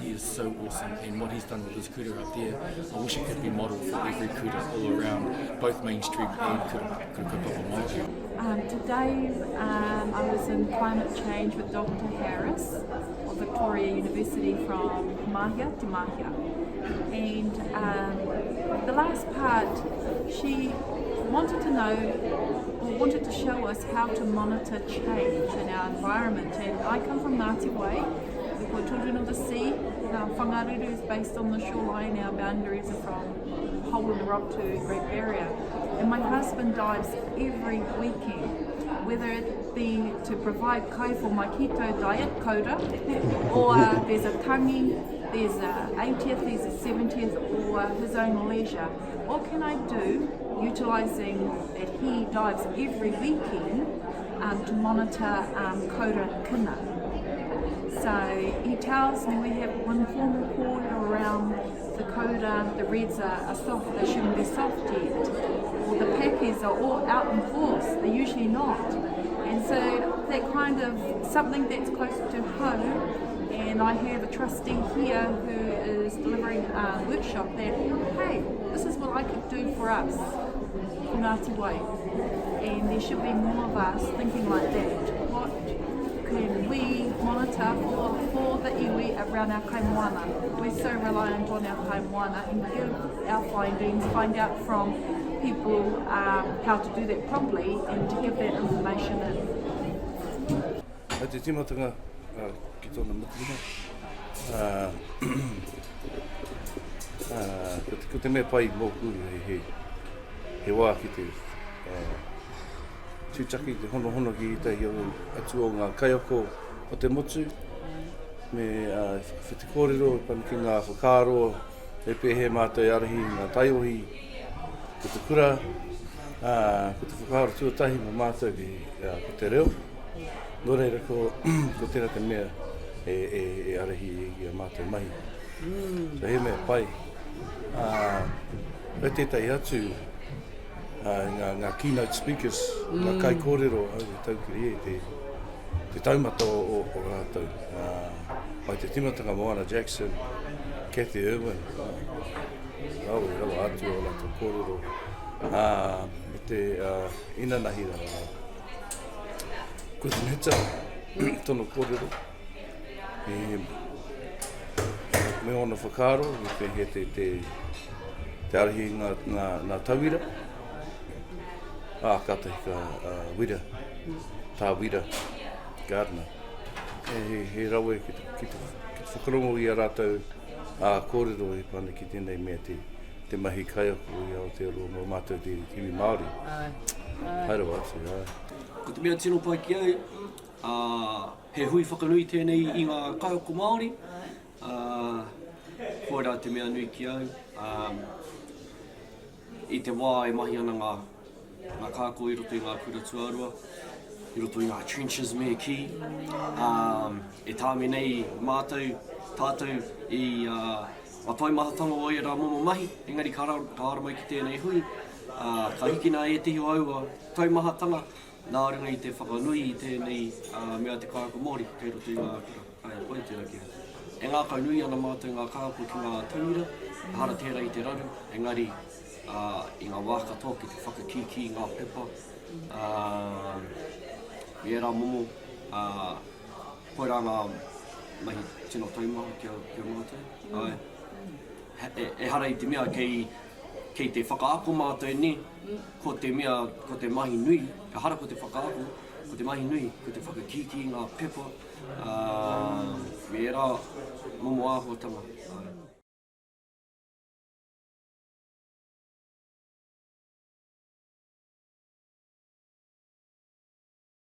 He is so awesome, and what he's done with his kura up there, I wish it could be modelled for every kura all around, both mainstream and kura kaupapa Māori. Today I was in climate change with Dr. Harris of Victoria University from Mahia to Mahia, and the last part she wanted to know or wanted to show us how to monitor change in our environment. And I come from Ngāti Wai, we're called Children of the Sea. Our whangaruru is based on the shoreline, our boundaries are from Hole in the Rock to Great Barrier. And my husband dives every weekend, whether it be to provide kai for my keto diet, coda, or there's a tangi, there's a 80th, there's a 70th, or his own leisure. What can I do, utilising that he dives every weekend to monitor coda kina? So he tells me we have one formal cord around the coda, the reds are soft, they shouldn't be soft yet. Or the packers are all out in force, they're usually not. And so that kind of something that's closer to home. And I have a trustee here who is delivering a workshop that, hey, this is what I could do for us, for Ngāti Wai. And there should be more of us thinking like that. What can we monitor for the iwi around our kaimoana? We're so reliant on our kaimoana, and give our findings, find out from people how to do that properly and to give that information in. Te timatanga ki tōna mutina. Ko te mea pai mōku he wā ki te tūtaki te hono ki i tahi atu o ngā kaiako o te motu. Me whete kōrero, panu ki ngā whakaro, e pēhe mātai arahi, ngā taiohi, ko te kura, ko te whakaro tuatahi ma mātai ko te reo. Nō reira ko tēnā te mea e arahi i a mātai mahi. So he mea pai. E tētai atu ngā keynote speakers, ngā kai kōrero au te taukiri te taumata o rātou. Mai te timatanga Moana Jackson, Kathy Irwin, rawa atu o rātou kōrero. Me te inanahi rā. Ko te neta, tono kōrero. Me ona whakaro, me pehe te arahi ngā tauira. Kata ka wira, tā wira, gardener. He rawe ki te whakarongo i a rātou kōrero i pana ki tēnei mea te mahi kaiako i Aotearoa mō mātou te iwi Māori. Hairawa atu, Ko te mea tino pai ki au, he hui whakanui tēnei i ngā kaiako Māori. Koera te mea nui ki au. I te wā e mahi ana ngā kāko i roto i ngā kura tuarua, i roto i ngā trenches mea ki. E tāmi nei mātou, tātou i atai mahatanga o i rā momo mahi, engari ka ara mai ki tēnei hui. Ka hiki nā e tihi au a tai mahatanga, nā ringa i te whakanui i tēnei mea te kāko Māori, kei roto i ngā kura. Ai, koe tēnā kia. E ngā kaunui ana mātou ngā kāko ki ngā tauira, hara tērā i te raru, engari i ngā wā katoa ki te whakakiki, ngā pepa. I rā momo, koe rā ngā mahi tino taumaha kia mātou. E hara i te mea kei te whakaako mātou ni, ko te mea, ko te mahi nui, ka hara ko te whakaako, ko te mahi nui, ko te whakakiki, ngā pepa. Me rā momo āhuatanga.